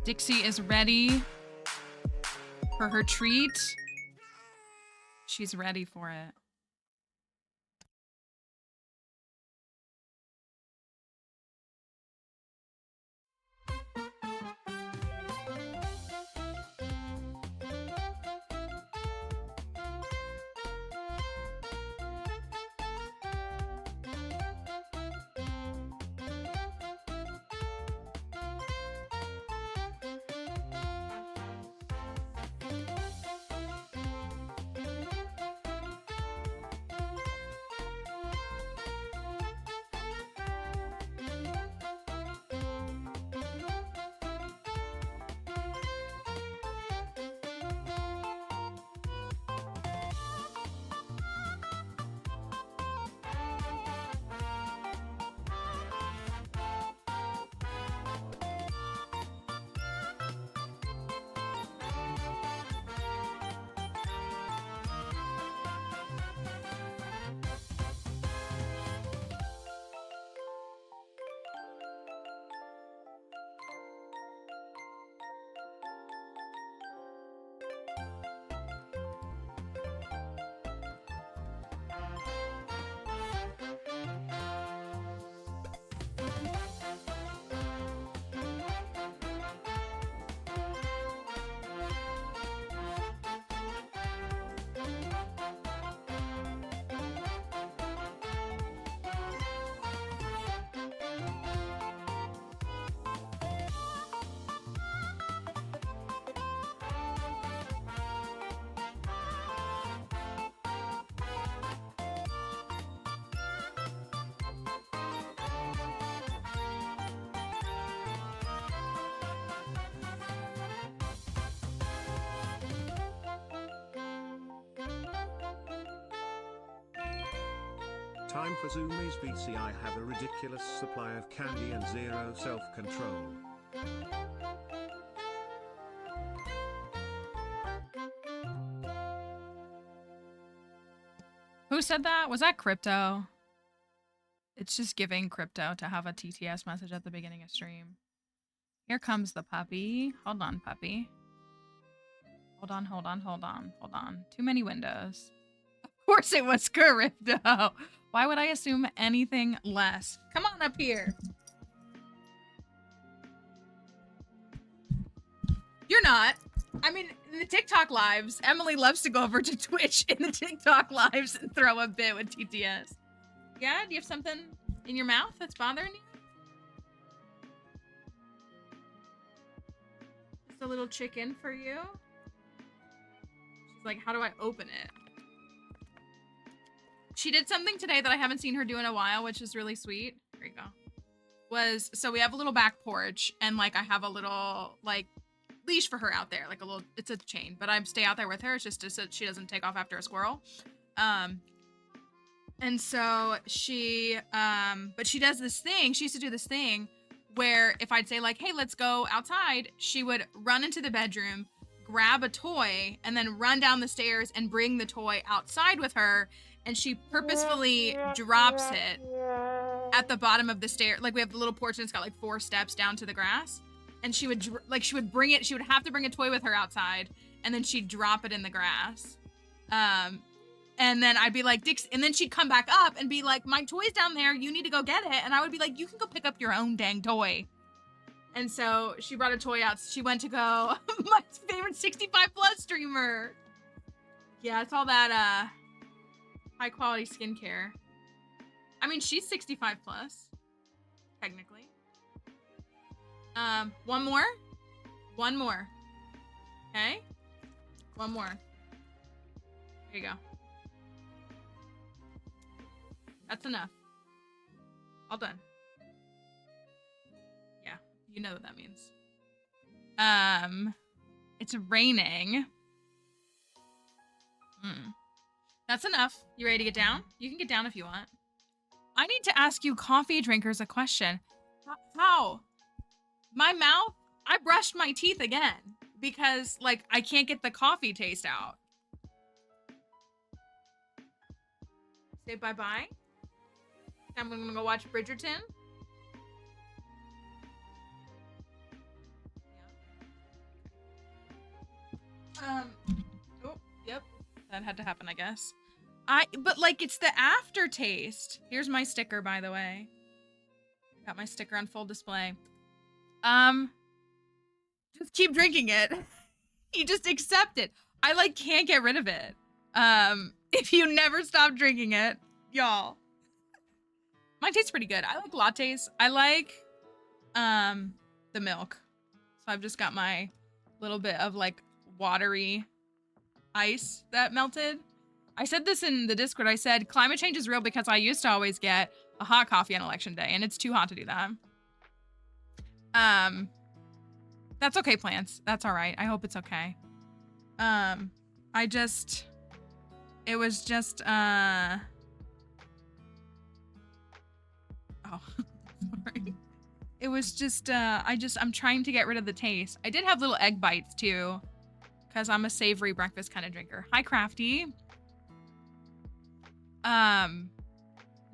Dixie is ready for her treat. She's ready for it. Time for zoomies BC. I have a ridiculous supply of candy and zero self-control. Who said that? Was that Crypto? It's just giving Crypto to have a TTS message at the beginning of stream. Here comes the puppy. Hold on, puppy. Hold on, hold on, hold on, hold on. Too many windows. Of course it was Crypto. Why would I assume anything less? Come on up here. You're not. I mean, in the TikTok lives, Emily loves to go over to Twitch in the TikTok lives and throw a bit with TTS. Yeah? Do you have something in your mouth that's bothering you? Just a little chicken for you. She's like, how do I open it? She did something today that I haven't seen her do in a while, which is really sweet. Here you go. So we have a little back porch, and like I have a little like leash for her out there, like a little, it's a chain, but I stay out there with her. It's just so she doesn't take off after a squirrel. And so she, but she does this thing. She used to do this thing where if I'd say like, hey, let's go outside, she would run into the bedroom, grab a toy, and then run down the stairs and bring the toy outside with her. And she purposefully drops it at the bottom of the stair. Like we have the little porch and it's got like 4 steps down to the grass. And she would bring it. She would have to bring a toy with her outside, and then she'd drop it in the grass. And then I'd be like, Dix, and then she'd come back up and be like, my toy's down there. You need to go get it. And I would be like, you can go pick up your own dang toy. And so she brought a toy out. She went to go, my favorite 65 plus streamer. Yeah, it's all that high quality skincare. I mean, she's 65 plus, technically. One more. Okay. One more. There you go. That's enough. All done. Yeah, you know what that means. It's raining. That's enough. You ready to get down? You can get down if you want. I need to ask you coffee drinkers a question. How? My mouth, I brushed my teeth again because like I can't get the coffee taste out. Say bye-bye. I'm gonna go watch Bridgerton. Yeah. Oh, yep. That had to happen, I guess. But like it's the aftertaste. Here's my sticker, by the way. Got my sticker on full display. Just keep drinking it. You just accept it. I like can't get rid of it. If you never stop drinking it, y'all. Mine tastes pretty good. I like lattes. I like the milk. So I've just got my little bit of like watery ice that melted. I said this in the Discord. I said climate change is real because I used to always get a hot coffee on election day and it's too hot to do that. That's okay, plants. That's all right. I hope it's okay. It was just, oh, sorry. It was just, I'm trying to get rid of the taste. I did have little egg bites too, because I'm a savory breakfast kind of drinker. Hi, Crafty.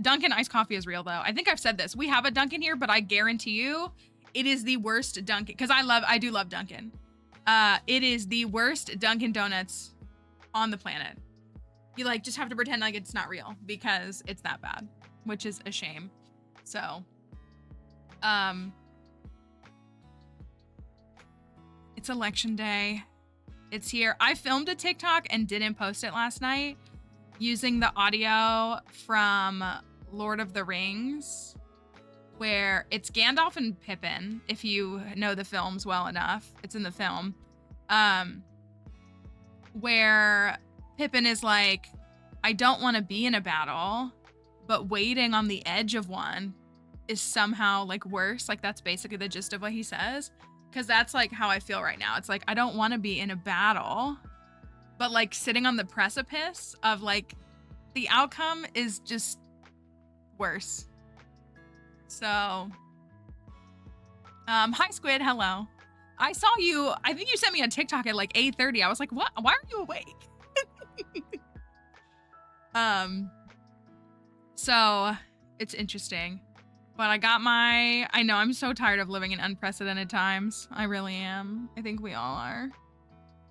Dunkin' iced coffee is real though. I think I've said this. We have a Dunkin' here, but I guarantee you it is the worst Dunkin', because I do love Dunkin'. It is the worst Dunkin' Donuts on the planet. You like just have to pretend like it's not real because it's that bad, which is a shame. So, it's election day. It's here. I filmed a TikTok and didn't post it last night using the audio from Lord of the Rings, where it's Gandalf and Pippin, if you know the films well enough. It's in the film. Where Pippin is like, I don't want to be in a battle, but waiting on the edge of one is somehow like worse. Like that's basically the gist of what he says. Cause that's like how I feel right now. It's like, I don't want to be in a battle, but like sitting on the precipice of like the outcome is just worse. So, hi Squid, hello. I saw you, I think you sent me a TikTok at like 8:30. I was like, what? Why are you awake? So it's interesting. But I know I'm so tired of living in unprecedented times. I really am. I think we all are.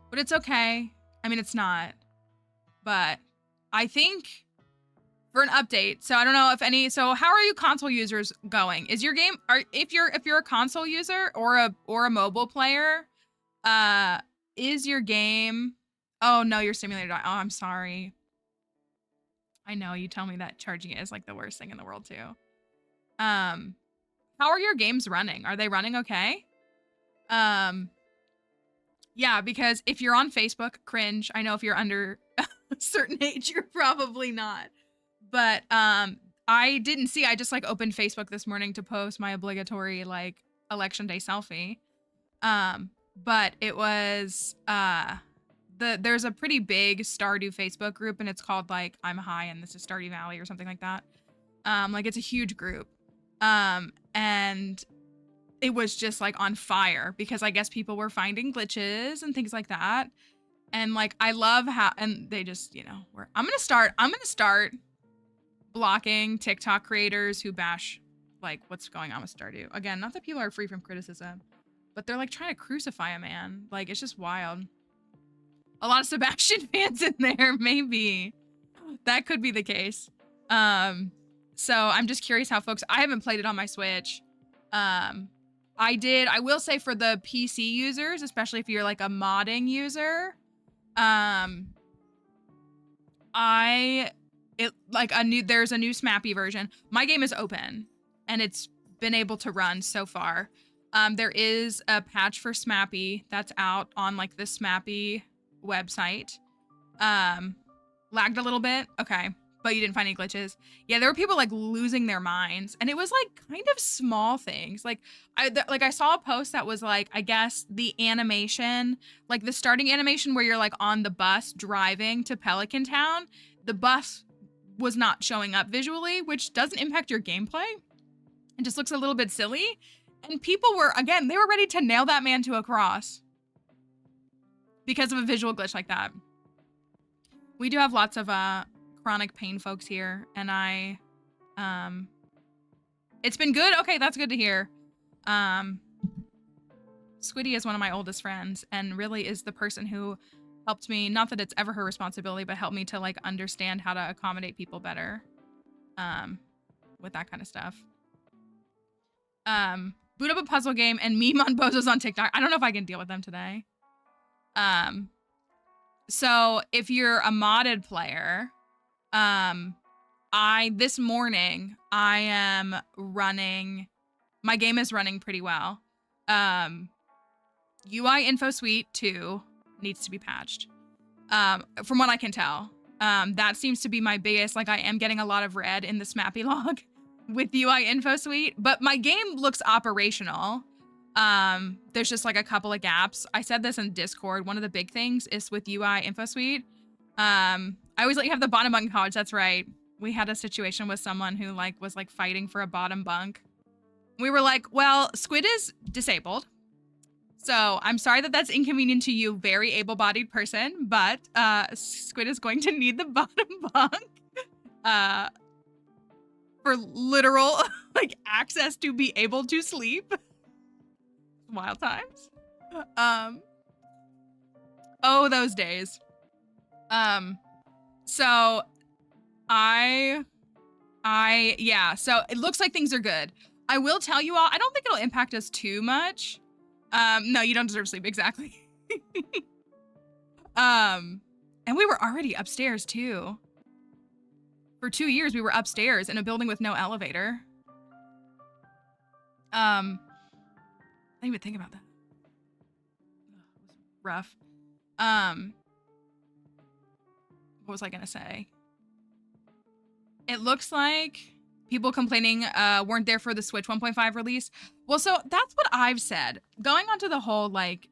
But it's okay. I mean, it's not. But I think for an update, so I don't know if any, so how are you console users going? Is your game, if you're a console user or a mobile player, is your game, oh no, your simulator died. Oh, I'm sorry. I know, you tell me that charging it is like the worst thing in the world too. How are your games running? Are they running okay? Yeah, because if you're on Facebook, cringe. I know if you're under a certain age, you're probably not. But I didn't see, I just like opened Facebook this morning to post my obligatory like election day selfie. But it was there's a pretty big Stardew Facebook group, and it's called like I'm High and this is Stardew Valley or something like that. Like it's a huge group. And it was just like on fire because I guess people were finding glitches and things like that. And like I love how, and they just, you know, I'm gonna start blocking TikTok creators who bash like what's going on with Stardew. Again, not that people are free from criticism, but they're like trying to crucify a man. Like it's just wild. A lot of Sebastian fans in there, maybe. That could be the case. So I'm just curious how folks, I haven't played it on my Switch. I will say for the PC users, especially if you're like a modding user, there's a new Smappy version. My game is open and it's been able to run so far. There is a patch for Smappy that's out on like the Smappy website. Lagged a little bit. Okay. But you didn't find any glitches. Yeah, there were people like losing their minds, and it was like kind of small things. Like I saw a post that was like, I guess the animation, like the starting animation where you're like on the bus driving to Pelican Town, the bus was not showing up visually, which doesn't impact your gameplay. It just looks a little bit silly. And people were, again, they were ready to nail that man to a cross because of a visual glitch like that. We do have lots of chronic pain folks here, and it's been good. Okay, that's good to hear. Squiddy is one of my oldest friends and really is the person who helped me, not that it's ever her responsibility, but helped me to like understand how to accommodate people better with that kind of stuff. Boot up a puzzle game and meme on bozos on TikTok. I don't know if I can deal with them today. So if you're a modded player, this morning I am running, my game is running pretty well. UI Info Suite 2 needs to be patched. From what I can tell, that seems to be my biggest, like I am getting a lot of red in the Smappy log with UI Info Suite, but my game looks operational. There's just like a couple of gaps. I said this in Discord. One of the big things is with UI Info Suite. I always let you have the bottom bunk college. That's right. We had a situation with someone who like was like fighting for a bottom bunk. We were like, well, Squid is disabled. So I'm sorry that that's inconvenient to you, very able-bodied person, but Squid is going to need the bottom bunk for literal like access to be able to sleep. Wild times. Oh, those days. So yeah, so it looks like things are good. I will tell you all, I don't think it'll impact us too much. No, you don't deserve sleep, exactly. And we were already upstairs too. For 2 years, we were upstairs in a building with no elevator. I didn't even think about that. It was rough. What was I gonna say? It looks like people complaining weren't there for the Switch 1.5 release. Well, so that's what I've said. Going on to the whole like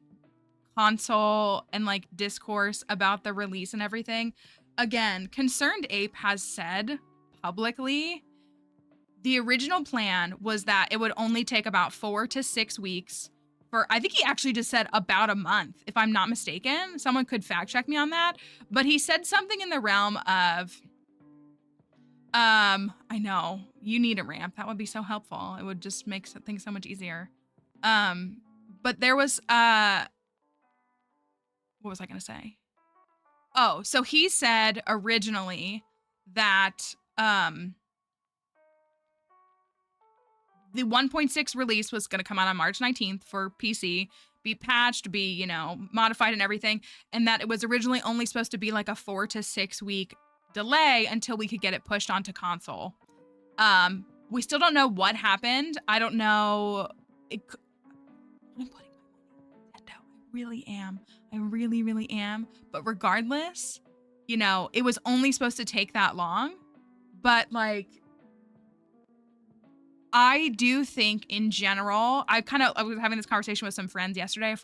console and like discourse about the release and everything. Again, Concerned Ape has said publicly the original plan was that it would only take about 4 to 6 weeks for, I think he actually just said about a month, if I'm not mistaken. Someone could fact check me on that. But he said something in the realm of, I know, you need a ramp. That would be so helpful. It would just make things so much easier. But there was, what was I going to say? Oh, so he said originally that, the 1.6 release was going to come out on March 19th for PC, be patched, be, you know, modified and everything. And that it was originally only supposed to be like a 4 to 6 week delay until we could get it pushed onto console. We still don't know what happened. I don't know. I'm putting my money on Nintendo. I really am. I really, really am. But regardless, you know, it was only supposed to take that long. But like, I do think in general, I was having this conversation with some friends yesterday,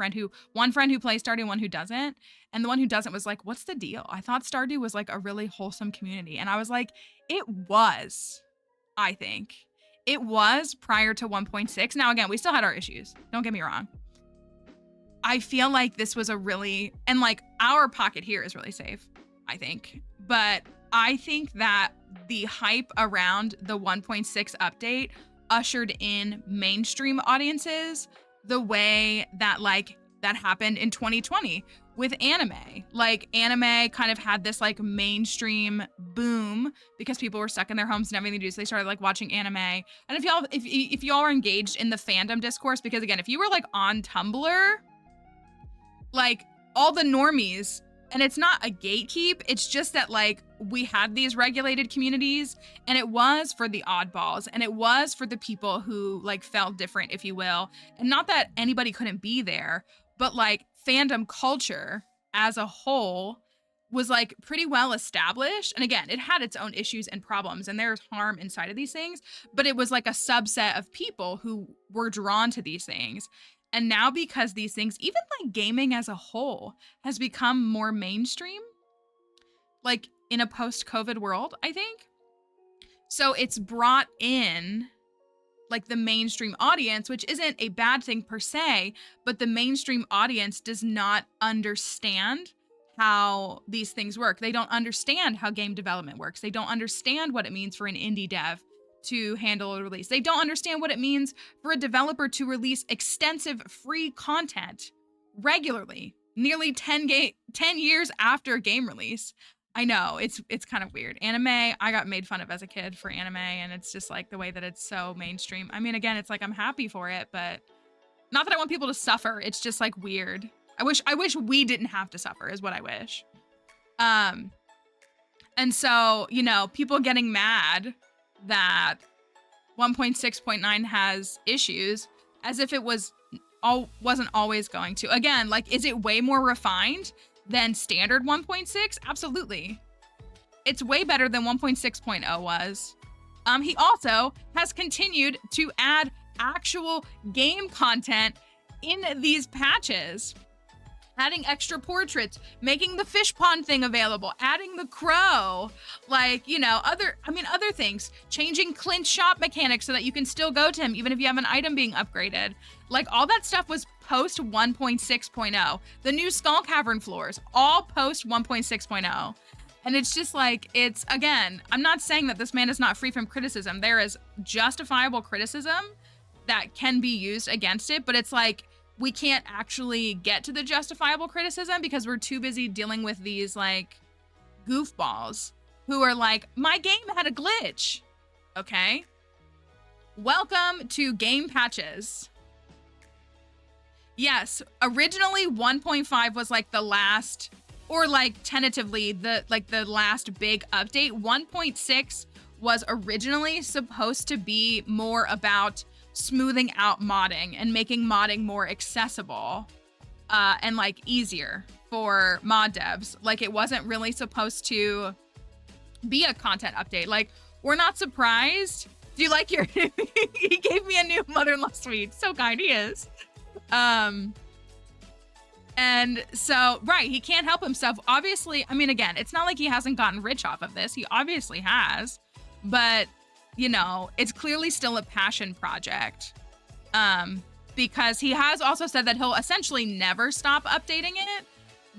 one friend who plays Stardew, one who doesn't. And the one who doesn't was like, what's the deal? I thought Stardew was like a really wholesome community. And I was like, it was, I think. It was prior to 1.6. Now, again, we still had our issues. Don't get me wrong. I feel like this was a really, and like our pocket here is really safe, I think. But I think that the hype around the 1.6 update ushered in mainstream audiences the way that like that happened in 2020 with anime. Like anime kind of had this like mainstream boom because people were stuck in their homes and everything to do. So they started like watching anime. And if y'all are engaged in the fandom discourse, because again, if you were like on Tumblr, like all the normies, and it's not a gatekeep, it's just that like we had these regulated communities and it was for the oddballs and it was for the people who like felt different, if you will. And not that anybody couldn't be there, but like fandom culture as a whole was like pretty well established. And again, it had its own issues and problems and there's harm inside of these things, but it was like a subset of people who were drawn to these things. And now because these things, even like gaming as a whole, has become more mainstream, like in a post-COVID world, I think. So it's brought in like the mainstream audience, which isn't a bad thing per se, but the mainstream audience does not understand how these things work. They don't understand how game development works. They don't understand what it means for an indie dev to handle a release. They don't understand what it means for a developer to release extensive free content regularly, nearly 10 years after a game release. I know, it's kind of weird. Anime, I got made fun of as a kid for anime, and it's just like the way that it's so mainstream. I mean, again, it's like I'm happy for it, but not that I want people to suffer. It's just like weird. I wish we didn't have to suffer is what I wish. And so, you know, people getting mad that 1.6.9 has issues as if it wasn't always going to. Again, like, is it way more refined than standard 1.6? Absolutely. It's way better than 1.6.0 was. He also has continued to add actual game content in these patches. Adding extra portraits, making the fish pond thing available, adding the crow, like, you know, other things, changing Clint's shop mechanics so that you can still go to him even if you have an item being upgraded. Like, all that stuff was post 1.6.0. The new Skull Cavern floors, all post 1.6.0. And it's just like, it's, again, I'm not saying that this man is not free from criticism. There is justifiable criticism that can be used against it, but it's like, we can't actually get to the justifiable criticism because we're too busy dealing with these like goofballs who are like, my game had a glitch. Okay. Welcome to game patches. Yes, originally 1.5 was like the last, or like tentatively the last big update. 1.6 was originally supposed to be more about smoothing out modding and making modding more accessible and like easier for mod devs. Like, it wasn't really supposed to be a content update. Like, we're not surprised. Do you like your he gave me a new mother-in-law suite. So kind, he is. And so, right, he can't help himself. Obviously, I mean, again, it's not like he hasn't gotten rich off of this. He obviously has, but you know, it's clearly still a passion project. Because he has also said that he'll essentially never stop updating it.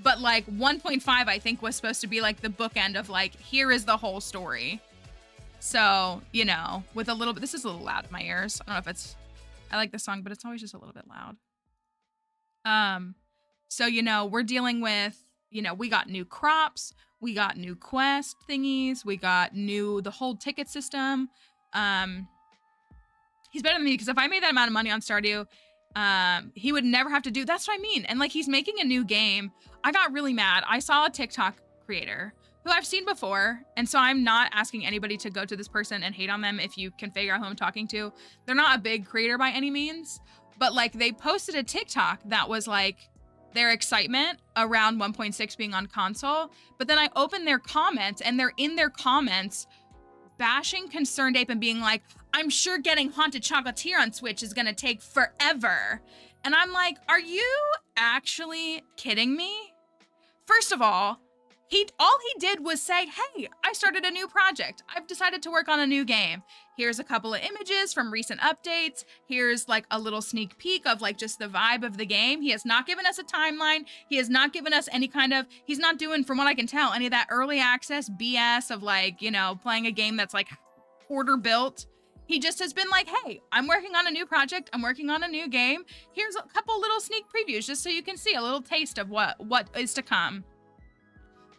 But like 1.5, I think, was supposed to be like the bookend of like, here is the whole story. So, you know, with a little bit, this is a little loud in my ears. I don't know if it's, I like this song, but it's always just a little bit loud. So, you know, we're dealing with, you know, we got new crops, we got new quest thingies, we got the whole ticket system. He's better than me because if I made that amount of money on Stardew, he would never have to do, that's what I mean. And like, he's making a new game. I got really mad. I saw a TikTok creator who I've seen before. And so I'm not asking anybody to go to this person and hate on them if you can figure out who I'm talking to. They're not a big creator by any means, but like they posted a TikTok that was like their excitement around 1.6 being on console. But then I opened their comments and they're in their comments bashing Concerned Ape and being like, I'm sure getting Haunted Chocolatier on Switch is gonna take forever. And I'm like, are you actually kidding me? First of all he did was say, hey, I started a new project. I've decided to work on a new game. Here's a couple of images from recent updates. Here's like a little sneak peek of like just the vibe of the game. He has not given us a timeline. He has not given us any kind of, he's not doing, from what I can tell, any of that early access BS of like, you know, playing a game that's like order built. He just has been like, hey, I'm working on a new project. I'm working on a new game. Here's a couple little sneak previews just so you can see a little taste of what is to come.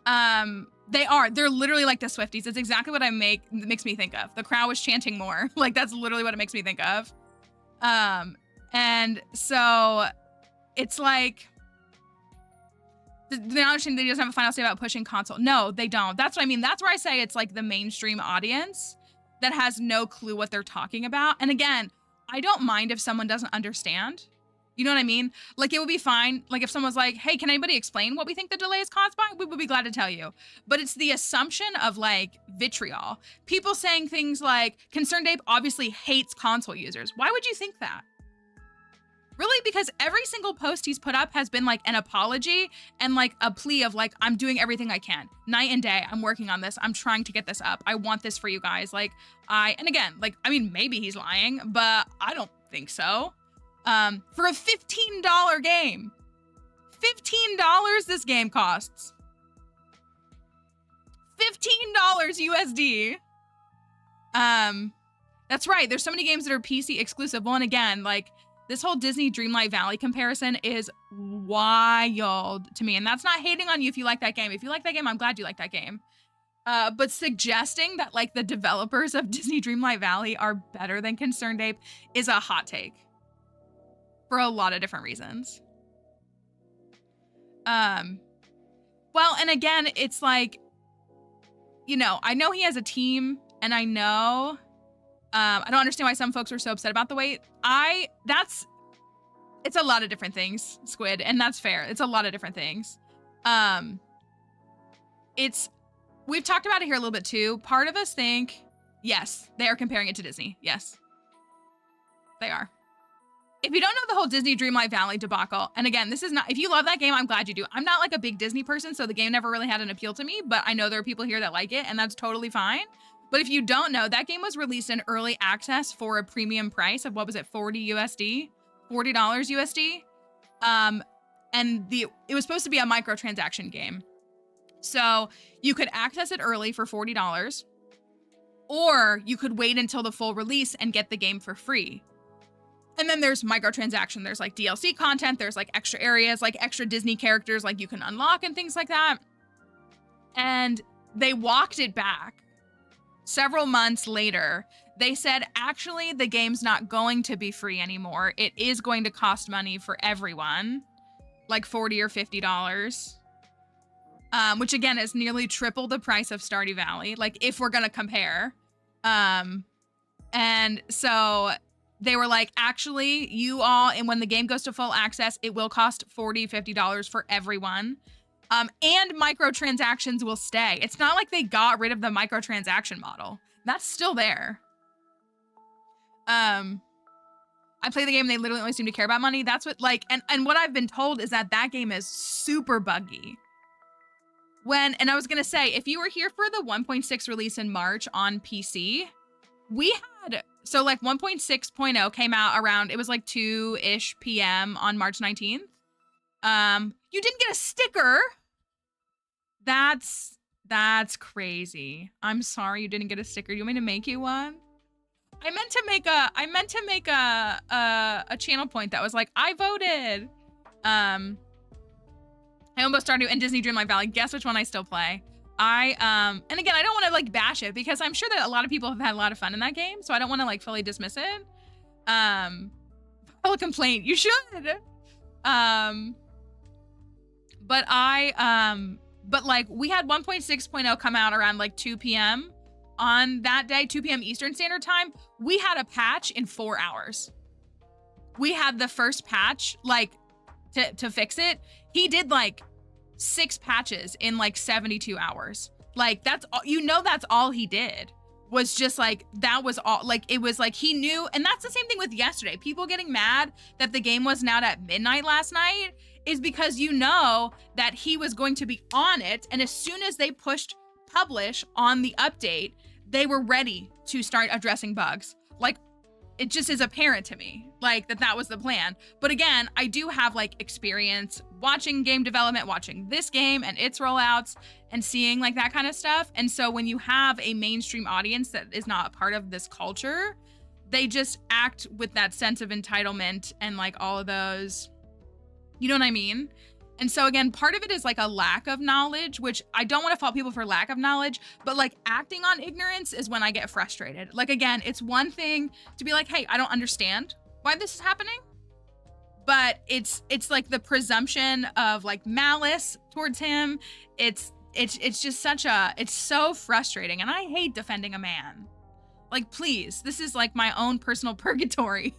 They're literally like the Swifties. It's exactly what makes me think of. The crowd was chanting more. Like that's literally what it makes me think of. And so it's like, they're not understanding that he doesn't have a final say about pushing console. No, they don't. That's what I mean. That's where I say it's like the mainstream audience that has no clue what they're talking about. And again, I don't mind if someone doesn't understand. You know what I mean? Like, it would be fine. Like, if someone's like, hey, can anybody explain what we think the delay is caused by? We would be glad to tell you. But it's the assumption of, like, vitriol. People saying things like, Concerned Ape obviously hates console users. Why would you think that? Really? Because every single post he's put up has been, like, an apology and, like, a plea of, like, I'm doing everything I can. Night and day, I'm working on this. I'm trying to get this up. I want this for you guys. Like, and again, like, I mean, maybe he's lying, but I don't think so. For a $15 game. $15 this game costs. $15 USD. That's right. There's so many games that are PC exclusive. Well, and again, like this whole Disney Dreamlight Valley comparison is wild to me. And that's not hating on you if you like that game. If you like that game, I'm glad you like that game. But suggesting that like the developers of Disney Dreamlight Valley are better than Concerned Ape is a hot take. For a lot of different reasons. Well, and again, it's like, you know, I know he has a team and I know, I don't understand why some folks are so upset about the wait. It's a lot of different things, Squid, and that's fair. It's a lot of different things. We've talked about it here a little bit too. Part of us think, yes, they are comparing it to Disney. Yes, they are. If you don't know the whole Disney Dreamlight Valley debacle, and again, this is not, if you love that game, I'm glad you do. I'm not like a big Disney person, so the game never really had an appeal to me, but I know there are people here that like it, and that's totally fine. But if you don't know, that game was released in early access for a premium price of, what was it, $40 USD? And it was supposed to be a microtransaction game. So you could access it early for $40, or you could wait until the full release and get the game for free. And then there's microtransaction. There's like DLC content. There's like extra areas, like extra Disney characters like you can unlock and things like that. And they walked it back several months later. They said, actually, the game's not going to be free anymore. It is going to cost money for everyone, like $40 or $50, which again is nearly triple the price of Stardew Valley. Like if we're going to compare. And so they were like, actually, you all, and when the game goes to full access, it will cost $40, $50 for everyone. And microtransactions will stay. It's not like they got rid of the microtransaction model. That's still there. I play the game and they literally only seem to care about money. That's what, like, and what I've been told is that that game is super buggy. And I was gonna say, if you were here for the 1.6 release in March on PC, we had, so like 1.6.0 came out around, it was like 2-ish p.m. on March 19th. You didn't get a sticker. That's crazy. I'm sorry you didn't get a sticker. You want me to make you one? I meant to make a channel point that was like, I voted. I almost started in Disney Dreamlight Valley. Guess which one I still play? And again, I don't want to like bash it because I'm sure that a lot of people have had a lot of fun in that game, so I don't want to like fully dismiss it. File a complaint. You should. But like we had 1.6.0 come out around like 2 p.m. on that day, 2 p.m. Eastern Standard Time. We had a patch in 4 hours. We had the first patch like to fix it. He did like 6 patches in like 72 hours. Like that's all, you know, that's all he did was just like, that was all, like, it was like he knew. And that's the same thing with yesterday. People getting mad that the game wasn't out at midnight last night is because you know that he was going to be on it. And as soon as they pushed publish on the update, they were ready to start addressing bugs. Like, it just is apparent to me, like, that was the plan. But again, I do have, like, experience watching game development, watching this game and its rollouts, and seeing, like, that kind of stuff. And so when you have a mainstream audience that is not a part of this culture, they just act with that sense of entitlement and, like, all of those, you know what I mean? And so again, part of it is like a lack of knowledge, which I don't want to fault people for lack of knowledge, but like acting on ignorance is when I get frustrated. Like, again, it's one thing to be like, hey, I don't understand why this is happening, but it's like the presumption of like malice towards him. It's just it's so frustrating. And I hate defending a man. Like, please, this is like my own personal purgatory.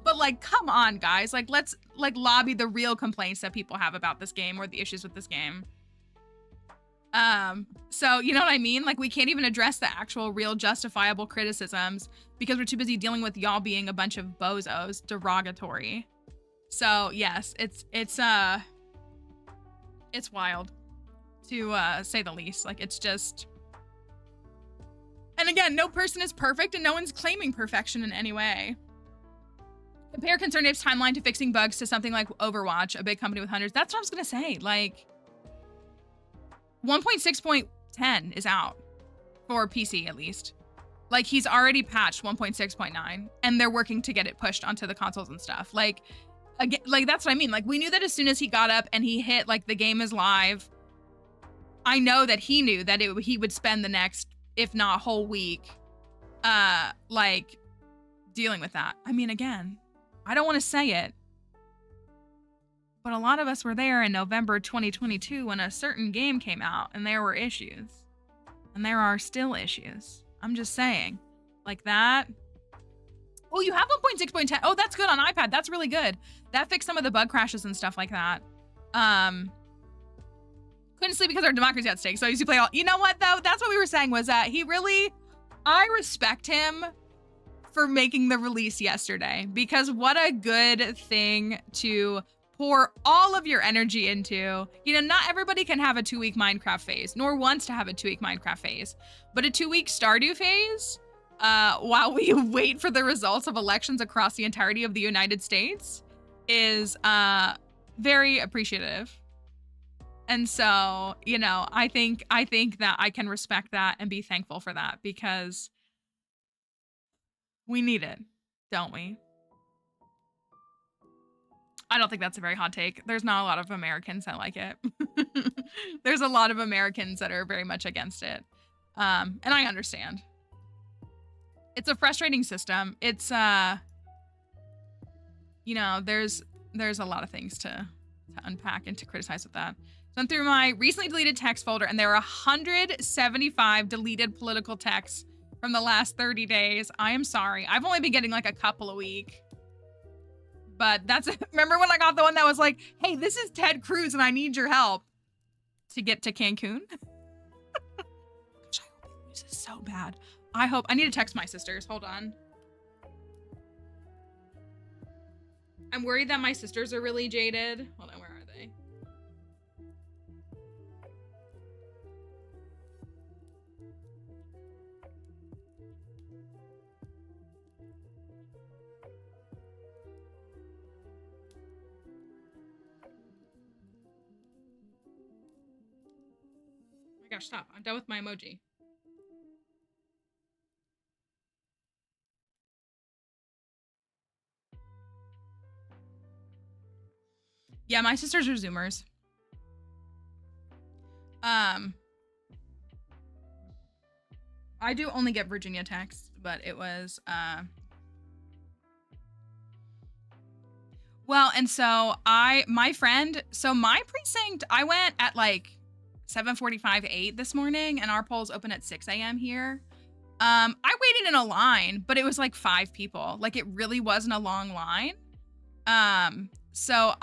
But like, come on, guys. Like, let's like lobby the real complaints that people have about this game or the issues with this game. So you know what I mean? Like, we can't even address the actual real justifiable criticisms because we're too busy dealing with y'all being a bunch of bozos, derogatory. So yes, it's wild to say the least. Like, it's just. And again, no person is perfect and no one's claiming perfection in any way. Compare ConcernedApe's timeline to fixing bugs to something like Overwatch, a big company with hundreds. That's what I was gonna say. Like, 1.6.10 is out for PC at least. Like, he's already patched 1.6.9 and they're working to get it pushed onto the consoles and stuff. Like, again, like that's what I mean. Like, we knew that as soon as he got up and he hit like the game is live, I know that he knew that he would spend the next, if not whole week, like dealing with that. I mean, again, I don't want to say it, but a lot of us were there in November 2022 when a certain game came out and there were issues, and there are still issues. I'm just saying, like that. Oh, you have 1.6.10. Oh, that's good on iPad. That's really good. That fixed some of the bug crashes and stuff like that. Couldn't sleep because our democracy at stake. So I used to play all, you know what though? That's what we were saying was that I respect him for making the release yesterday, because what a good thing to pour all of your energy into. You know, not everybody can have a 2-week Minecraft phase, nor wants to have a 2-week Minecraft phase, but a 2-week Stardew phase, while we wait for the results of elections across the entirety of the United States is, very appreciative. And so, you know, I think that I can respect that and be thankful for that, because we need it, don't we? I don't think that's a very hot take. There's not a lot of Americans that like it. There's a lot of Americans that are very much against it. And I understand. It's a frustrating system. It's, you know, there's a lot of things to unpack and to criticize with that. So I'm through my recently deleted text folder, and there are 175 deleted political texts from the last 30 days. I am sorry. I've only been getting like a couple a week. But that's, remember when I got the one that was like, hey, this is Ted Cruz and I need your help to get to Cancun? Gosh, I hope he loses so bad. I need to text my sisters. Hold on. I'm worried that my sisters are really jaded. Hold on, where are they? Gosh, stop. I'm done with my emoji. Yeah, my sisters are Zoomers. I do only get Virginia texts, but it was, well, and so my precinct, I went at like 7:45, 8 this morning, and our polls open at 6 a.m. here. I waited in a line, but it was like 5 people. Like, it really wasn't a long line. So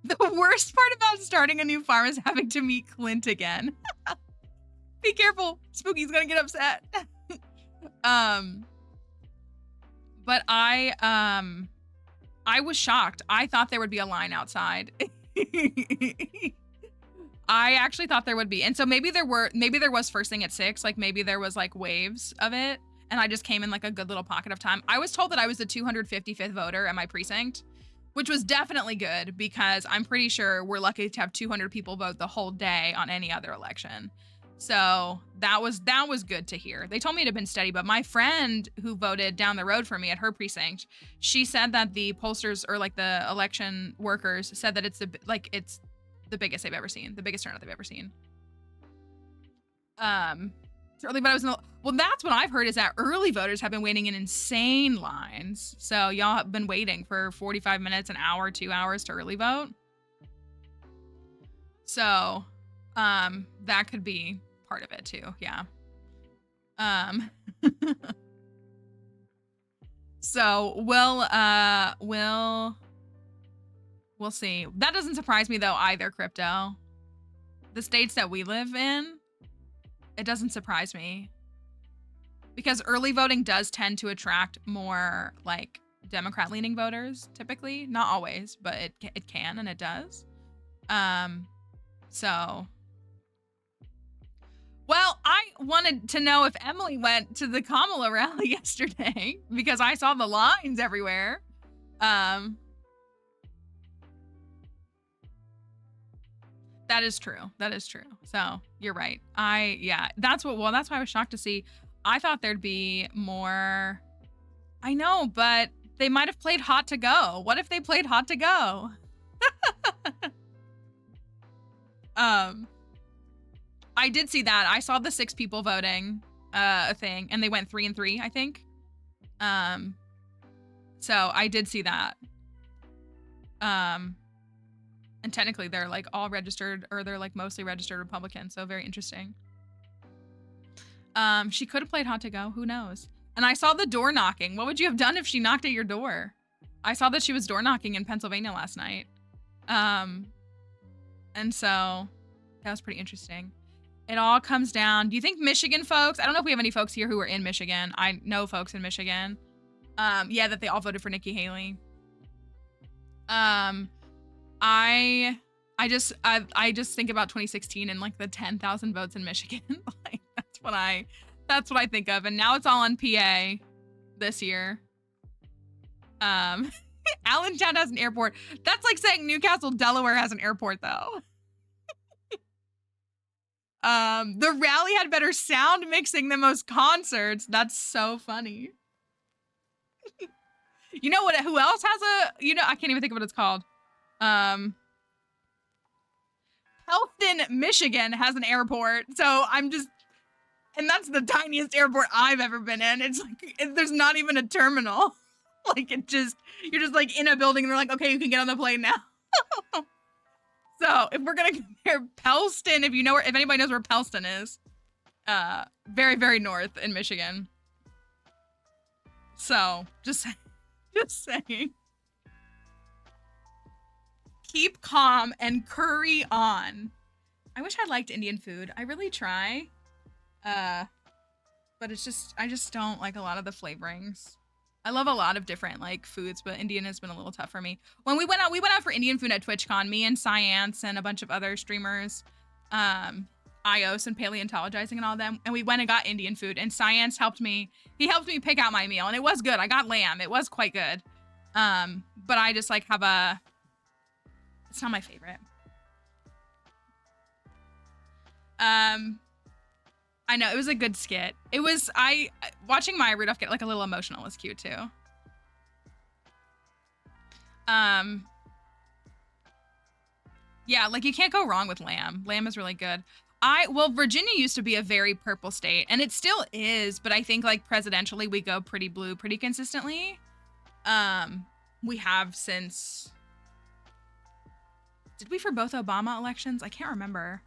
the worst part about starting a new farm is having to meet Clint again. Be careful, Spooky's gonna get upset. But I was shocked. I thought there would be a line outside. I actually thought there would be. And so maybe there was first thing at 6, like maybe there was like waves of it, and I just came in like a good little pocket of time. I was told that I was the 255th voter at my precinct, which was definitely good because I'm pretty sure we're lucky to have 200 people vote the whole day on any other election. So that was good to hear. They told me it had been steady, but my friend who voted down the road from me at her precinct, she said that the pollsters, or like the election workers, said that it's the biggest they've ever seen, the biggest turnout they've ever seen. It's early, but I was well, that's what I've heard, is that early voters have been waiting in insane lines. So y'all have been waiting for 45 minutes, an hour, 2 hours to early vote. So, that could be part of it too. Yeah. So we'll see. That doesn't surprise me though either, Crypto. The states that we live in, it doesn't surprise me. Because early voting does tend to attract more like Democrat-leaning voters, typically. Not always, but it can, and it does. So, well, I wanted to know if Emily went to the Kamala rally yesterday because I saw the lines everywhere. That is true. That is true. So you're right. That's why I was shocked to see. I thought there'd be more. I know, but they might have played Hot to Go. What if they played Hot to Go? I did see that. I saw the 6 people voting thing, and they went 3 and 3, I think. So I did see that. And technically they're like all registered, or they're like mostly registered Republican, so very interesting. She could have played Hot to Go, who knows? And I saw the door knocking. What would you have done if she knocked at your door? I saw that she was door knocking in Pennsylvania last night. And so that was pretty interesting. It all comes down. Do you think Michigan folks, I don't know if we have any folks here who are in Michigan. I know folks in Michigan. Yeah, that they all voted for Nikki Haley. I just think about 2016 and like the 10,000 votes in Michigan. Like that's what I think of. And now it's all on PA this year. Allentown has an airport. That's like saying Newcastle, Delaware has an airport though. The rally had better sound mixing than most concerts. That's so funny. You know what? Who else has I can't even think of what it's called. Pelton, Michigan has an airport. So and that's the tiniest airport I've ever been in. It's like, there's not even a terminal. Like you're just like in a building and they're like, okay, you can get on the plane now. So if we're gonna compare Pellston, if anybody knows where Pellston is, very, very north in Michigan. So just saying. Keep calm and curry on. I wish I liked Indian food. I really try. But I just don't like a lot of the flavorings. I love a lot of different like foods, but Indian has been a little tough for me. When we went out for Indian food at TwitchCon, me and Science and a bunch of other streamers, Ios and Paleontologizing and all them, and we went and got Indian food, and Science helped me. He helped me pick out my meal, and it was good. I got lamb. It was quite good. But I just like it's not my favorite. I know, it was a good skit. It was, watching Maya Rudolph get like a little emotional was cute too. Yeah, like you can't go wrong with Lamb. Lamb is really good. Well, Virginia used to be a very purple state, and it still is, but I think like presidentially we go pretty blue pretty consistently. We have since, did we for both Obama elections? I can't remember.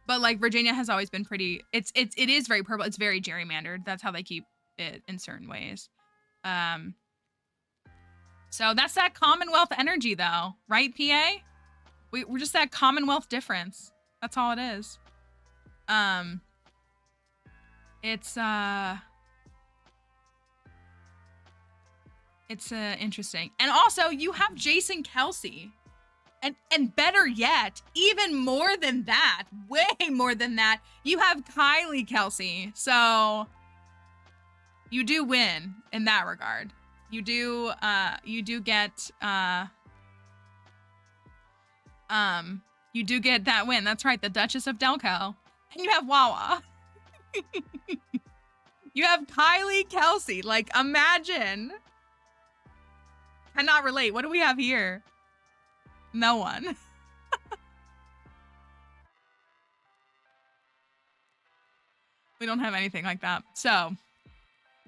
But like Virginia has always been pretty, it is very purple. It's very gerrymandered. That's how they keep it in certain ways. So that's that Commonwealth energy though, right, PA? We're just that Commonwealth difference. That's all it is. It's interesting. And also you have Jason Kelsey. And better yet, even more than that, way more than that, you have Kylie Kelsey. So you do win in that regard. You do get that win. That's right, the Duchess of Delco. And you have Wawa. You have Kylie Kelsey. Like, imagine. Cannot relate. What do we have here? No one. We don't have anything like that. So,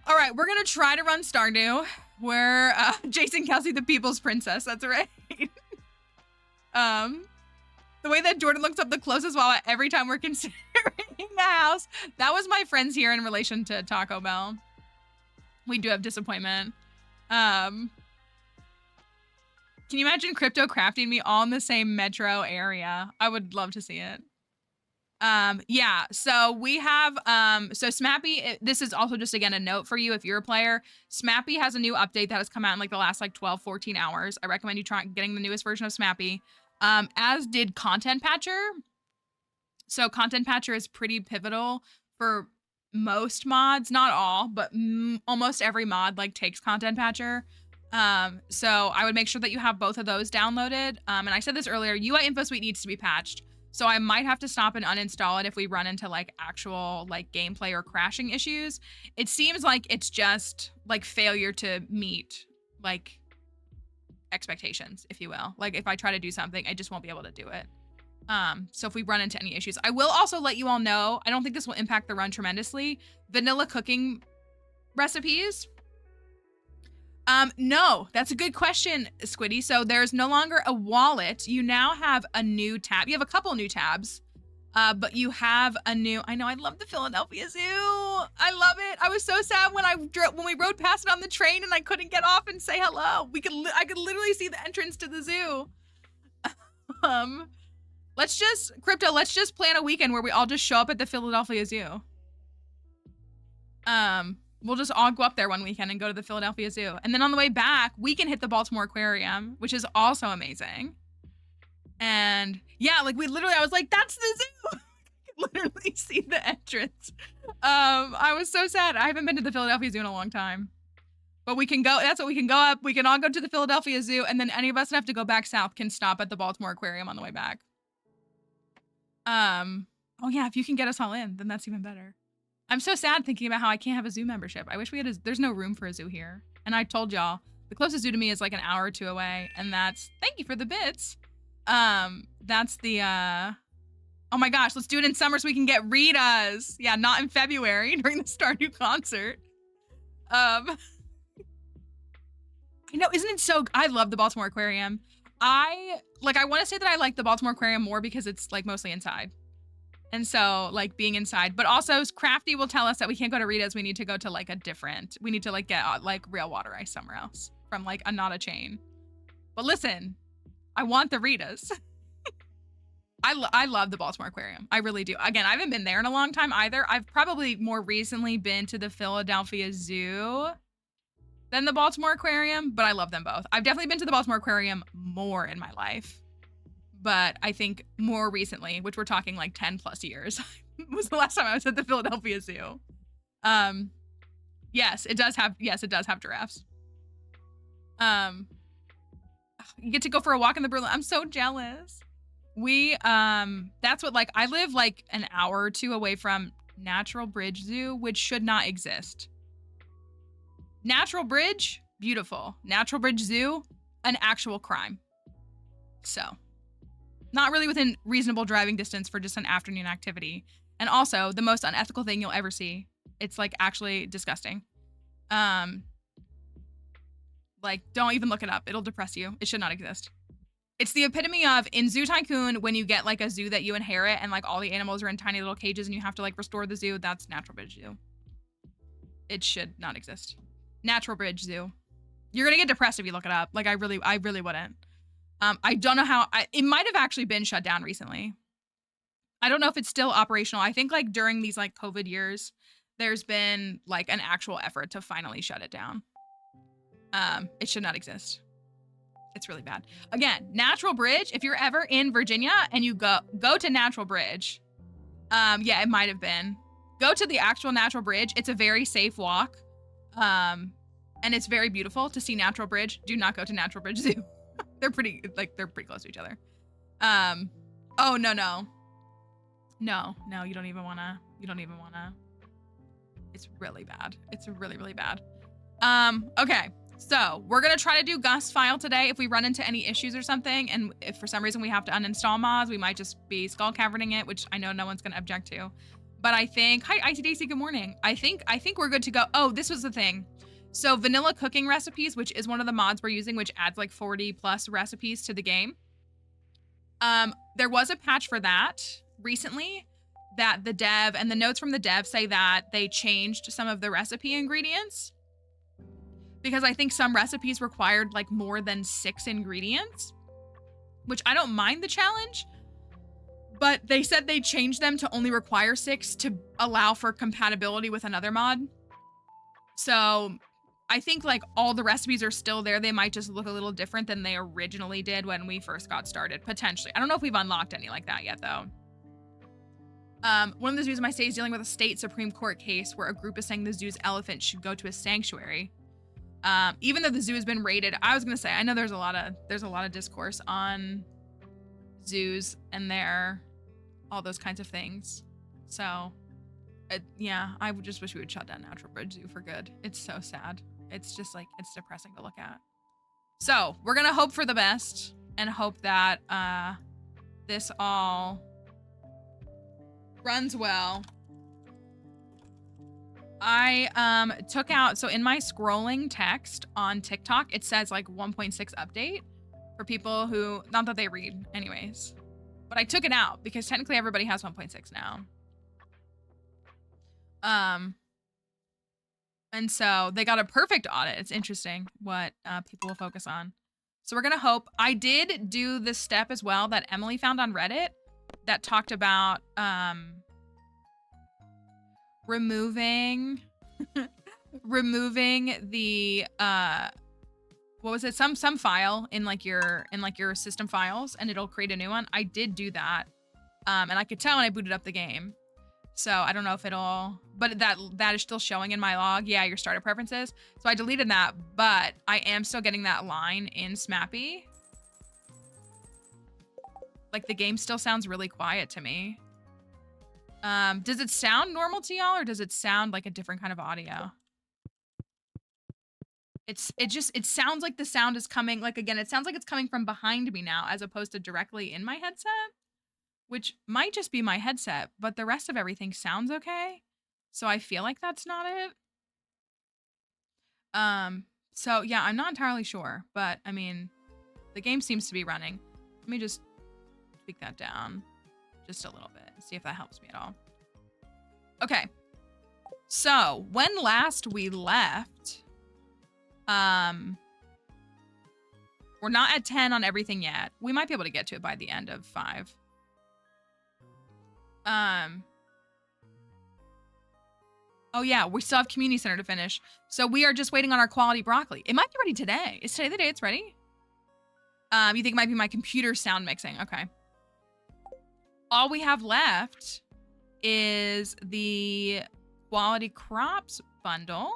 all right, we're gonna try to run Stardew. We're Jason Kelsey, the people's princess. That's right. The way that Jordan looks up the closest Wawa every time we're considering a house. That was my friends here in relation to Taco Bell. We do have disappointment. Can you imagine Crypto crafting me all in the same metro area? I would love to see it. Yeah, so we have, so Smappy, this is also just, again, a note for you if you're a player. Smappy has a new update that has come out in like the last like 12, 14 hours. I recommend you try getting the newest version of Smappy, as did Content Patcher. So Content Patcher is pretty pivotal for most mods, not all, but almost every mod like takes Content Patcher. So I would make sure that you have both of those downloaded. And I said this earlier, UI Info Suite needs to be patched. So I might have to stop and uninstall it if we run into like actual like gameplay or crashing issues. It seems like it's just like failure to meet like expectations, if you will. Like if I try to do something, I just won't be able to do it. So if we run into any issues, I will also let you all know, I don't think this will impact the run tremendously. Vanilla cooking recipes. No, that's a good question, Squiddy. So there's no longer a wallet. You now have a new tab. You have a couple new tabs, but you have a new, I know, I love the Philadelphia Zoo. I love it. I was so sad when we rode past it on the train and I couldn't get off and say hello. I could literally see the entrance to the zoo. Let's just plan a weekend where we all just show up at the Philadelphia Zoo. We'll just all go up there one weekend and go to the Philadelphia Zoo. And then on the way back, we can hit the Baltimore Aquarium, which is also amazing. And yeah, like I was like, that's the zoo. I could literally see the entrance. I was so sad. I haven't been to the Philadelphia Zoo in a long time. But we can go, that's what we can go up. We can all go to the Philadelphia Zoo, and then any of us that have to go back south can stop at the Baltimore Aquarium on the way back. Oh yeah, if you can get us all in, then that's even better. I'm so sad thinking about how I can't have a zoo membership. I wish we had there's no room for a zoo here. And I told y'all, the closest zoo to me is like an hour or two away. And that's, thank you for the bits. That's the, oh my gosh, let's do it in summer so we can get Ritas. Yeah, not in February during the Stardew concert. I know, isn't it so, I love the Baltimore Aquarium. I want to say that I like the Baltimore Aquarium more because it's like mostly inside. And so like being inside, but also Crafty will tell us that we can't go to Rita's. We need to go to like we need to like get like real water ice somewhere else from like not a chain. But listen, I want the Rita's. I love the Baltimore Aquarium. I really do. Again, I haven't been there in a long time either. I've probably more recently been to the Philadelphia Zoo than the Baltimore Aquarium, but I love them both. I've definitely been to the Baltimore Aquarium more in my life. But I think more recently, which we're talking like 10 plus years, was the last time I was at the Philadelphia Zoo. Yes, it does have giraffes. You get to go for a walk in the Berlin. I'm so jealous. That's what, like, I live like an hour or two away from Natural Bridge Zoo, which should not exist. Natural Bridge, beautiful. Natural Bridge Zoo, an actual crime. So, not really within reasonable driving distance for just an afternoon activity. And also, the most unethical thing you'll ever see. It's, like, actually disgusting. Like, don't even look it up. It'll depress you. It should not exist. It's the epitome of, in Zoo Tycoon, when you get, like, a zoo that you inherit and, like, all the animals are in tiny little cages and you have to, like, restore the zoo. That's Natural Bridge Zoo. It should not exist. Natural Bridge Zoo. You're gonna get depressed if you look it up. Like, I really wouldn't. I don't know how, it might have actually been shut down recently. I don't know if it's still operational. I think, like, during these, like, COVID years, there's been, like, an actual effort to finally shut it down. It should not exist. It's really bad. Again, Natural Bridge, if you're ever in Virginia and you go to Natural Bridge, yeah, it might have been. Go to the actual Natural Bridge. It's a very safe walk. And it's very beautiful to see Natural Bridge. Do not go to Natural Bridge Zoo. they're pretty close to each other. Oh, no. No, you don't even wanna. It's really bad. It's really, really bad. Okay. So we're gonna try to do Gus file today. If we run into any issues or something, and if for some reason we have to uninstall mods, we might just be skull caverning it, which I know no one's gonna object to. But I think, hi Icy Daisy, good morning. I think we're good to go. Oh, this was the thing. So vanilla cooking recipes, which is one of the mods we're using, which adds like 40 plus recipes to the game. There was a patch for that recently that the dev and the notes from the dev say that they changed some of the recipe ingredients. Because I think some recipes required like more than 6 ingredients, which I don't mind the challenge, but they said they changed them to only require 6 to allow for compatibility with another mod. So I think like all the recipes are still there. They might just look a little different than they originally did when we first got started, potentially. I don't know if we've unlocked any like that yet though. One of the zoos in my state is dealing with a state Supreme Court case where a group is saying the zoo's elephant should go to a sanctuary. Even though the zoo has been raided, I was gonna say, I know there's a lot of discourse on zoos and all those kinds of things. So, yeah, I would just wish we would shut down Natural Bridge Zoo for good. It's so sad. It's just like, it's depressing to look at. So we're gonna hope for the best and hope that, this all runs well. I took out, so in my scrolling text on TikTok, it says like 1.6 update for people who, not that they read anyways, but I took it out because technically everybody has 1.6 now. And so they got a perfect audit. It's interesting what people will focus on. So we're gonna hope. I did do this step as well that Emily found on Reddit that talked about removing the what was it, some file in like your system files, and it'll create a new one. I did do that, and I could tell when I booted up the game. So I don't know if it'll, but that is still showing in my log. Yeah, your starter preferences. So I deleted that, but I am still getting that line in Smappy. Like the game still sounds really quiet to me. Does it sound normal to y'all, or does it sound like a different kind of audio? It sounds like the sound is coming, like, again, it sounds like it's coming from behind me now as opposed to directly in my headset, which might just be my headset, but the rest of everything sounds okay. So I feel like that's not it. So yeah, I'm not entirely sure, but I mean, the game seems to be running. Let me just tweak that down just a little bit and see if that helps me at all. Okay. So when last we left, we're not at 10 on everything yet. We might be able to get to it by the end of 5. Oh yeah, we still have community center to finish. So we are just waiting on our quality broccoli. It might be ready today. Is today the day it's ready? You think it might be my computer sound mixing. Okay. All we have left is the quality crops bundle.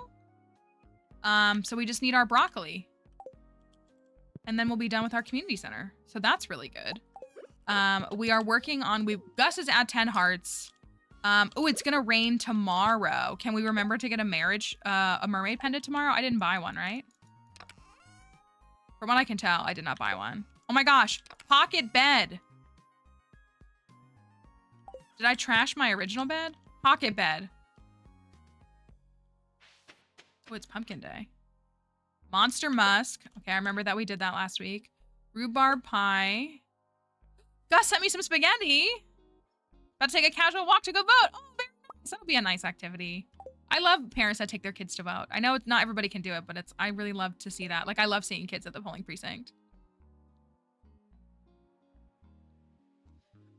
So we just need our broccoli. And then we'll be done with our community center. So that's really good. We are working on, Gus is at 10 hearts. Oh, it's gonna rain tomorrow. Can we remember to get a mermaid pendant tomorrow? I didn't buy one, right? From what I can tell, I did not buy one. Oh my gosh, pocket bed. Did I trash my original bed? Pocket bed. Oh, it's pumpkin day. Monster musk. Okay, I remember that we did that last week. Rhubarb pie. Gus sent me some spaghetti. About to take a casual walk to go vote. Oh, very nice. That'll be a nice activity. I love parents that take their kids to vote. I know not everybody can do it, but I really love to see that. Like, I love seeing kids at the polling precinct.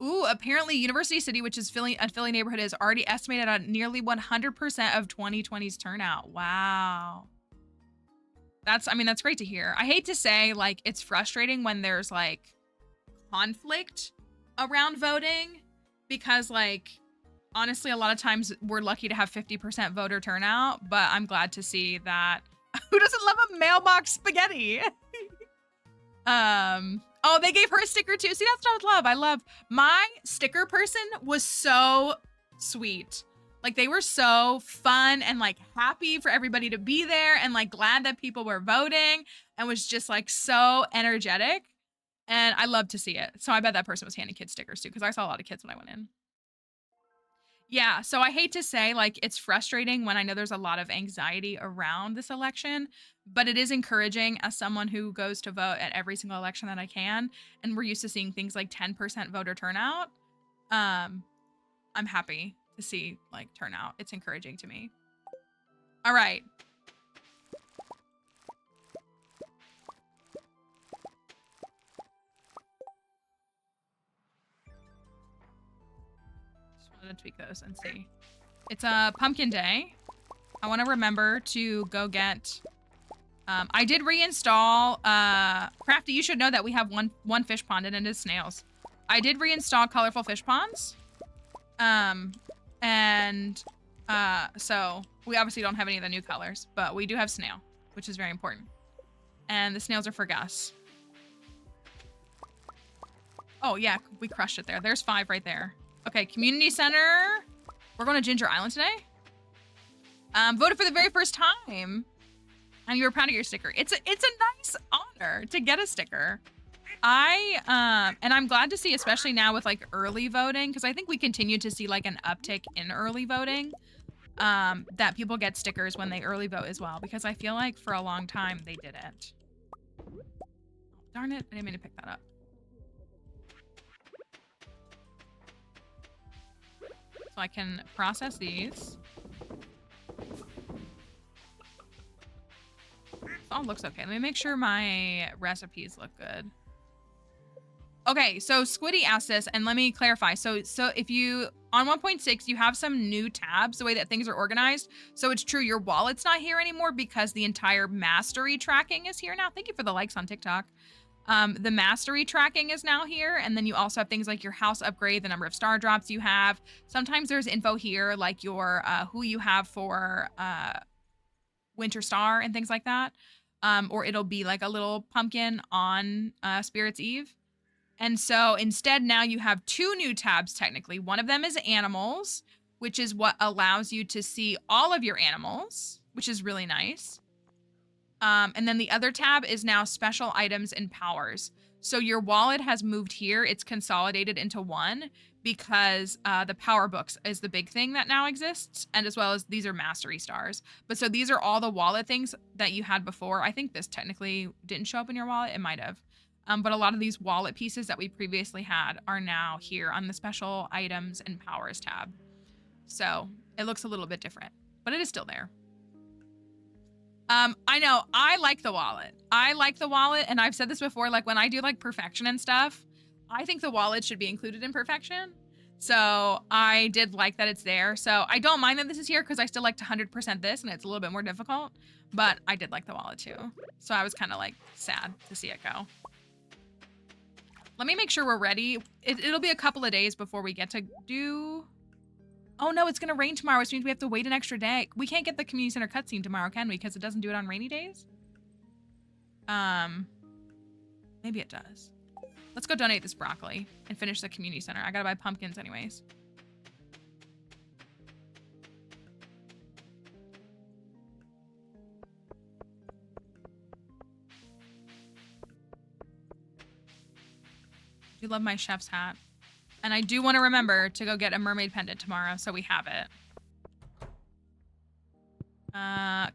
Ooh, apparently University City, which is a Philly neighborhood, is already estimated at nearly 100% of 2020's turnout. Wow. I mean, that's great to hear. I hate to say, like, it's frustrating when there's, like, conflict around voting because, like, honestly, a lot of times we're lucky to have 50% voter turnout, but I'm glad to see that. Who doesn't love a mailbox spaghetti? Oh, they gave her a sticker too. See, that's what I love. I love my sticker person was so sweet. Like, they were so fun and, like, happy for everybody to be there and, like, glad that people were voting and was just, like, so energetic. And I love to see it. So I bet that person was handing kids stickers too, because I saw a lot of kids when I went in. Yeah, so I hate to say, like, it's frustrating when I know there's a lot of anxiety around this election, but it is encouraging as someone who goes to vote at every single election that I can, and we're used to seeing things like 10% voter turnout. I'm happy to see, like, turnout. It's encouraging to me. All right. To tweak those and see. It's a pumpkin day. I want to remember to go get I did reinstall Crafty, you should know that we have one fish pond and it is snails. I did reinstall colorful fish ponds. So we obviously don't have any of the new colors, but we do have snail, which is very important. And the snails are for Gus. Oh yeah, we crushed it there. There's 5 right there. Okay, community center. We're going to Ginger Island today. Voted for the very first time. And you were proud of your sticker. It's a nice honor to get a sticker. And I'm glad to see, especially now with like early voting, because I think we continue to see like an uptick in early voting, that people get stickers when they early vote as well, because I feel like for a long time they didn't. Oh, darn it, I didn't mean to pick that up. So I can process these. This all looks okay. Let me make sure my recipes look good. Okay, so Squiddy asked this, and let me clarify. So if you, on 1.6, you have some new tabs, the way that things are organized. So it's true, your wallet's not here anymore because the entire mastery tracking is here now. Thank you for the likes on TikTok. The mastery tracking is now here, and then you also have things like your house upgrade, the number of star drops you have. Sometimes there's info here, like your who you have for Winter Star and things like that. Or it'll be like a little pumpkin on Spirit's Eve. And so instead now you have 2 new tabs technically. One of them is animals, which is what allows you to see all of your animals, which is really nice. And then the other tab is now special items and powers. So your wallet has moved here. It's consolidated into one because the power books is the big thing that now exists. And as well as these are mastery stars. But so these are all the wallet things that you had before. I think this technically didn't show up in your wallet. It might have. But a lot of these wallet pieces that we previously had are now here on the special items and powers tab. So it looks a little bit different, but it is still there. I know, I like the wallet. I like the wallet, and I've said this before, like when I do like perfection and stuff, I think the wallet should be included in perfection. So I did like that it's there. So I don't mind that this is here because I still like to 100% this, and it's a little bit more difficult, but I did like the wallet too. So I was kind of like sad to see it go. Let me make sure we're ready. It'll be a couple of days before we get to do... Oh no, it's gonna rain tomorrow, which means we have to wait an extra day. We can't get the community center cutscene tomorrow, can we? Because it doesn't do it on rainy days? Maybe it does. Let's go donate this broccoli and finish the community center. I gotta buy pumpkins anyways. I do love my chef's hat. And I do want to remember to go get a mermaid pendant tomorrow, so we have it.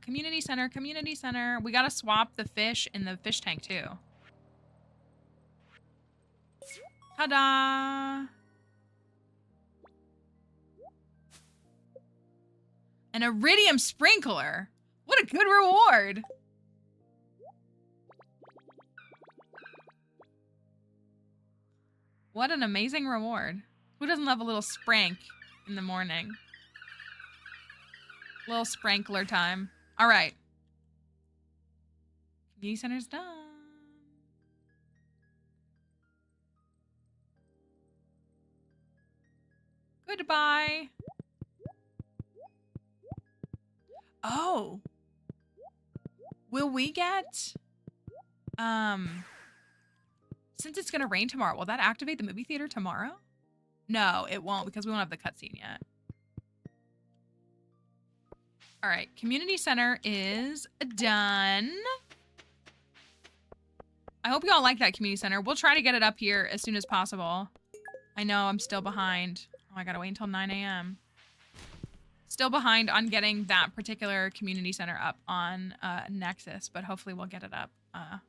Community center, community center. We gotta swap the fish in the fish tank too. Ta-da! An iridium sprinkler. What a good reward. What an amazing reward. Who doesn't love a little sprank in the morning? Little sprankler time. All right. Community center's done. Goodbye. Oh. Will we get... Since it's gonna rain tomorrow, will that activate the movie theater tomorrow? No, it won't because we won't have the cutscene yet. All right, community center is done. I hope you all like that community center. We'll try to get it up here as soon as possible. I know I'm still behind. Oh, I gotta wait until 9 a.m. Still behind on getting that particular community center up on Nexus, but hopefully we'll get it up as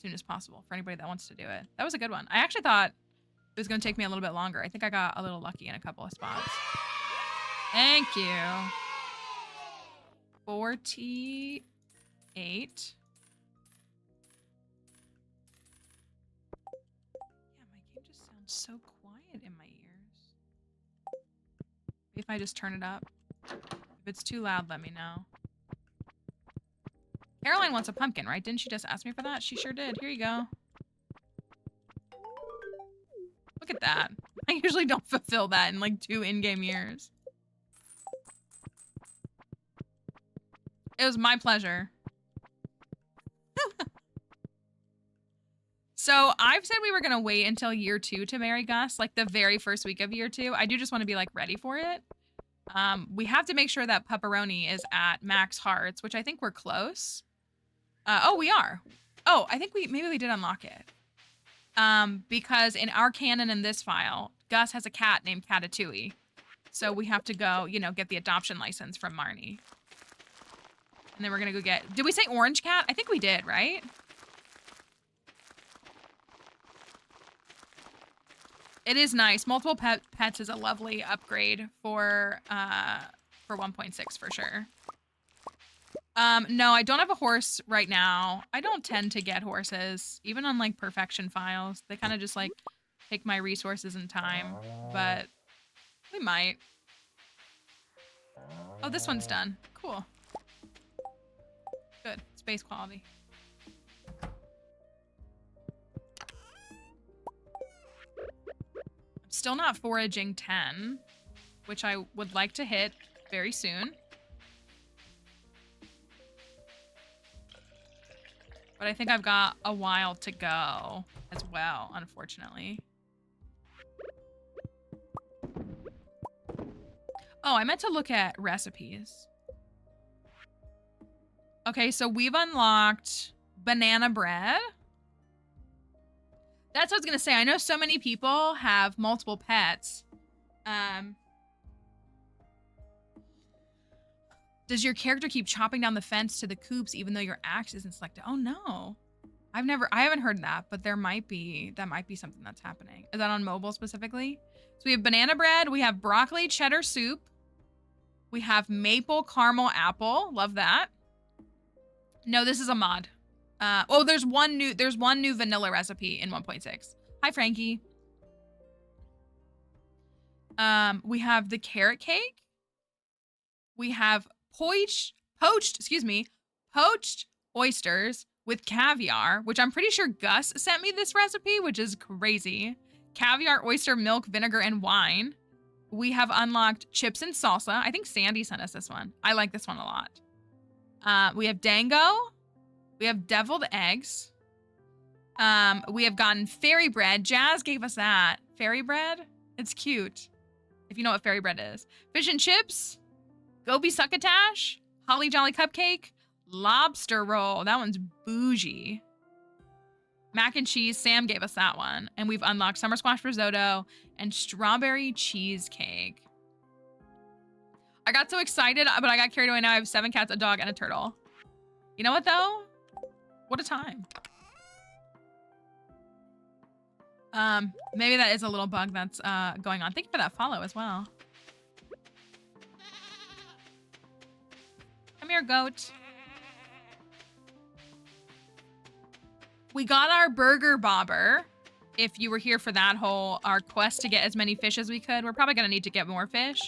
soon as possible for anybody that wants to do it. That was a good one. I actually thought it was gonna take me a little bit longer. I think I got a little lucky in a couple of spots. Thank you. 48. Yeah, my game just sounds so quiet in my ears. Maybe if I just turn it up. If it's too loud, let me know. Caroline wants a pumpkin, right? Didn't she just ask me for that? She sure did. Here you go. Look at that. I usually don't fulfill that in like 2 in-game years. It was my pleasure. So I've said we were gonna wait until year 2 to marry Gus, like the very first week of year 2. I do just want to be like ready for it. We have to make sure that Pepperoni is at max hearts, which I think we're close. Oh, we are. Oh, I think maybe we did unlock it. Because in our canon in this file, Gus has a cat named Catatouille. So we have to go, you know, get the adoption license from Marnie. And then we're gonna go get... Did we say orange cat? I think we did, right? It is nice. Multiple pets is a lovely upgrade for 1.6 for sure. No, I don't have a horse right now. I don't tend to get horses, even on like perfection files. They kind of just like take my resources and time, but we might. Oh, this one's done. Cool. Good. Space quality. I'm still not foraging 10, which I would like to hit very soon. But I think I've got a while to go as well, unfortunately. Oh, I meant to look at recipes. Okay, so we've unlocked banana bread. That's what I was gonna say. I know so many people have multiple pets. Does your character keep chopping down the fence to the coops even though your axe isn't selected? Oh no. I haven't heard that, but that might be something that's happening. Is that on mobile specifically? So we have banana bread, we have broccoli cheddar soup, we have maple caramel apple. Love that. No, this is a mod. Oh, there's one new vanilla recipe in 1.6. Hi, Frankie. We have the carrot cake. We have poached oysters with caviar, which I'm pretty sure Gus sent me this recipe, which is crazy. Caviar, oyster, milk, vinegar, and wine. We have unlocked chips and salsa. I think Sandy sent us this one. I like this one a lot. We have dango. We have deviled eggs. We have gotten fairy bread. Jazz gave us that. Fairy bread? It's cute. If you know what fairy bread is. Fish and chips. Goby succotash. Holly jolly cupcake. Lobster roll. That one's bougie. Mac and cheese. Sam gave us that one. And we've unlocked summer squash risotto and strawberry cheesecake. I got so excited, but I got carried away. Now I have 7 cats, a dog, and a turtle. You know what, though? What a time. Maybe that is a little bug that's going on. Thank you for that follow as well. Come here, goat. We got our burger bobber. If you were here for that our quest to get as many fish as we could. We're probably gonna need to get more fish,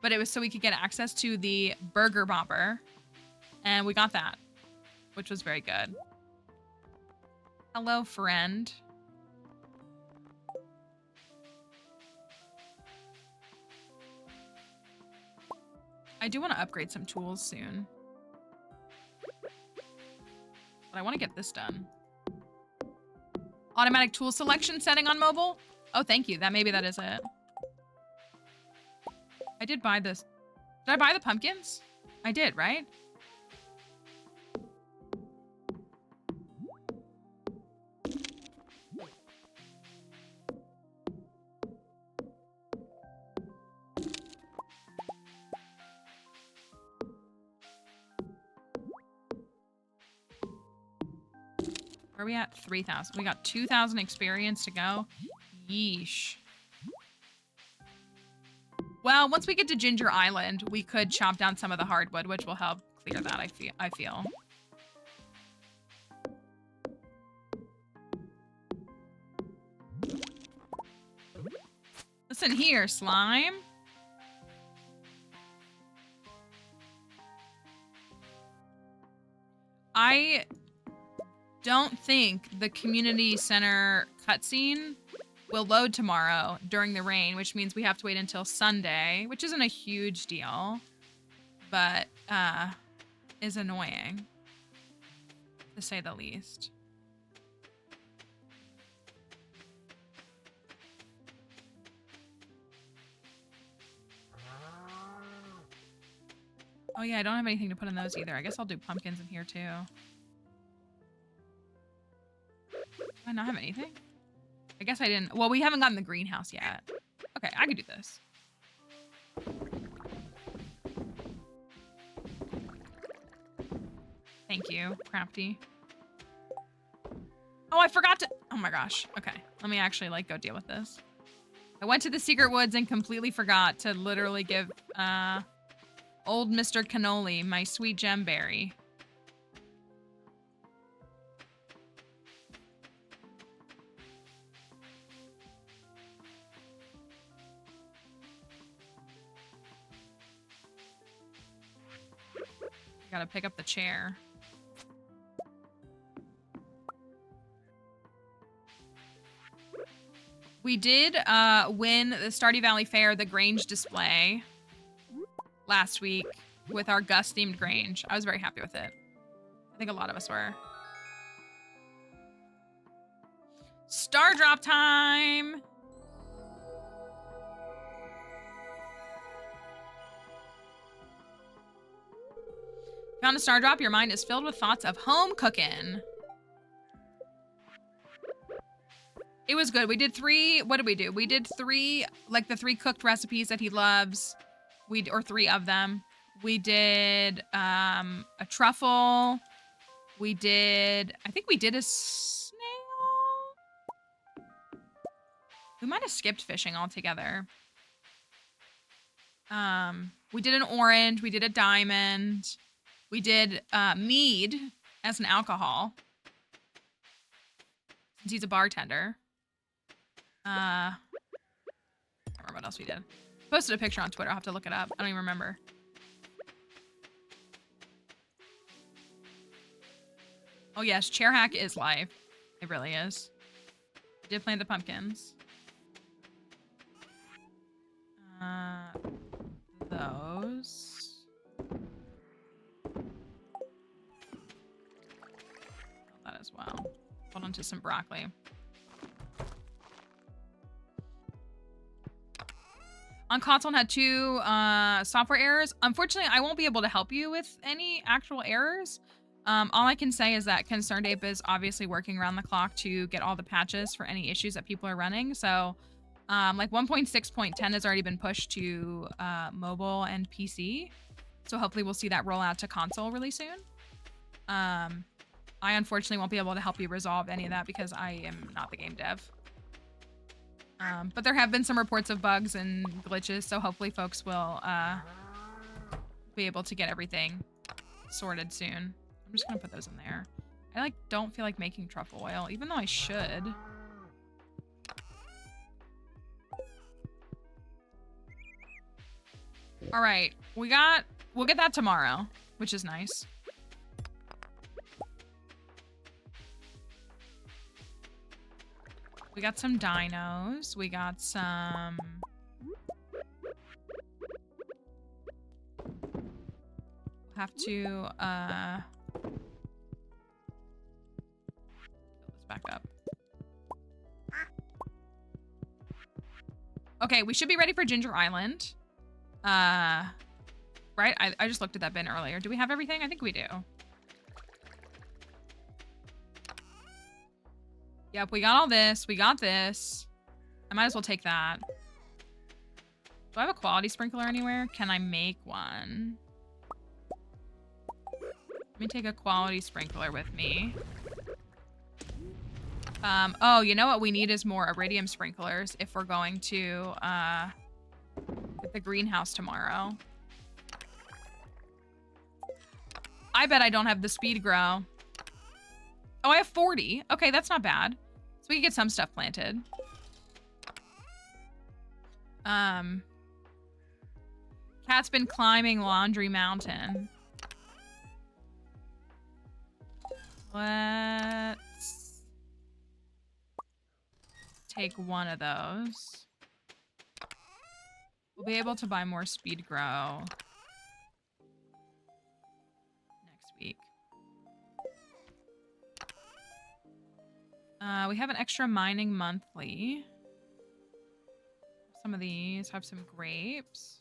but it was so we could get access to the burger bobber. And we got that, which was very good. Hello, friend. I do want to upgrade some tools soon. But I want to get this done. Automatic tool selection setting on mobile? Oh, thank you. Maybe that is it. I did buy this. Did I buy the pumpkins? I did, right? Where are we at? 3,000. We got 2,000 experience to go. Yeesh. Well, once we get to Ginger Island, we could chop down some of the hardwood, which will help clear that, I feel. Listen here, slime. I don't think the community center cutscene will load tomorrow during the rain, which means we have to wait until Sunday, which isn't a huge deal, but is annoying, to say the least. Oh yeah, I don't have anything to put in those either. I guess I'll do pumpkins in here too. Do I not have anything? I guess I didn't. Well, we haven't gotten the greenhouse yet. Okay, I could do this. Thank you, Crafty. Oh, I forgot to. Oh my gosh. Okay, let me actually go deal with this. I went to the secret woods and completely forgot to literally give old Mr. Cannoli my sweet gemberry. Gotta pick up the chair. We did win the Stardew Valley Fair, the Grange display, last week with our Gus-themed Grange. I was very happy with it. I think a lot of us were. Star drop time! Found a star drop, your mind is filled with thoughts of home cooking. It was good. We did 3, what did we do? We did 3, the 3 cooked recipes that he loves. Or 3 of them. We did a truffle. We did, I think we did a snail. We might have skipped fishing altogether. We did an orange, we did a diamond. We did mead as an alcohol. Since he's a bartender. I don't remember what else we did. Posted a picture on Twitter. I'll have to look it up. I don't even remember. Oh yes, chair hack is live. It really is. I did plant the pumpkins. Those. That as well. Hold onto some broccoli. On console, had 2 software errors. Unfortunately, I won't be able to help you with any actual errors. All I can say is that ConcernedApe is obviously working around the clock to get all the patches for any issues that people are running. So, like 1.6.10 has already been pushed to mobile and PC. So hopefully we'll see that roll out to console really soon. I unfortunately won't be able to help you resolve any of that because I am not the game dev. But there have been some reports of bugs and glitches, so hopefully folks will be able to get everything sorted soon. I'm just gonna put those in there. I like don't feel like making truffle oil, even though I should. All right, we'll get that tomorrow, which is nice. We got some dinos. We got some... Have to, let's back up. Okay, we should be ready for Ginger Island. Right? I just looked at that bin earlier. Do we have everything? I think we do. Yep, we got all this. We got this. I might as well take that. Do I have a quality sprinkler anywhere? Can I make one? Let me take a quality sprinkler with me. Oh, you know what we need is more iridium sprinklers if we're going to get the greenhouse tomorrow. I bet I don't have the speed grow. Oh, I have 40. Okay, that's not bad. So we can get some stuff planted. Cat's been climbing Laundry Mountain. Let's take one of those. We'll be able to buy more speed grow next week. We have an extra mining monthly. Some of these have some grapes.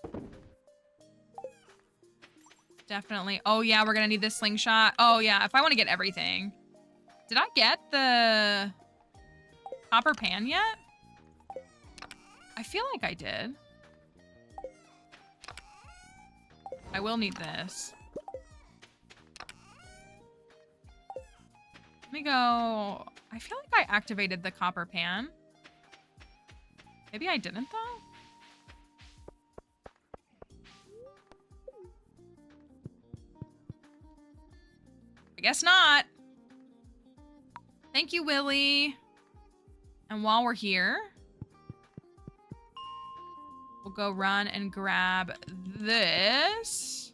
Definitely. Oh, yeah, we're gonna need this slingshot. Oh, yeah, if I want to get everything. Did I get the copper pan yet? I feel like I did. I will need this. Let me go... I feel like I activated the copper pan. Maybe I didn't, though? I guess not. Thank you, Willie. And while we're here, we'll go run and grab this.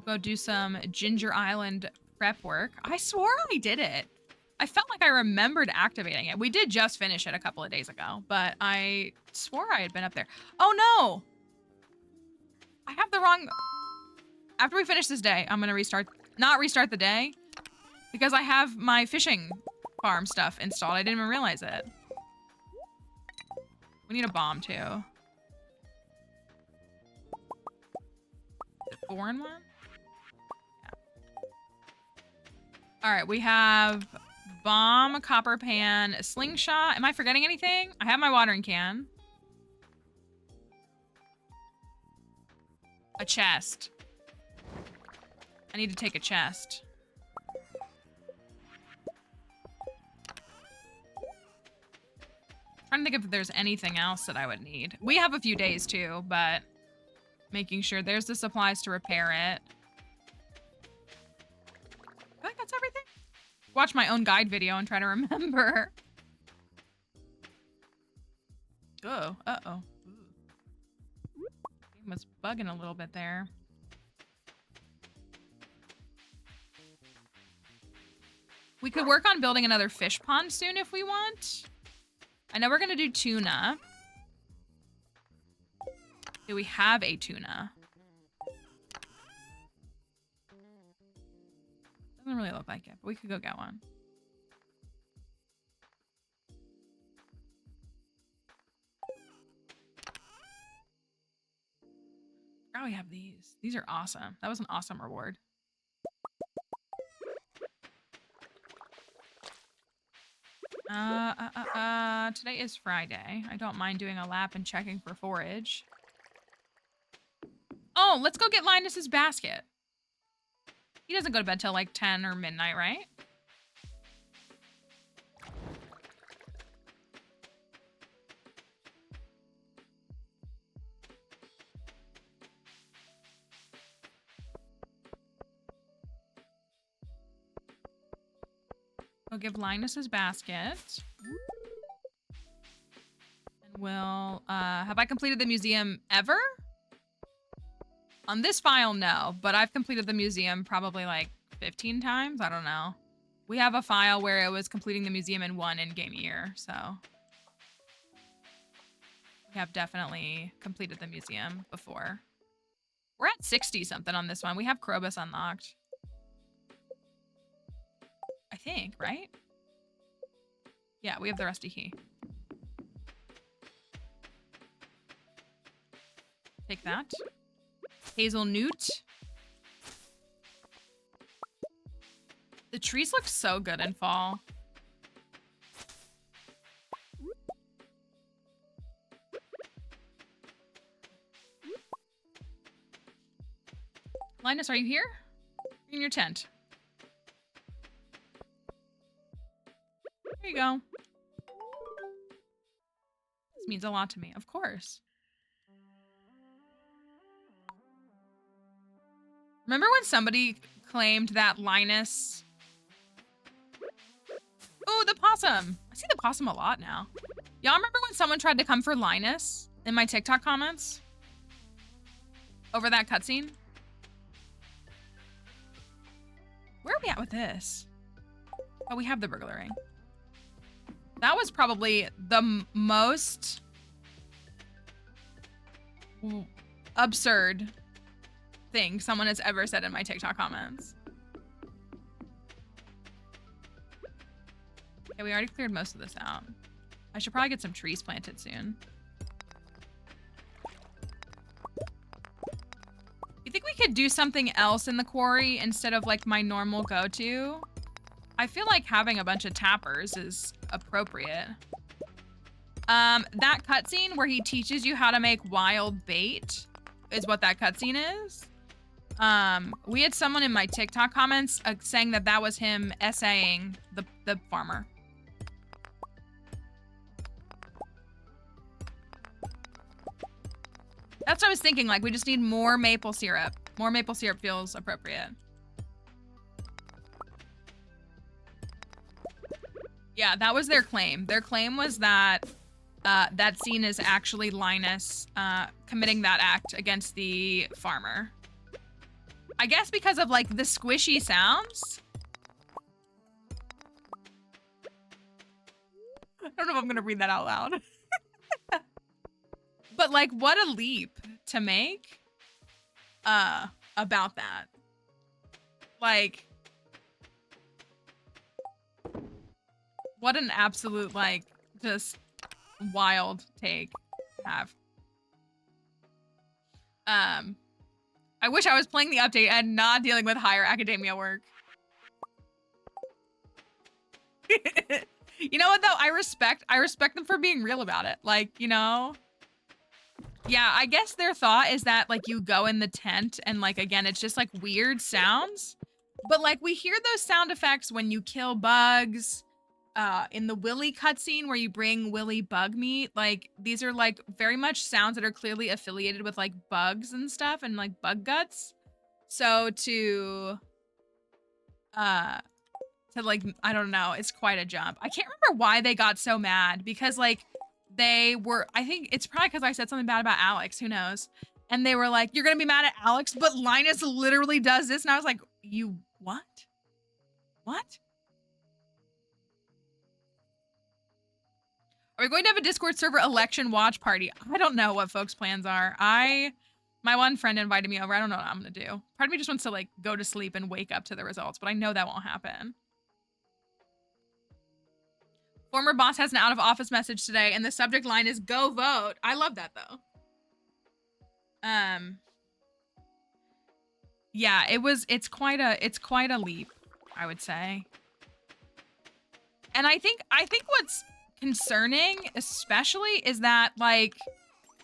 We'll go do some Ginger Island prep work. I swore I did it. I felt like I remembered activating it. We did just finish it a couple of days ago, but I swore I had been up there. Oh no! I have the wrong... After we finish this day, I'm gonna not restart the day, because I have my fishing farm stuff installed. I didn't even realize it. We need a bomb too. Is it 4 in 1? Yeah. All right, we have bomb, copper pan, slingshot. Am I forgetting anything? I have my watering can. A chest. I need to take a chest. Trying to think if there's anything else that I would need. We have a few days too, but making sure there's the supplies to repair it. I feel like that's everything. Watch my own guide video and try to remember. Oh, uh-oh. Game was bugging a little bit there. We could work on building another fish pond soon if we want. I know we're gonna do tuna. Do we have a tuna? Doesn't really look like it, but we could go get one. Oh, we have these. These are awesome. That was an awesome reward. Today is Friday. I don't mind doing a lap and checking for forage. Oh, let's go get Linus's basket. He doesn't go to bed till like 10 or midnight, right? Go give Linus his basket. And we'll, have I completed the museum ever? On this file, no, but I've completed the museum probably like 15 times. I don't know. We have a file where it was completing the museum in one in-game year, so. We have definitely completed the museum before. We're at 60 something on this one. We have Krobus unlocked. I think, right? Yeah, we have the rusty key. Take that. Hazelnut. The trees look so good in fall. Linus, are you here? In your tent. There you go. This means a lot to me, of course. Remember when somebody claimed that Linus... Oh, the possum. I see the possum a lot now. Y'all remember when someone tried to come for Linus in my TikTok comments? Over that cutscene? Where are we at with this? Oh, we have the burglary. That was probably the most absurd thing someone has ever said in my TikTok comments. Okay, we already cleared most of this out. I should probably get some trees planted soon. You think we could do something else in the quarry instead of like my normal go-to? I feel like having a bunch of tappers is appropriate. That cutscene where he teaches you how to make wild bait is what that cutscene is. We had someone in my TikTok comments saying that that was him essaying the farmer. That's what I was thinking, like we just need more maple syrup. More maple syrup feels appropriate. Yeah, that was their claim. Their claim was that that scene is actually Linus committing that act against the farmer. I guess because of like the squishy sounds. I don't know if I'm gonna read that out loud. But like, what a leap to make about that. Like, what an absolute, like, just wild take to have. I wish I was playing the update and not dealing with higher academia work. You know what though? I respect them for being real about it. Like, you know, yeah, I guess their thought is that like you go in the tent and like, again, it's just like weird sounds, but like we hear those sound effects when you kill bugs, in the Willy cutscene where you bring Willy bug meat. Like these are like very much sounds that are clearly affiliated with like bugs and stuff and like bug guts. So to like, I don't know, it's quite a jump. I can't remember why they got so mad because like they were, I think it's probably because I said something bad about Alex, who knows? And they were like, you're gonna be mad at Alex, but Linus literally does this. And I was like, you what? What? Are we going to have a Discord server election watch party? I don't know what folks' plans are. My My one friend invited me over. I don't know what I'm gonna do. Part of me just wants to like go to sleep and wake up to the results, but I know that won't happen. Former boss has an out of office message today, and the subject line is "Go vote." I love that though. Yeah, it's quite a leap, I would say. And I think what's concerning especially is that like,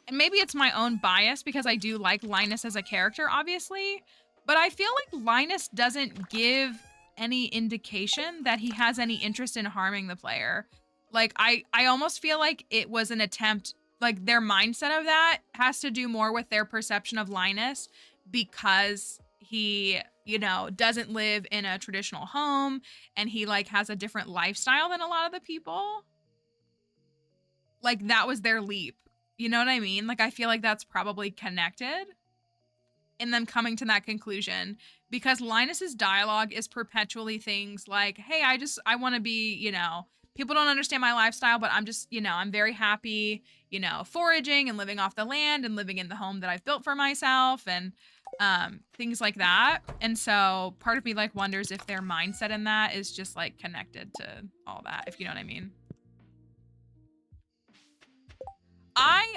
and maybe it's my own bias because I do like Linus as a character, obviously, but I feel like Linus doesn't give any indication that he has any interest in harming the player. Like, I almost feel like it was an attempt, like their mindset of that has to do more with their perception of Linus because he, you know, doesn't live in a traditional home and he like has a different lifestyle than a lot of the people. Like that was their leap. You know what I mean? Like I feel like that's probably connected in them coming to that conclusion because Linus's dialogue is perpetually things like, hey, I want to be, you know, people don't understand my lifestyle, but I'm just, you know, I'm very happy, you know, foraging and living off the land and living in the home that I've built for myself and things like that. And so part of me like wonders if their mindset in that is just like connected to all that, if you know what I mean.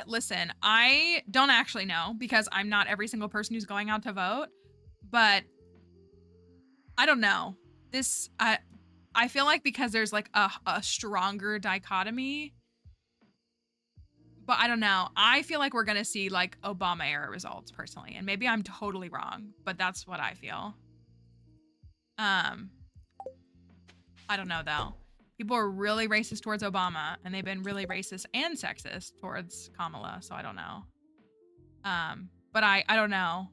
Listen, I don't actually know because I'm not every single person who's going out to vote, but I don't know. I feel like because there's like a stronger dichotomy, but I don't know. I feel like we're going to see like Obama era results personally, and maybe I'm totally wrong, but that's what I feel. I don't know though. People are really racist towards Obama, and they've been really racist and sexist towards Kamala, so I don't know. But I don't know.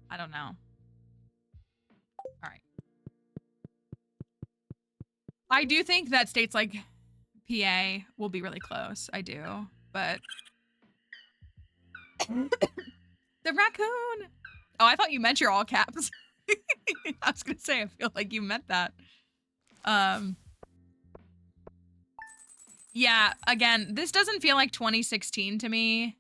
I don't know. All right. I do think that states like PA will be really close. I do, but the raccoon. Oh, I thought you meant your all caps. I was gonna say, I feel like you meant that. Yeah, again, this doesn't feel like 2016 to me.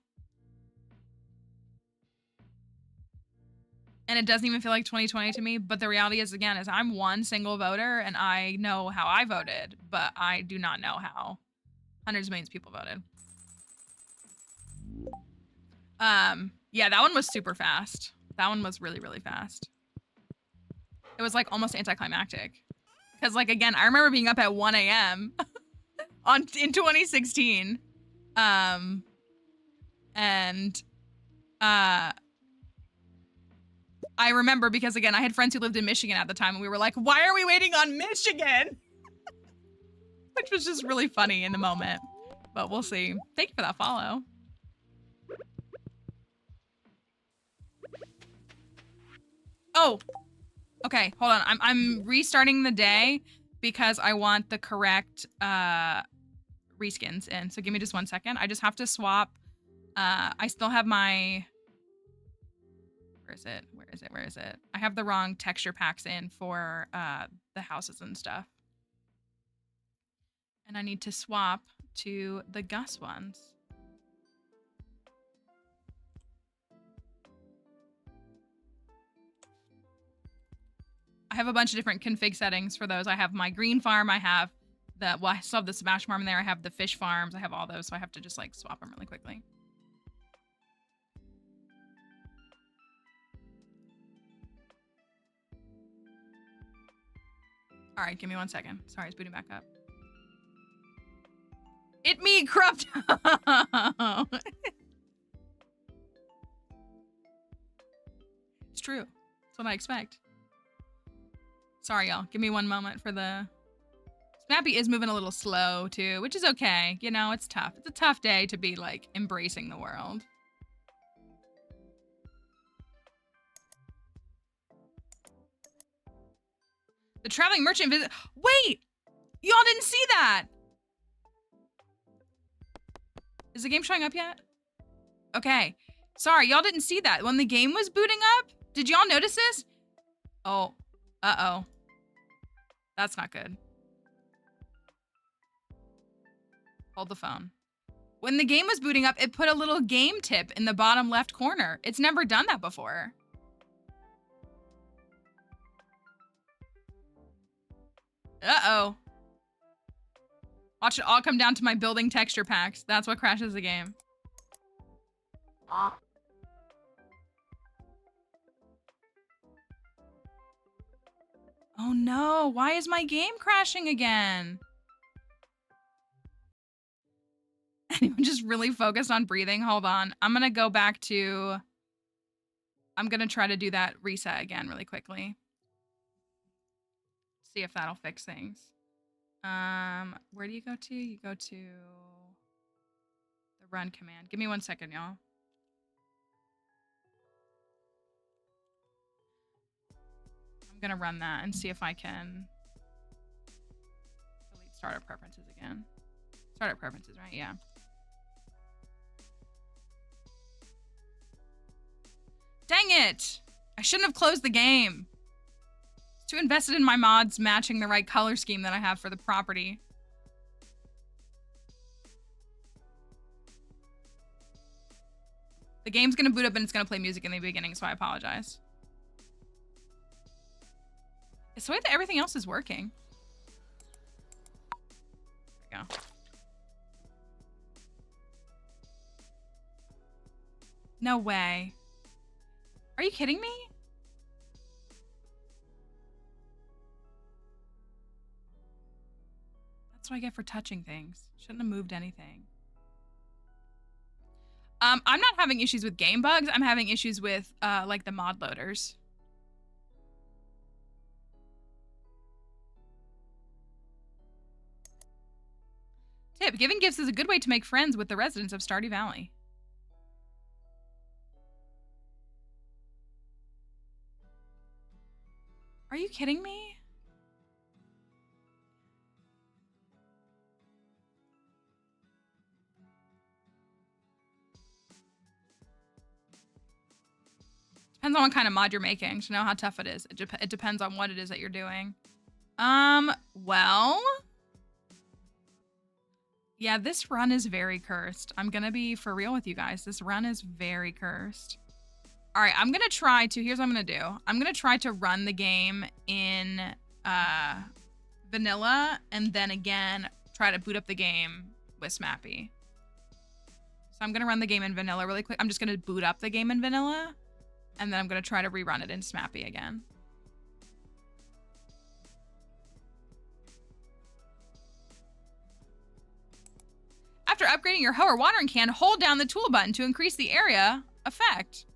And it doesn't even feel like 2020 to me, but the reality is, again, is I'm one single voter and I know how I voted, but I do not know how hundreds of millions of people voted. Yeah, that one was super fast. That one was really, really fast. It was like almost anticlimactic. Because like, again, I remember being up at 1 a.m. in 2016. I remember because again, I had friends who lived in Michigan at the time and we were like, why are we waiting on Michigan? Which was just really funny in the moment, but we'll see. Thank you for that follow. Oh, okay, hold on. I'm restarting the day because I want the correct reskins in. So give me just 1 second. I just have to swap. I still have my, where is it? Where is it? Where is it? I have the wrong texture packs in for the houses and stuff. And I need to swap to the Gus ones. I have a bunch of different config settings for those. I have my green farm. I have the, well, I still have the smash farm in there. I have the fish farms. I have all those. So I have to just like swap them really quickly. All right, give me 1 second. Sorry, it's booting back up. It me, Corrupt. It's true. That's what I expect. Sorry, y'all. Give me 1 moment for the... Snappy is moving a little slow, too, which is okay. You know, it's tough. It's a tough day to be, like, embracing the world. The traveling merchant visit... Wait! Y'all didn't see that! Is the game showing up yet? Okay. Sorry, y'all didn't see that. When the game was booting up, did y'all notice this? Oh. Uh-oh. That's not good. Hold the phone. When the game was booting up, it put a little game tip in the bottom left corner. It's never done that before. Uh-oh. Watch it all come down to my building texture packs. That's what crashes the game. Oh no, why is my game crashing again? Anyone just really focused on breathing? Hold on. I'm gonna go back to... I'm gonna try to do that reset again really quickly. See if that'll fix things. Where do you go to? You go to the run command. Give me 1 second, y'all. I'm gonna run that and see if I can delete startup preferences again. Startup preferences, right? Yeah. Dang it! I shouldn't have closed the game. Too invested in my mods matching the right color scheme that I have for the property. The game's gonna boot up and it's gonna play music in the beginning, so I apologize. It's the way that everything else is working. There we go. No way. Are you kidding me? That's what I get for touching things. Shouldn't have moved anything. I'm not having issues with game bugs. I'm having issues with like the mod loaders. Tip, giving gifts is a good way to make friends with the residents of Stardew Valley. Are you kidding me? Depends on what kind of mod you're making to know how tough it is. It depends on what it is that you're doing. Well... Yeah, this run is very cursed. I'm gonna be for real with you guys. This run is very cursed. All right, I'm gonna try to, here's what I'm gonna do. I'm gonna try to run the game in vanilla and then again, try to boot up the game with Smappy. So I'm gonna run the game in vanilla really quick. I'm just gonna boot up the game in vanilla and then I'm gonna try to rerun it in Smappy again. After upgrading your hoe or watering can, hold down the tool button to increase the area effect.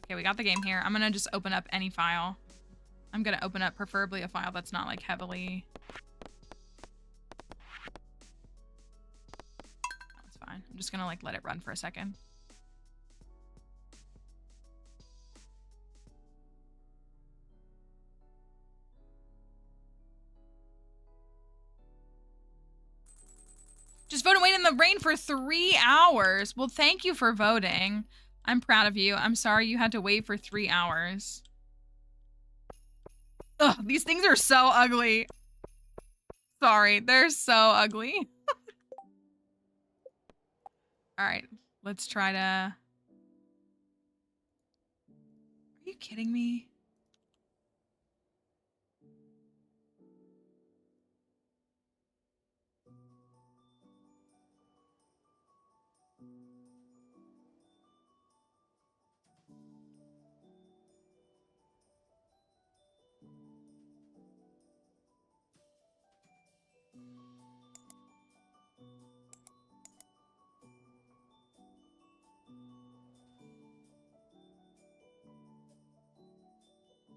Okay, we got the game here. I'm gonna just open up any file. I'm gonna open up preferably a file that's not like heavily... That's fine. I'm just gonna like let it run for a second. Just vote and wait in the rain for 3 hours. Well, thank you for voting. I'm proud of you. I'm sorry you had to wait for 3 hours. Ugh, these things are so ugly. Sorry, they're so ugly. All right, let's try to... Are you kidding me?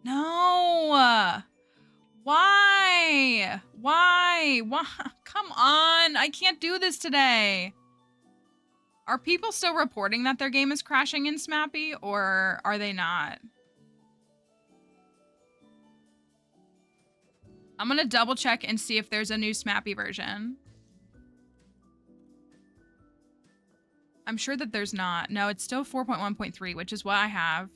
No! Why? Why? Why? Come on, I can't do this today. Are people still reporting that their game is crashing in Smappy, or are they not? I'm gonna double check and see if there's a new Smappy version. I'm sure that there's not. No, it's still 4.1.3, which is what I have.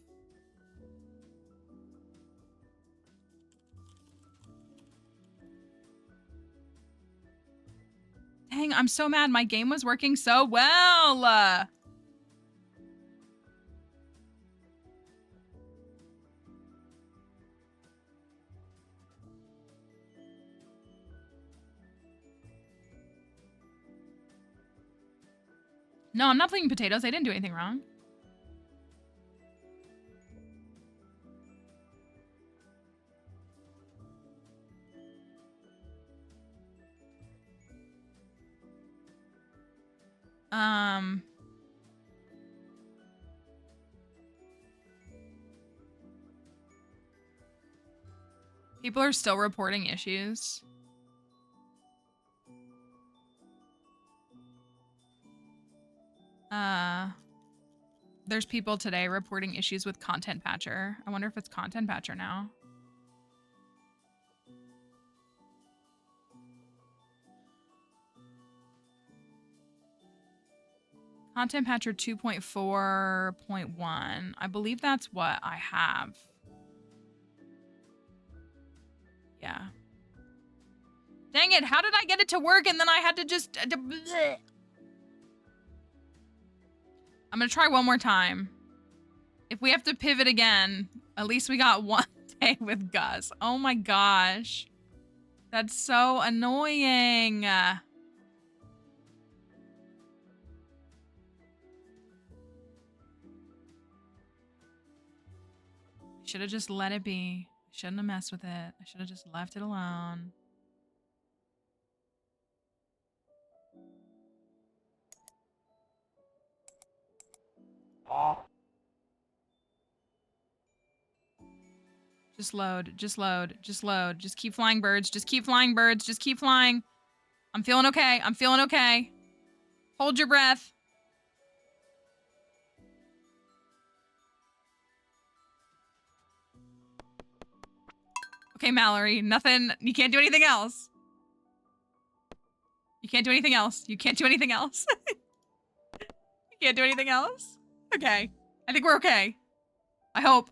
Dang, I'm so mad. My game was working so well. No, I'm not playing potatoes. I didn't do anything wrong. People are still reporting issues. There's people today reporting issues with Content Patcher. I wonder if it's Content Patcher now. Content Patcher 2.4.1. I believe that's what I have. Yeah. Dang it, how did I get it to work and then I had to just... bleh. I'm gonna try one more time. If we have to pivot again, at least we got one day with Gus. Oh my gosh. That's so annoying. Should have just let it be. Shouldn't have messed with it. I should have just left it alone. Just load, just load, just load. Just keep flying, birds. Just keep flying, birds. Just keep flying. I'm feeling okay. I'm feeling okay. Hold your breath. Okay, Mallory, nothing. You can't do anything else. You can't do anything else. You can't do anything else. You can't do anything else? Okay. I think we're okay. I hope.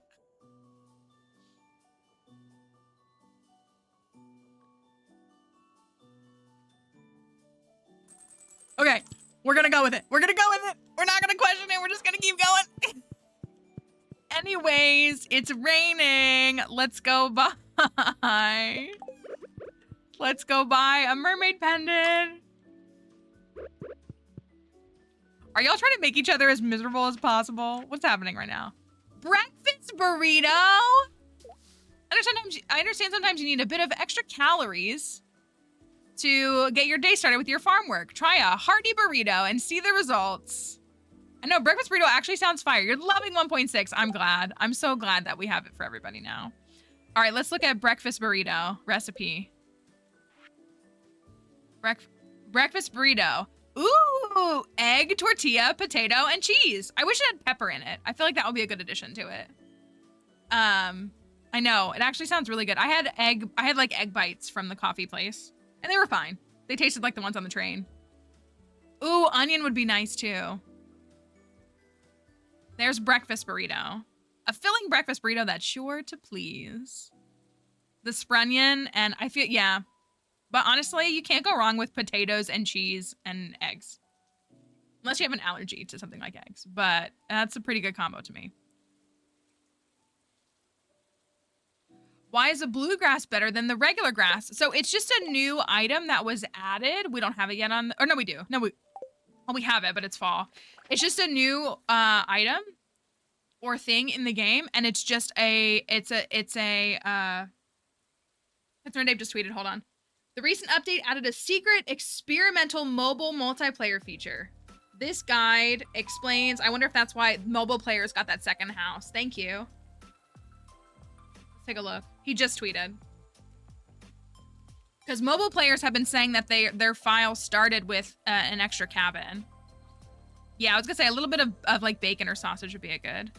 Okay. We're gonna go with it. We're gonna go with it. We're not gonna question it. We're just gonna keep going. Anyways, it's raining. Let's go buy. Let's go buy a mermaid pendant. Are y'all trying to make each other as miserable as possible? What's happening right now? Breakfast burrito. I understand sometimes you need a bit of extra calories to get your day started with your farm work. Try a hearty burrito and see the results. I know, breakfast burrito actually sounds fire. You're loving 1.6. I'm glad. I'm so glad that we have it for everybody now. All right, let's look at breakfast burrito recipe. Breakfast burrito. Ooh, egg, tortilla, potato, and cheese. I wish it had pepper in it. I feel like that would be a good addition to it. I know, it actually sounds really good. I had like egg bites from the coffee place, and they were fine. They tasted like the ones on the train. Ooh, onion would be nice too. There's breakfast burrito. A filling breakfast burrito that's sure to please. The sprunion, and I feel, yeah. But honestly, you can't go wrong with potatoes and cheese and eggs. Unless you have an allergy to something like eggs. But that's a pretty good combo to me. Why is the bluegrass better than the regular grass? So it's just a new item that was added. We don't have it yet on, or no, we do. No, we have it, but it's fall. It's just a new item or thing in the game, and it's just it's Dave just tweeted, hold on. The recent update added a secret experimental mobile multiplayer feature. This guide explains, I wonder if that's why mobile players got that second house. Thank you. Let's take a look. He just tweeted. Because mobile players have been saying that their file started with an extra cabin. Yeah, I was gonna say a little bit of like bacon or sausage would be a good.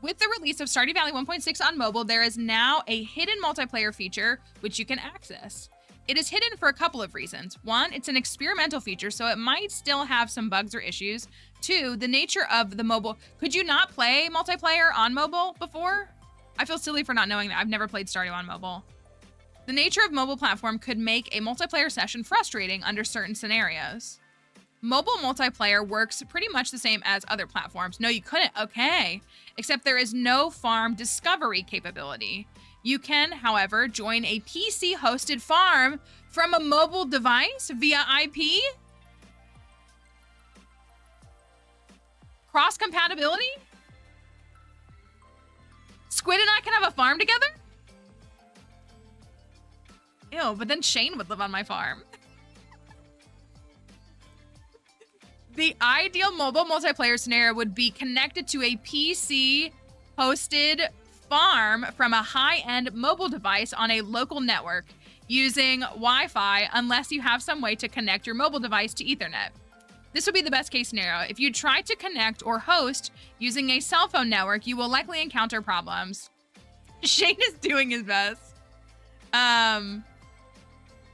With the release of Stardew Valley 1.6 on mobile, there is now a hidden multiplayer feature which you can access. It is hidden for a couple of reasons. One, it's an experimental feature, so it might still have some bugs or issues. Two, the nature of the mobile. Could you not play multiplayer on mobile before? I feel silly for not knowing that. I've never played Stardew on mobile. The nature of mobile platform could make a multiplayer session frustrating under certain scenarios. Mobile multiplayer works pretty much the same as other platforms. No, you couldn't. Okay. Except there is no farm discovery capability. You can, however, join a PC-hosted farm from a mobile device via IP. Cross-compatibility? Squid and I can have a farm together? Ew, but then Shane would live on my farm. The ideal mobile multiplayer scenario would be connected to a PC-hosted farm from a high-end mobile device on a local network using Wi-Fi unless you have some way to connect your mobile device to Ethernet. This would be the best case scenario. If you try to connect or host using a cell phone network, you will likely encounter problems. Shane is doing his best.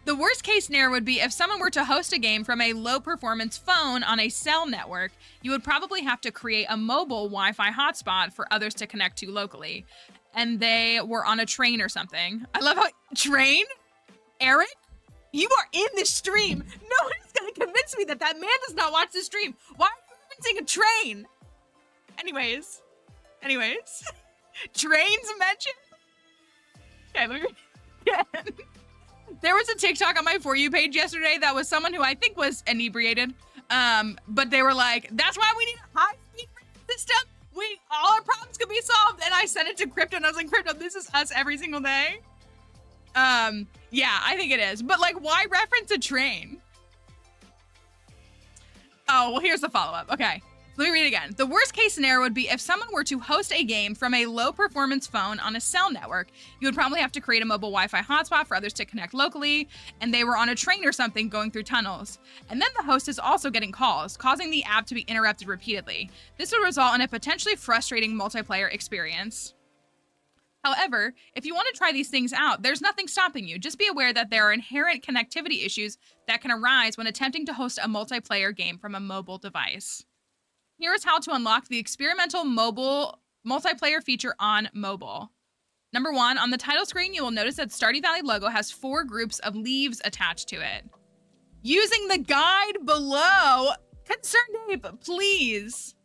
The worst case scenario would be if someone were to host a game from a low performance phone on a cell network, you would probably have to create a mobile Wi-Fi hotspot for others to connect to locally. And they were on a train or something. I love how, train? Eric? You are in the stream. No one is going to convince me that that man does not watch the stream. Why are you referencing a train? Anyways. Trains mentioned? Okay, let me read again. There was a TikTok on my For You page yesterday that was someone who I think was inebriated. But they were like, that's why we need a high-speed system. All our problems could be solved. And I sent it to Crypto and I was like, Crypto, this is us every single day. Yeah, I think it is. But like, why reference a train? Oh, well, here's the follow-up. Okay. Let me read it again. The worst case scenario would be if someone were to host a game from a low performance phone on a cell network, you would probably have to create a mobile Wi-Fi hotspot for others to connect locally, and they were on a train or something going through tunnels. And then the host is also getting calls, causing the app to be interrupted repeatedly. This would result in a potentially frustrating multiplayer experience. However, if you want to try these things out, there's nothing stopping you. Just be aware that there are inherent connectivity issues that can arise when attempting to host a multiplayer game from a mobile device. Here's how to unlock the experimental mobile multiplayer feature on mobile. Number 1, on the title screen, you will notice that Stardew Valley logo has 4 groups of leaves attached to it. Using the guide below, Concerned Ape, please.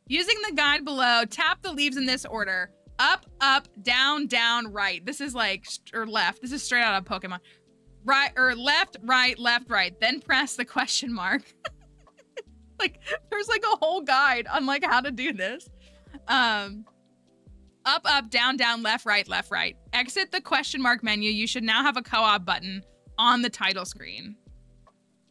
Using the guide below, tap the leaves in this order. Up, up, down, down, right. This is like, or left. This is straight out of Pokemon. Right, or left, right. Then press the question mark. Like, there's like a whole guide on like how to do this. Up, up, down, down, left, right. Exit the question mark menu. You should now have a co-op button on the title screen.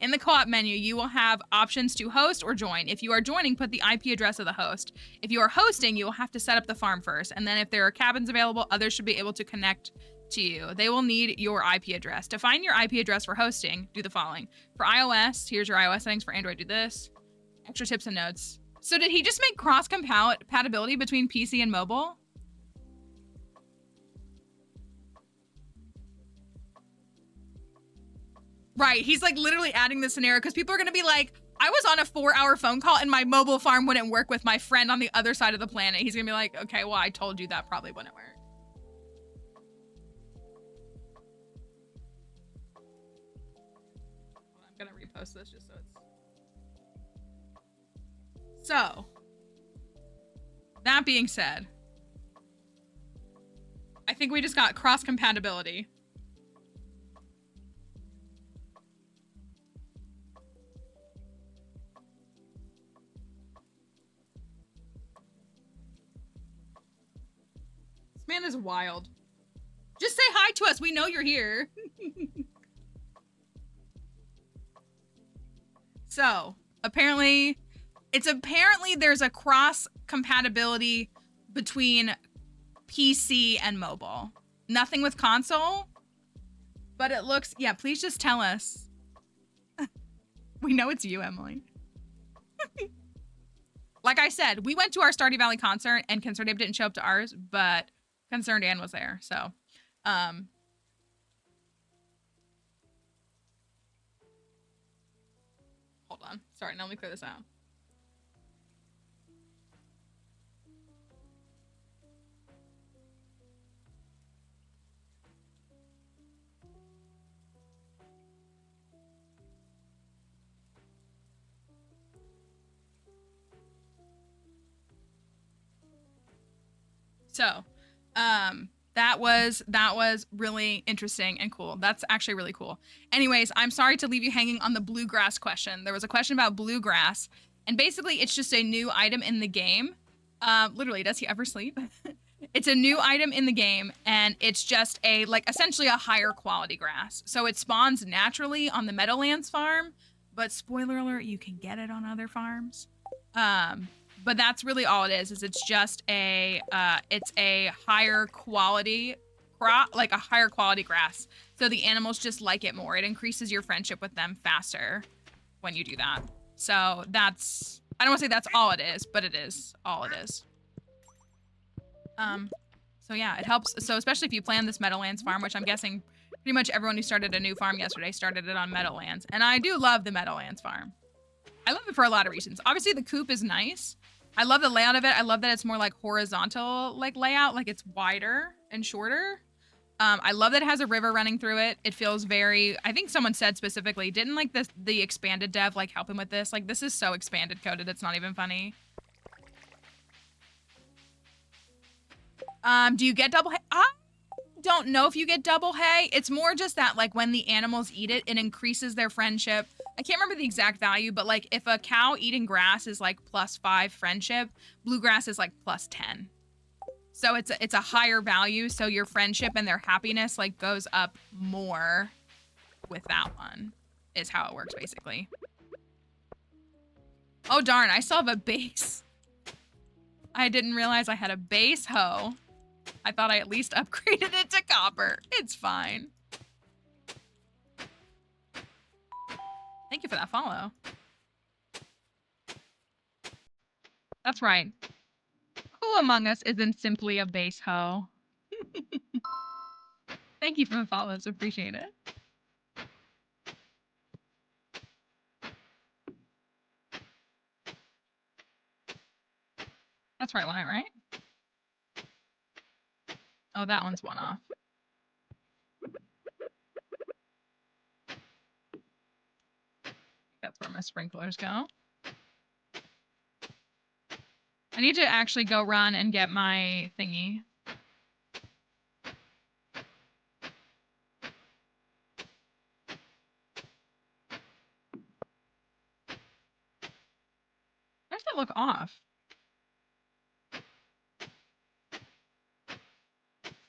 In the co-op menu, you will have options to host or join. If you are joining, put the IP address of the host. If you are hosting, you will have to set up the farm first. And then if there are cabins available, others should be able to connect to you. They will need your IP address. To find your IP address for hosting, do the following. For iOS, here's your iOS settings. For Android, do this. Extra tips and notes. So did he just make cross-compatibility between PC and mobile? Right, he's like literally adding the scenario because people are gonna be like, I was on a 4-hour phone call and my mobile farm wouldn't work with my friend on the other side of the planet. He's gonna be like, okay, well, I told you that probably wouldn't work. I'm gonna repost this just so it's... So, that being said, I think we just got cross-compatibility. This man is wild. Just say hi to us. We know you're here. So, apparently there's a cross compatibility between PC and mobile. Nothing with console, but it looks, yeah, please just tell us. We know it's you, Emily. Like I said, we went to our Stardew Valley concert and Concerned Ape didn't show up to ours, but Concerned Ann was there. So, hold on. Sorry, now let me clear this out. So, that was really interesting and cool. That's actually really cool. Anyways, I'm sorry to leave you hanging on the bluegrass question. There was a question about bluegrass, and basically it's just a new item in the game. Literally, does he ever sleep? It's a new item in the game, and it's just essentially a higher quality grass. So it spawns naturally on the Meadowlands farm, but spoiler alert, you can get it on other farms. But that's really all it is it's just it's a higher quality crop, like a higher quality grass. So the animals just like it more. It increases your friendship with them faster when you do that. So that's, I don't want to say that's all it is, but it is all it is. So yeah, it helps. So especially if you plan this Meadowlands farm, which I'm guessing pretty much everyone who started a new farm yesterday started it on Meadowlands. And I do love the Meadowlands farm. I love it for a lot of reasons. Obviously the coop is nice. I love the layout of it. I love that it's more like horizontal layout, like it's wider and shorter. I love that it has a river running through it. It feels very, I think someone said specifically, didn't like the expanded dev like help him with this? Like this is so expanded coded, it's not even funny. Do you get double hay? I don't know if you get double hay. It's more just that like when the animals eat it, it increases their friendship. I can't remember the exact value, but like if a cow eating grass is like +5 friendship, bluegrass is like +10. So it's a higher value. So your friendship and their happiness like goes up more with that one is how it works basically. Oh darn, I still have a base. I didn't realize I had a base hoe. I thought I at least upgraded it to copper. It's fine. Thank you for that follow. That's right. Who among us isn't simply a base hoe? Thank you for the follows. Appreciate it. That's right, Wyatt, right? Oh, that one's one off. That's where my sprinklers go. I need to actually go run and get my thingy. Why does that look off?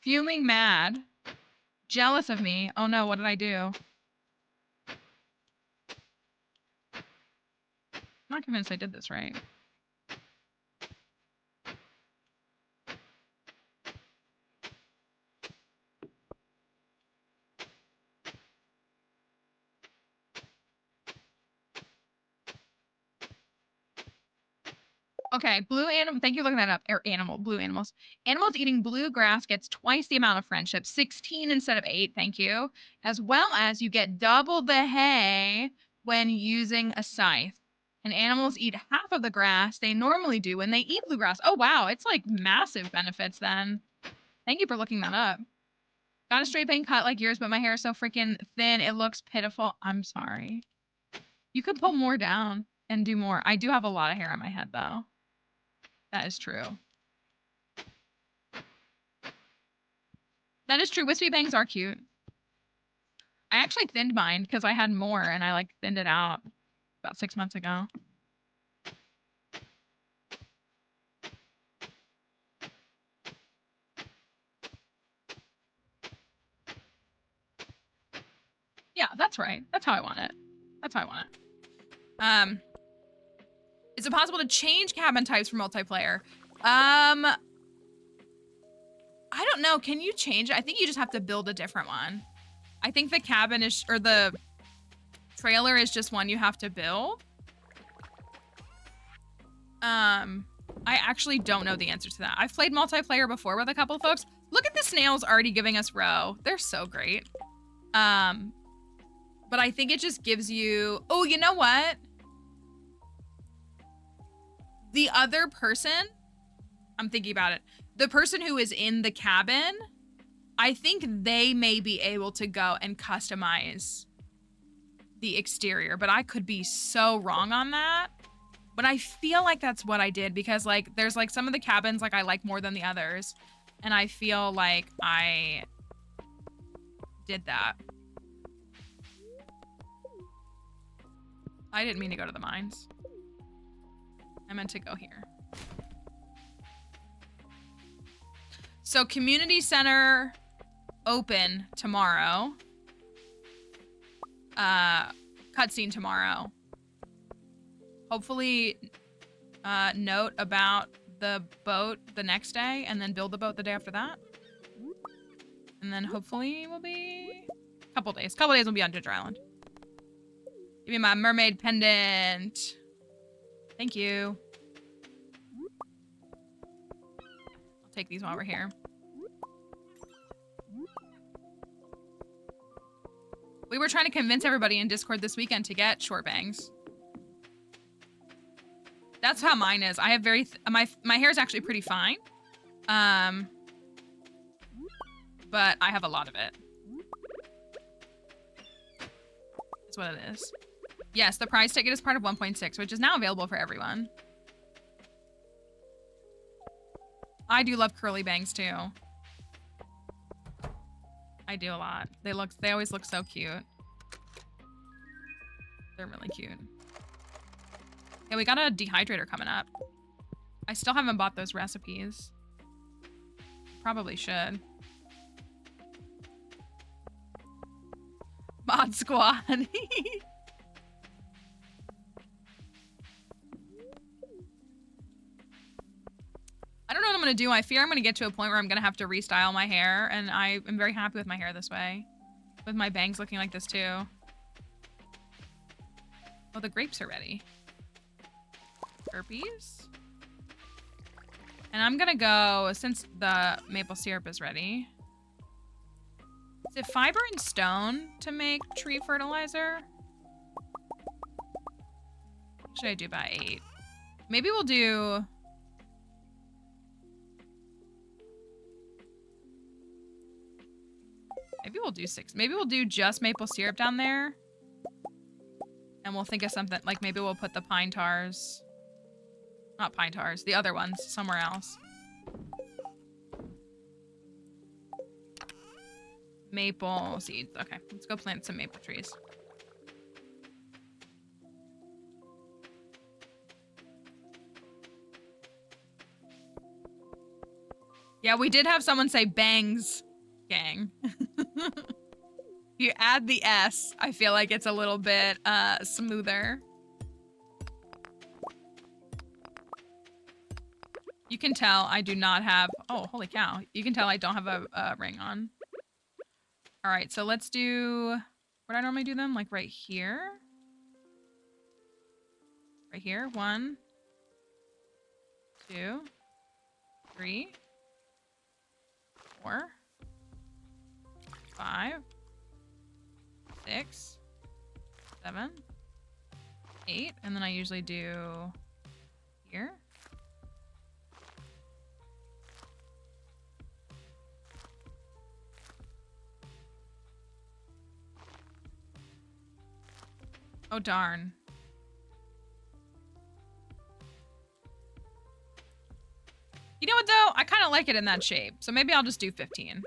Fuming mad. Jealous of me. Oh no, what did I do? I'm not convinced I did this right. Okay, blue animal. Thank you for looking that up. Blue animals. Animals eating blue grass gets twice the amount of friendship, 16 instead of 8. Thank you. As well as you get double the hay when using a scythe. And animals eat half of the grass they normally do when they eat bluegrass. Oh wow, it's like massive benefits then. Thank you for looking that up. Got a straight bang cut like yours, but my hair is so freaking thin it looks pitiful. I'm sorry. You could pull more down and do more. I do have a lot of hair on my head though. That is true. That is true. Wispy bangs are cute. I actually thinned mine because I had more and I like thinned it out about 6 months ago. Yeah, that's right. That's how I want it. That's how I want it. Is it possible to change cabin types for multiplayer? I don't know. Can you change it? I think you just have to build a different one. I think the cabin is, or the trailer is just one you have to build. I actually don't know the answer to that. I've played multiplayer before with a couple of folks. Look at the snails already giving us row. They're so great. But I think it just gives you, oh, you know what? The other person, I'm thinking about it. The person who is in the cabin, I think they may be able to go and customize the exterior, but I could be so wrong on that. But I feel like that's what I did because like there's like some of the cabins like I like more than the others. and I feel like I did that. I didn't mean to go to the mines. I meant to go here. So community center open tomorrow. Cutscene tomorrow. Hopefully note about the boat the next day and then build the boat the day after that. And then hopefully we'll be a couple days. Couple days we'll be on Ginger Island. Give me my mermaid pendant. Thank you. I'll take these while we're here. We were trying to convince everybody in Discord this weekend to get short bangs. That's how mine is. I have very my hair is actually pretty fine. But I have a lot of it. That's what it is. Yes, the prize ticket is part of 1.6, which is now available for everyone. I do love curly bangs too. I do a lot. They always look so cute. They're really cute. Yeah, we got a dehydrator coming up. I still haven't bought those recipes. Probably should. Mod squad. I don't know what I'm gonna do. I fear I'm gonna get to a point where I'm gonna have to restyle my hair, and I am very happy with my hair this way. With my bangs looking like this too. Oh, the grapes are ready. Burpees. And I'm gonna go, since the maple syrup is ready. Is it fiber and stone to make tree fertilizer? What should I do by 8? Maybe we'll do... Maybe we'll do 6. Maybe we'll do just maple syrup down there. And we'll think of something, like maybe we'll put the pine tars... Not pine tars, the other ones somewhere else. Maple seeds. Okay, let's go plant some maple trees. Yeah, we did have someone say bangs, gang. You add the S, I feel like it's a little bit smoother. You can tell I do not have... Oh, holy cow. You can tell I don't have a ring on. All right, so let's do... Where do I normally do them? Like right here? Right here. 1, 2, 3, 4, 5, 6, 7, 8. And then I usually do here. Oh, darn. You know what, though? I kind of like it in that shape. So maybe I'll just do 15.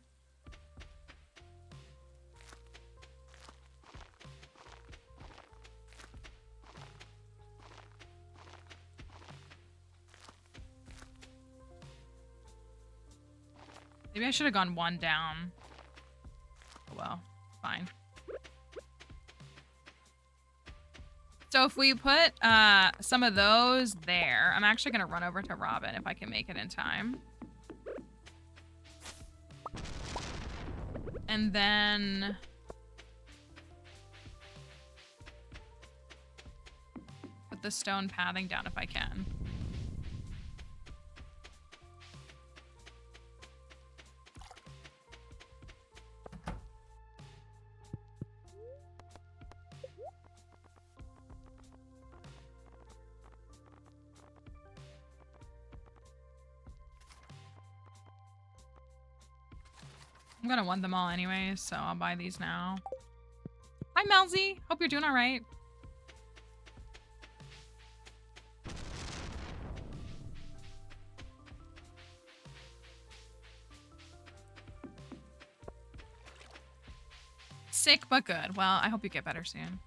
Maybe I should have gone 1 down. Oh, well. Fine. So if we put some of those there, I'm actually going to run over to Robin if I can make it in time. And then... put the stone pathing down if I can. I'm gonna want them all anyways, so I'll buy these now. Hi, Melzy. Hope you're doing all right. Sick but good. Well, I hope you get better soon.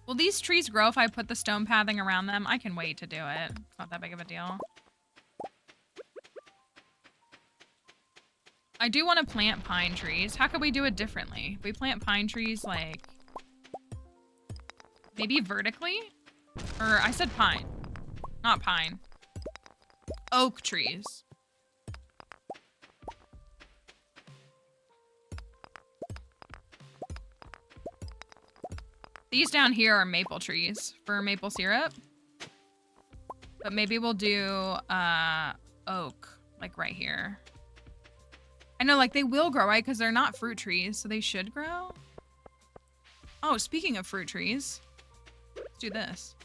Will these trees grow if I put the stone pathing around them? I can wait to do it. It's not that big of a deal. I do want to plant pine trees. How could we do it differently? We plant pine trees like maybe vertically? Or I said pine, not pine. Oak trees. These down here are maple trees for maple syrup. But maybe we'll do oak, like right here. I know, like, they will grow, right? Because they're not fruit trees, so they should grow. Oh, speaking of fruit trees, let's do this.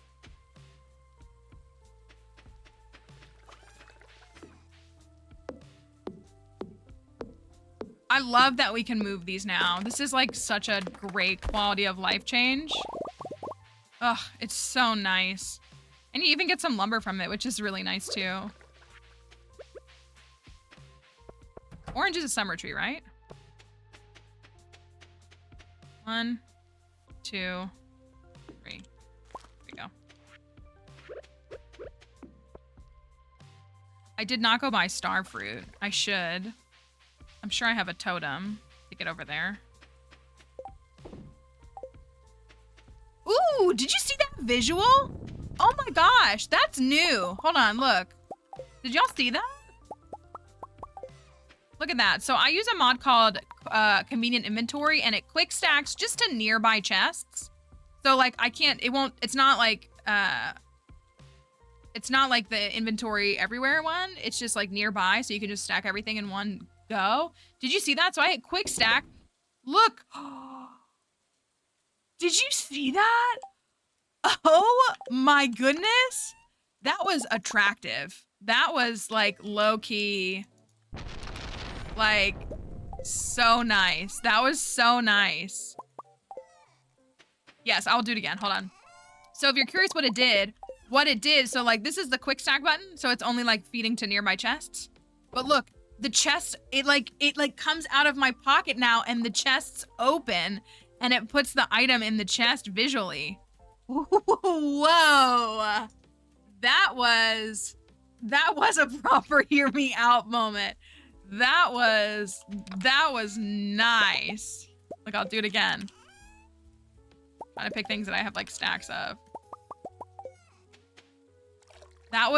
I love that we can move these now. This is like such a great quality of life change. Ugh, it's so nice. And you even get some lumber from it, which is really nice too. Orange is a summer tree, right? 1, 2, 3. There we go. I did not go buy star fruit. I should. I'm sure I have a totem to get over there. Ooh, did you see that visual? Oh my gosh, that's new. Hold on, look. Did y'all see that? Look at that. So I use a mod called Convenient Inventory, and it quick stacks just to nearby chests. So like I can't, it's not like the inventory everywhere one. It's just like nearby, so you can just stack everything in one go. Did you see that? So I hit quick stack. Look. Did you see that? Oh my goodness. That was attractive. That was like low key. Like so nice. That was so nice. Yes, I'll do it again. Hold on. So if you're curious what it did, so like this is the quick stack button. So it's only like feeding to nearby chests. But look, the chest, it comes out of my pocket now and the chest's open and it puts the item in the chest visually. Whoa. That was a proper hear me out moment. That was nice. Look, I'll do it again. Trying to pick things that I have like stacks of. That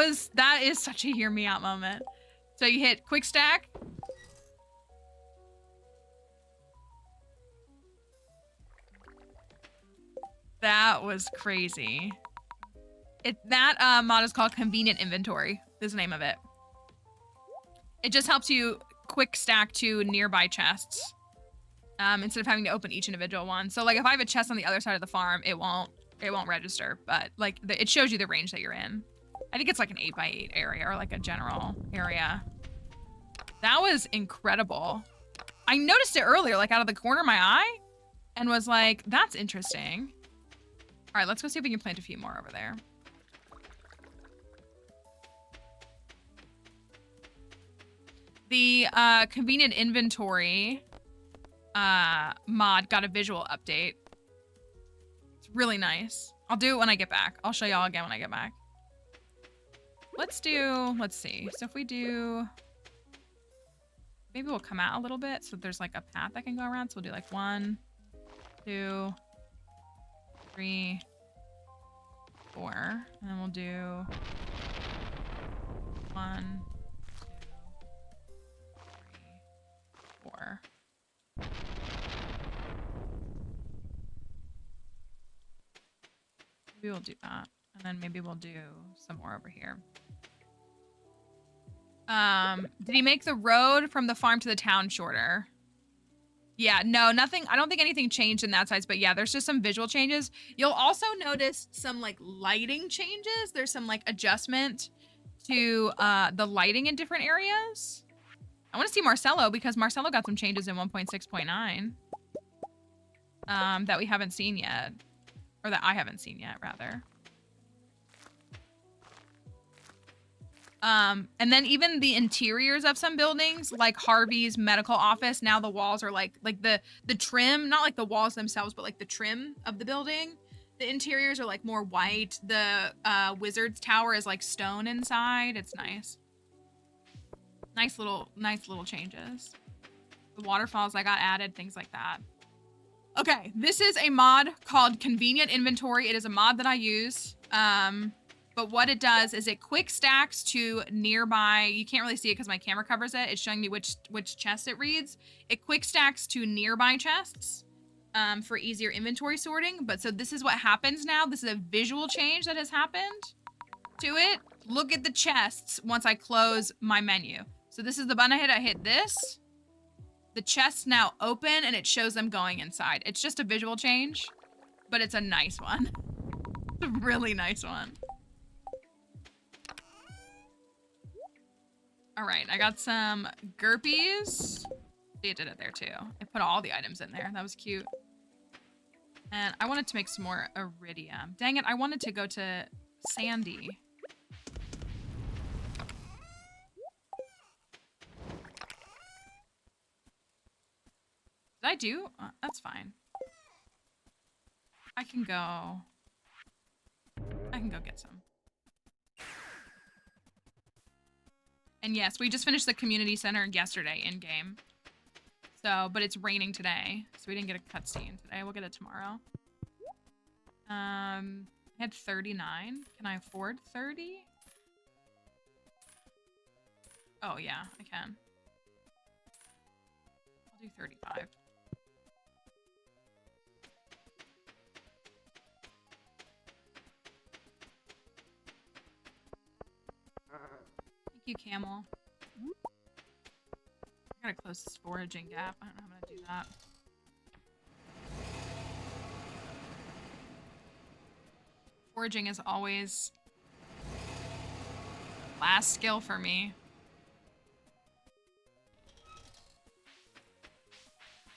is such a hear me out moment. So you hit quick stack. That was crazy. That mod is called Convenient Inventory. Is the name of it. It just helps you quick stack to nearby chests instead of having to open each individual one. So like if I have a chest on the other side of the farm, it won't register, but like it shows you the range that you're in. I think it's like an 8x8 area or like a general area. That was incredible. I noticed it earlier, like out of the corner of my eye, and was like, that's interesting. All right, let's go see if we can plant a few more over there. The Convenient Inventory mod got a visual update. It's really nice. I'll do it when I get back. I'll show y'all again when I get back. Let's see. So if we do, maybe we'll come out a little bit so there's like a path that can go around. So we'll do like 1, 2, 3, 4. And then we'll do 1, 2, 3, 4. Maybe we'll do that. And then maybe we'll do some more over here. Did he make the road from the farm to the town shorter? Yeah, no, nothing. I don't think anything changed in that size, but yeah, there's just some visual changes. You'll also notice some like lighting changes. There's some like adjustment to the lighting in different areas. I want to see Marcelo because Marcelo got some changes in 1.6.9 that we haven't seen yet, or that I haven't seen yet, rather. And then even the interiors of some buildings, like Harvey's medical office, now the walls are like the trim, not like the walls themselves, but like the trim of the building. The interiors are like more white. The wizard's tower is like stone inside. It's nice. Nice little changes. The waterfalls I got added, things like that. Okay, this is a mod called Convenient Inventory. It is a mod that I use. But what it does is it quick stacks to nearby. You can't really see it because my camera covers it. It's showing me which chest it reads. It quick stacks to nearby chests for easier inventory sorting. But so this is what happens now. This is a visual change that has happened to it. Look at the chests once I close my menu. So this is the button I hit. I hit this. The chests now open and it shows them going inside. It's just a visual change, but it's a nice one. It's a really nice one. All right, I got some Gurpies. See, it did it there too. It put all the items in there. That was cute. And I wanted to make some more iridium. Dang it, I wanted to go to Sandy. Did I do? That's fine. I can go get some. And yes, we just finished the community center yesterday in game. So, but it's raining today, so we didn't get a cutscene today. We'll get it tomorrow. I had 39. Can I afford 30? Oh yeah, I can. I'll do 35. Thank you, Camel. I gotta close this foraging gap. I don't know how I'm gonna do that. Foraging is always last skill for me.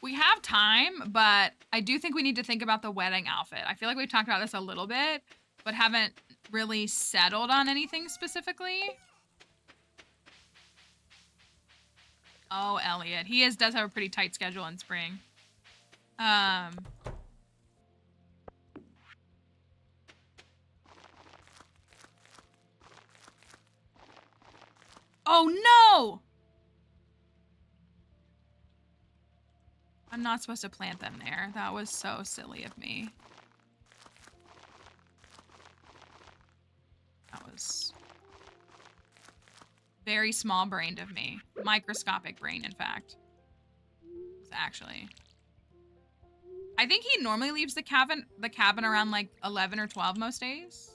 We have time, but I do think we need to think about the wedding outfit. I feel like we've talked about this a little bit, but haven't really settled on anything specifically. Oh, Elliot. He does have a pretty tight schedule in spring. Oh, no! I'm not supposed to plant them there. That was so silly of me. That was very small-brained of me. Microscopic brain, in fact. It was actually. I think he normally leaves the cabin around like 11 or 12 most days.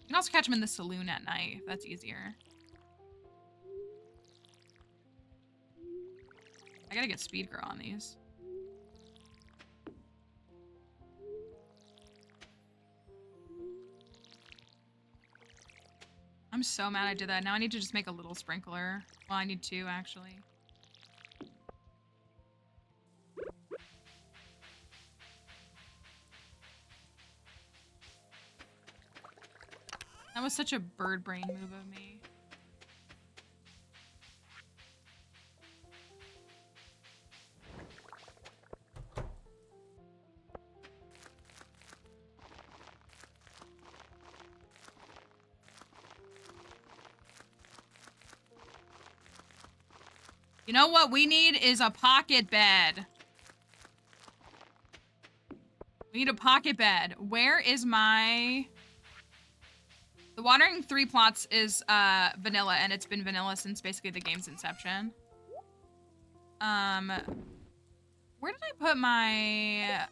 You can also catch him in the saloon at night, if that's easier. I gotta get Speed Girl on these. I'm so mad I did that. Now I need to just make a little sprinkler. Well, I need two, actually. That was such a bird brain move of me. You know what we need is a pocket bed. We need a pocket bed. Where is my... The Watering 3 plots is vanilla, and it's been vanilla since basically the game's inception. Where did I put my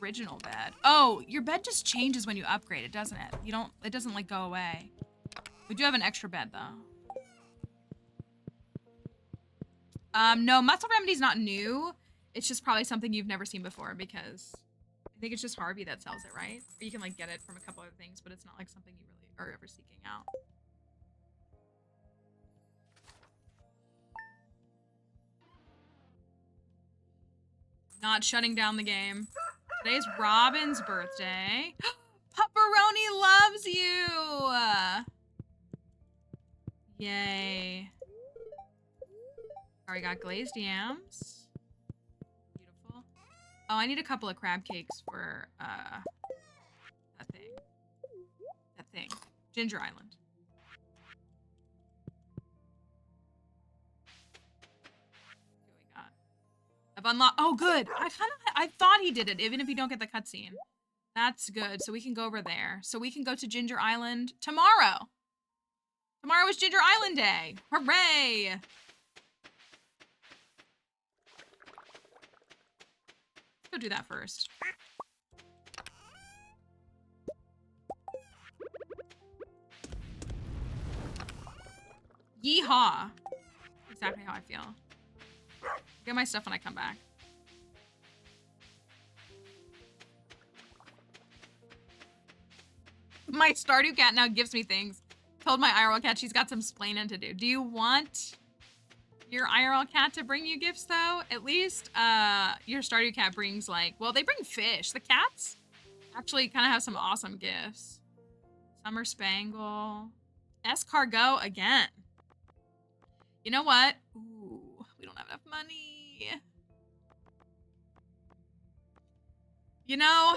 original bed? Oh, your bed just changes when you upgrade it, doesn't it? It doesn't like go away. We do have an extra bed though. No, Muscle Remedy's not new. It's just probably something you've never seen before because I think it's just Harvey that sells it, right? Or you can like get it from a couple other things, but it's not like something you really are ever seeking out. Not shutting down the game. Today's Robin's birthday. Pepperoni loves you. Yay. Alright, got glazed yams. Beautiful. Oh, I need a couple of crab cakes for that thing. That thing. Ginger Island. What we got? I've unlocked. Oh, good. I thought he did it, even if you don't get the cutscene. That's good. So we can go over there. So we can go to Ginger Island tomorrow. Tomorrow is Ginger Island Day. Hooray! Let's go do that first. Yeehaw. Exactly how I feel. Get my stuff when I come back. My Stardew cat now gives me things. Told my IRL cat she's got some splaining to do. Do you want your IRL cat to bring you gifts though? At least your Stardew cat brings like, well, they bring fish. The cats actually kind of have some awesome gifts. Summer Spangle. Escargot again. You know what? Ooh, we don't have enough money. You know,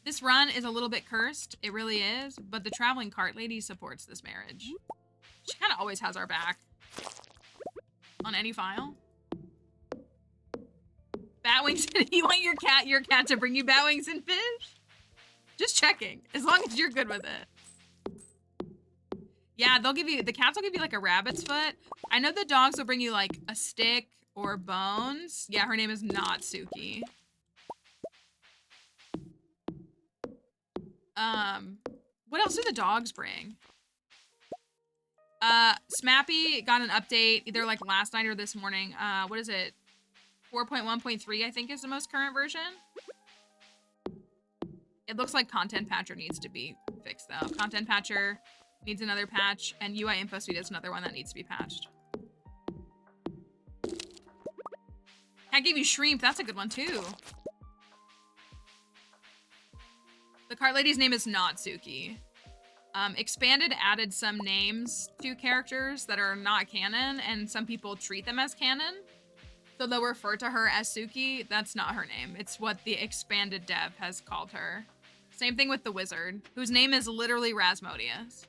this run is a little bit cursed. It really is. But the traveling cart lady supports this marriage. She kind of always has our back. On any file. Batwings. You want your cat to bring you batwings and fish? Just checking. As long as you're good with it. Yeah, they'll give you, the cats will give you like a rabbit's foot. I know the dogs will bring you like a stick or bones. Yeah, her name is not Suki. What else do the dogs bring? Smappy got an update either like last night or this morning. What is it? 4.1.3, I think is the most current version. It looks like Content Patcher needs to be fixed though. Content Patcher needs another patch, and UI Info Suite is another one that needs to be patched. I gave you Shrimp. That's a good one too. The cart lady's name is not Suki. Expanded added some names to characters that are not canon, and some people treat them as canon. So they'll refer to her as Suki. That's not her name. It's what the expanded dev has called her. Same thing with the wizard, whose name is literally Rasmodius.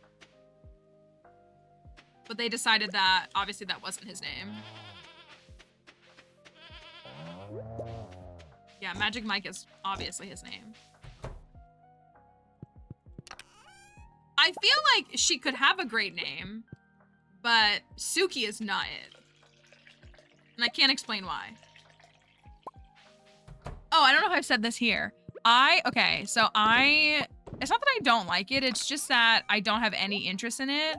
But they decided that, obviously, that wasn't his name. Yeah, Magic Mike is obviously his name. I feel like she could have a great name, but Suki is not it. And I can't explain why. Oh, I don't know if I've said this here. Okay, so it's not that I don't like it, it's just that I don't have any interest in it.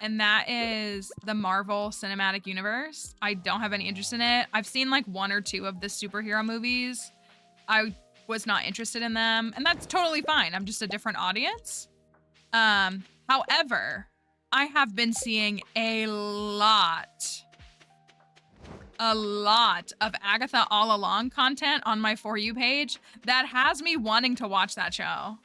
And that is the Marvel Cinematic Universe. I don't have any interest in it. I've seen like 1 or 2 of the superhero movies. I was not interested in them, and that's totally fine. I'm just a different audience. However, I have been seeing a lot of Agatha All Along content on my For You page that has me wanting to watch that show.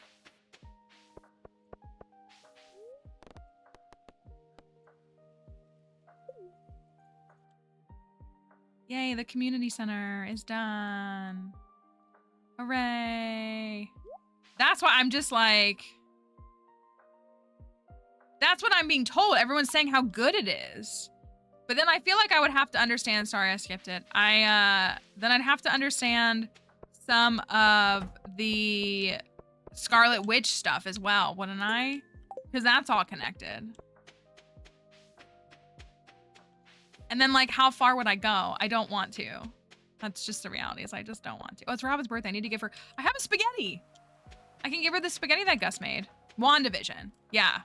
Yay, the community center is done. Hooray. That's why I'm just like, that's what I'm being told. Everyone's saying how good it is. But then I feel like I would have to understand, sorry, I skipped it. Then I'd have to understand some of the Scarlet Witch stuff as well, wouldn't I? Because that's all connected. And then like, how far would I go? I don't want to. That's just the reality, is I just don't want to. Oh, it's Robin's birthday. I need to give her, I have a spaghetti. I can give her the spaghetti that Gus made. WandaVision, yeah.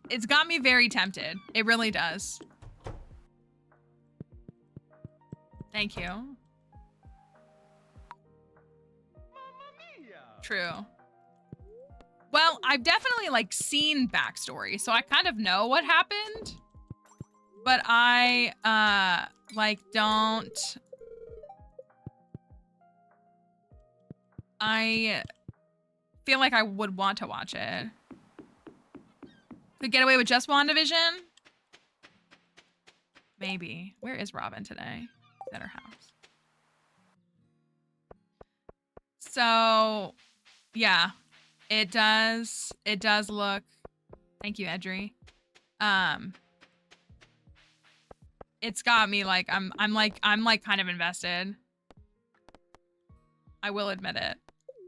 It's got me very tempted. It really does. Thank you. True. Well, I've definitely like seen backstory, so I kind of know what happened. But I like don't I feel like I would want to watch it. Could get away with just WandaVision? Maybe. Where is Robin today? She's at her house. So, yeah. It does look... Thank you, Edry. It's got me like, I'm kind of invested. I will admit it.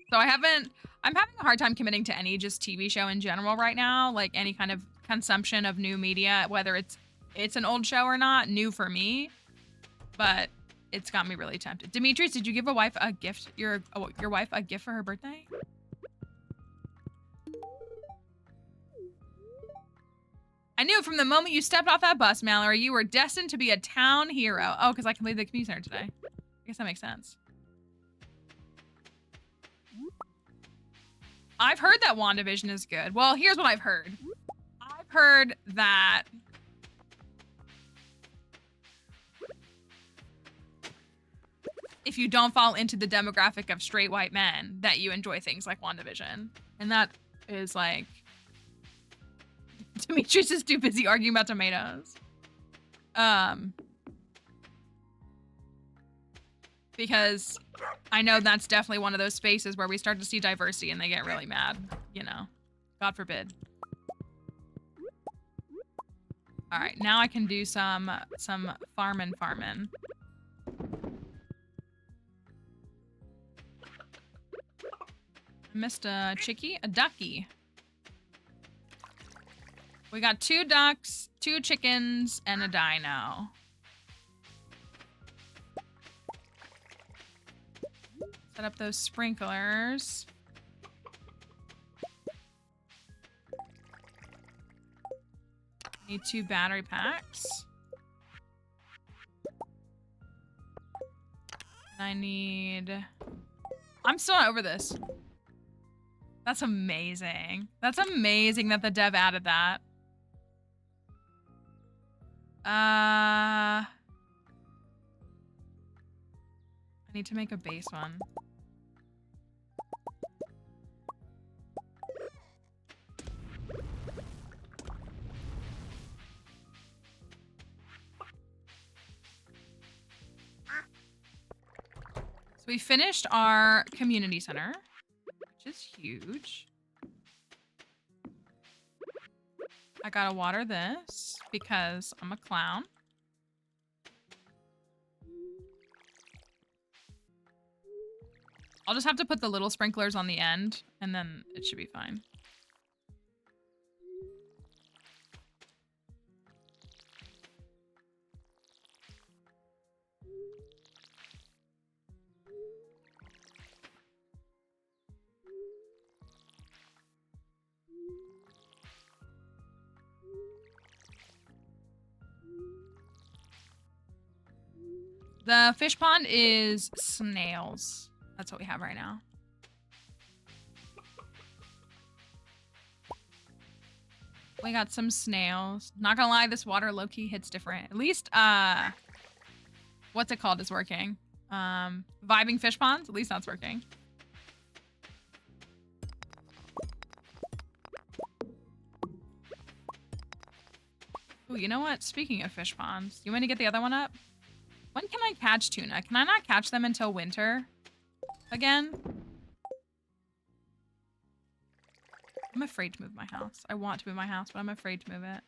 So I'm having a hard time committing to any just TV show in general right now. Like any kind of consumption of new media, whether it's an old show or not, new for me. But it's got me really tempted. Demetrius, did you give a wife a gift? Your wife a gift for her birthday? I knew from the moment you stepped off that bus, Mallory, you were destined to be a town hero. Oh, because I completed the community center today. I guess that makes sense. I've heard that WandaVision is good. Well, here's what I've heard. I've heard that if you don't fall into the demographic of straight white men, that you enjoy things like WandaVision. And that is like... Demetrius is too busy arguing about tomatoes. Because I know that's definitely one of those spaces where we start to see diversity and they get really mad, you know. God forbid. All right, now I can do some farmin'. I missed a chickie, a ducky. We got 2 ducks, 2 chickens, and a dino. Set up those sprinklers. Need 2 battery packs. And I need... I'm still not over this. That's amazing. That's amazing that the dev added that. I need to make a base one. So we finished our community center, which is huge. I gotta water this because I'm a clown. I'll just have to put the little sprinklers on the end and then it should be fine. The fish pond is snails. That's what we have right now. We got some snails. Not gonna lie, this water low-key hits different. At least, what's it called is working. Vibing fish ponds, at least that's working. Oh, you know what? Speaking of fish ponds, you want to get the other one up? When can I catch tuna? Can I not catch them until winter again? I'm afraid to move my house. I want to move my house, but I'm afraid to move it.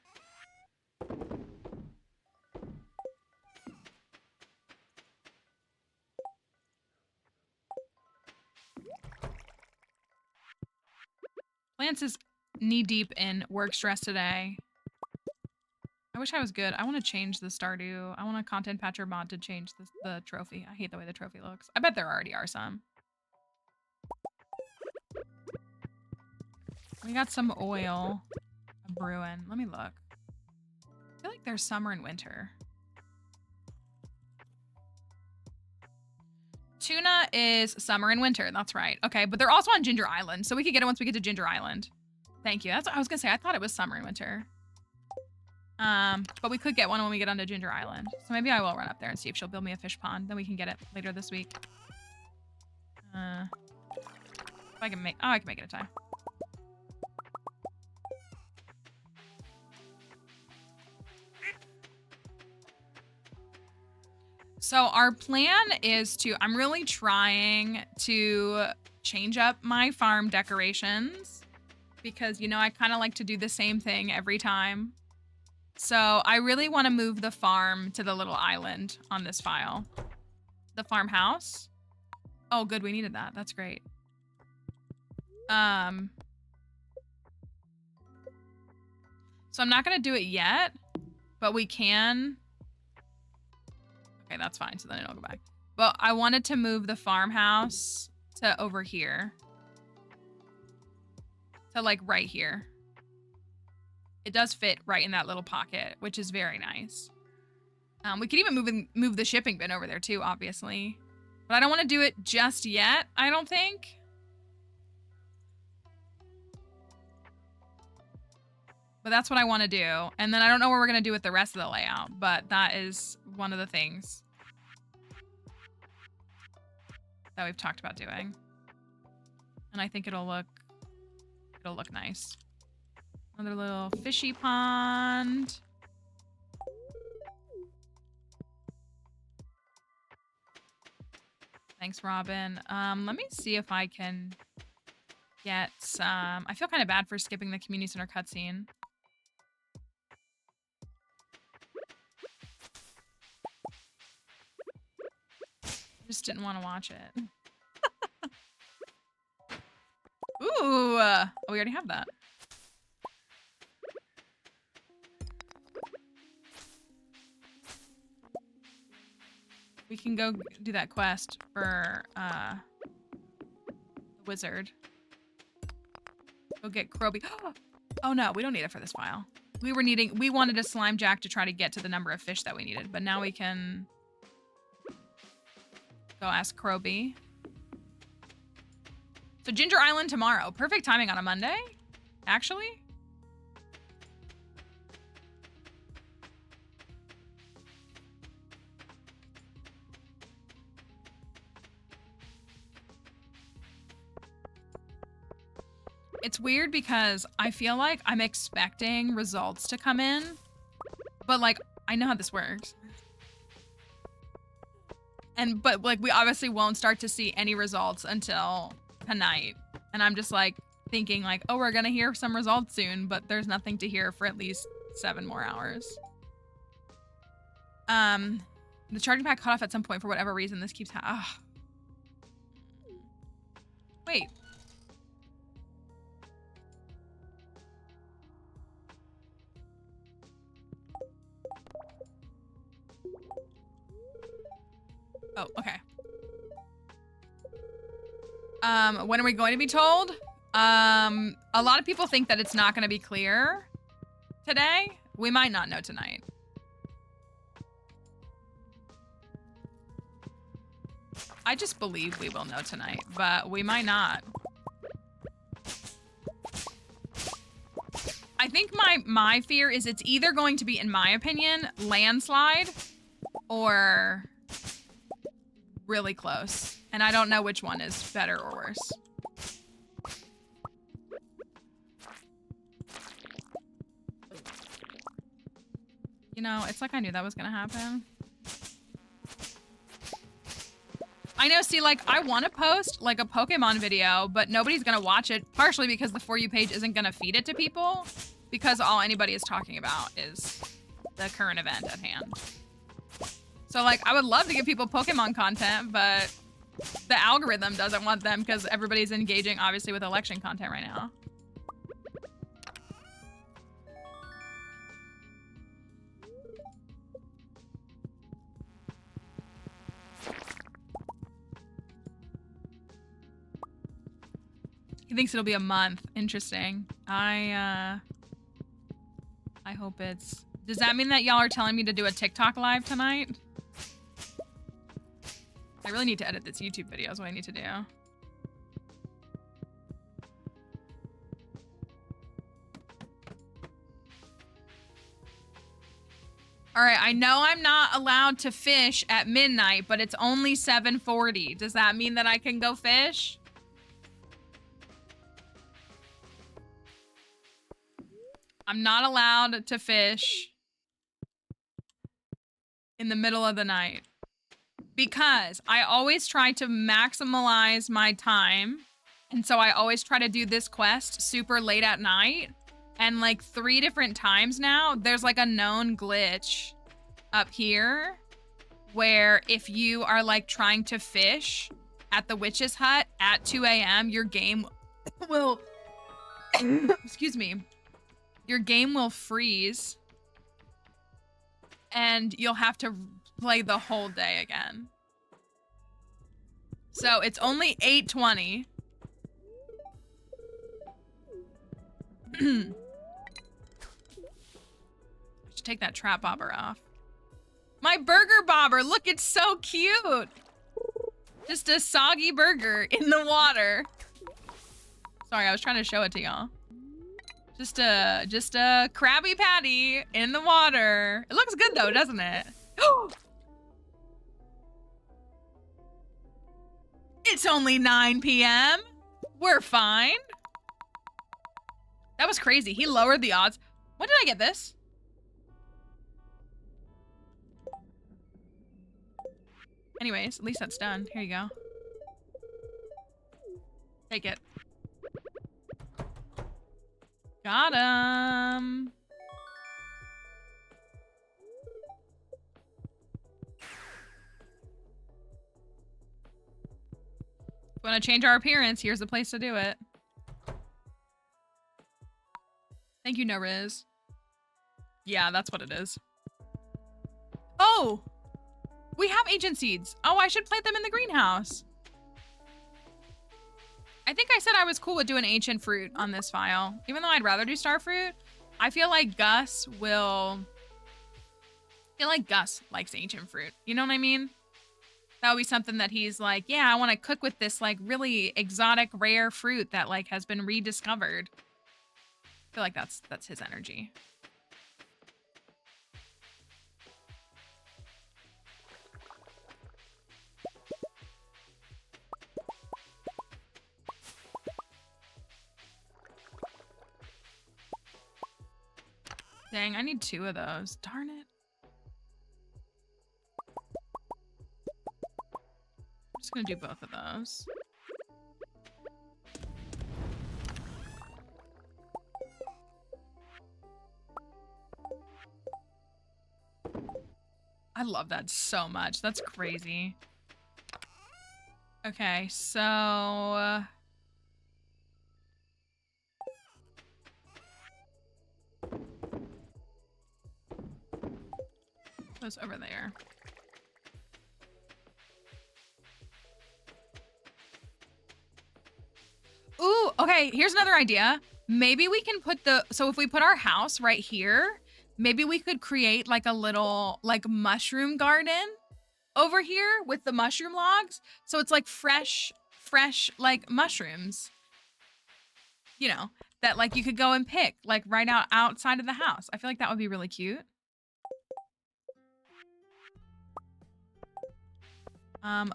Lance is knee-deep in work stress today. I wish I was good. I want to change the Stardew. I want a content patcher mod to change the trophy. I hate the way the trophy looks. I bet there already are some. We got some oil brewing. Let me look. I feel like there's summer and winter. Tuna is summer and winter. That's right. Okay, but they're also on Ginger Island, so we could get it once we get to Ginger Island. Thank you. That's what I was gonna say. I thought it was summer and winter. But we could get one when we get onto Ginger Island. So maybe I will run up there and see if she'll build me a fish pond. Then we can get it later this week. If I can make, oh, I can make it a tie. So our plan is to, I'm really trying to change up my farm decorations because, you know, I kind of like to do the same thing every time. So I really want to move the farm to the little island on this file. The farmhouse. Oh, good. We needed that. That's great. So I'm not going to do it yet, but we can. Okay, that's fine. So then it'll go back. But I wanted to move the farmhouse to over here. To like right here. It does fit right in that little pocket, which is very nice. We could even move the shipping bin over there too, obviously. But I don't want to do it just yet, I don't think. But that's what I want to do. And then I don't know what we're going to do with the rest of the layout, but that is one of the things that we've talked about doing. And I think it'll look nice. Another little fishy pond. Thanks, Robin. Let me see if I can get some... I feel kind of bad for skipping the community center cutscene. Just didn't want to watch it. Ooh! Oh, we already have that. We can go do that quest for the wizard. Go get Kroby. Oh no, we don't need it for this file. We wanted a slime jack to try to get to the number of fish that we needed, but now we can go ask Kroby. So Ginger Island tomorrow. Perfect timing on a Monday, actually. It's weird because I feel like I'm expecting results to come in, but like, I know how this works. But like, we obviously won't start to see any results until tonight. And I'm just like thinking like, oh, we're gonna hear some results soon, but there's nothing to hear for at least 7 more hours. The charging pack cut off at some point for whatever reason. This keeps Wait. Oh, okay. When are we going to be told? A lot of people think that it's not going to be clear today. We might not know tonight. I just believe we will know tonight, but we might not. I think my fear is it's either going to be, in my opinion, landslide or really close. And I don't know which one is better or worse. You know, it's like I knew that was gonna happen. I know, see, like, I want to post, like, a Pokemon video, but nobody's gonna watch it, partially because the For You page isn't gonna feed it to people, because all anybody is talking about is the current event at hand. So, like, I would love to give people Pokemon content, but the algorithm doesn't want them because everybody's engaging, obviously, with election content right now. He thinks it'll be a month. Interesting. I hope it's... Does that mean that y'all are telling me to do a TikTok live tonight? I really need to edit this YouTube video is what I need to do. All right, I know I'm not allowed to fish at midnight, but it's only 7:40. Does that mean that I can go fish? I'm not allowed to fish in the middle of the night because I always try to maximize my time. And so I always try to do this quest super late at night. And like 3 different times now, there's like a known glitch up here where if you are like trying to fish at the witch's hut at 2 a.m., your game will, excuse me, your game will freeze and you'll have to play the whole day again. So it's only 8:20. I should take that trap bobber off. My burger bobber, look, it's so cute. Just a soggy burger in the water. Sorry, I was trying to show it to y'all. Just a Krabby Patty in the water. It looks good though, doesn't it? It's only 9 p.m. We're fine. That was crazy. He lowered the odds. When did I get this? Anyways, at least that's done. Here you go. Take it. Got him. Want to change our appearance? Here's the place to do it. Thank you, No Riz. Yeah, that's what it is. Oh! We have ancient seeds. Oh, I should plant them in the greenhouse. I think I said I was cool with doing ancient fruit on this file. Even though I'd rather do star fruit, I feel like Gus likes ancient fruit. You know what I mean? That would be something that he's like, yeah, I want to cook with this like really exotic, rare fruit that like has been rediscovered. I feel like that's his energy. Dang, I need 2 of those. Darn it. I'm just gonna do both of those. I love that so much. That's crazy. Okay, so... Those over there. Ooh, okay, here's another idea. Maybe we can put so if we put our house right here, maybe we could create like a little like mushroom garden over here with the mushroom logs. So it's like fresh like mushrooms, you know, that like you could go and pick like right outside of the house. I feel like that would be really cute.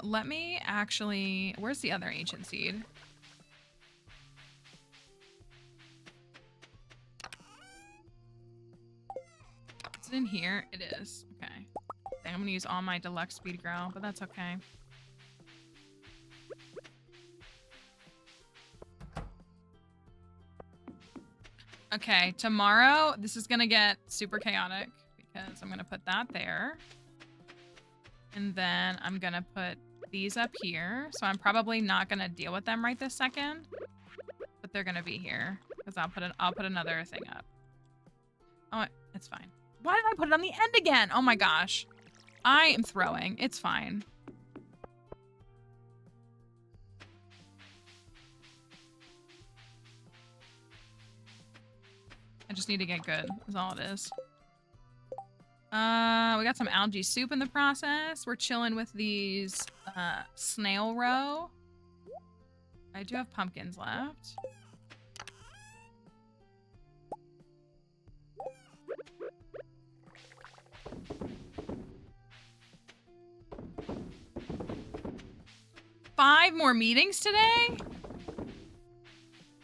Let me actually, where's the other ancient seed? Is it in here? It is. Okay. I'm gonna use all my deluxe speed grow, but that's okay. Okay, tomorrow, this is gonna get super chaotic because I'm gonna put that there. And then I'm gonna put these up here. So I'm probably not gonna deal with them right this second, but they're gonna be here because I'll put another thing up. Oh, it's fine. Why did I put it on the end again? Oh my gosh. I am throwing. It's fine. I just need to get good, is all it is. We got some algae soup in the process. We're chilling with these snail roe. I do have pumpkins left. Five more meetings today?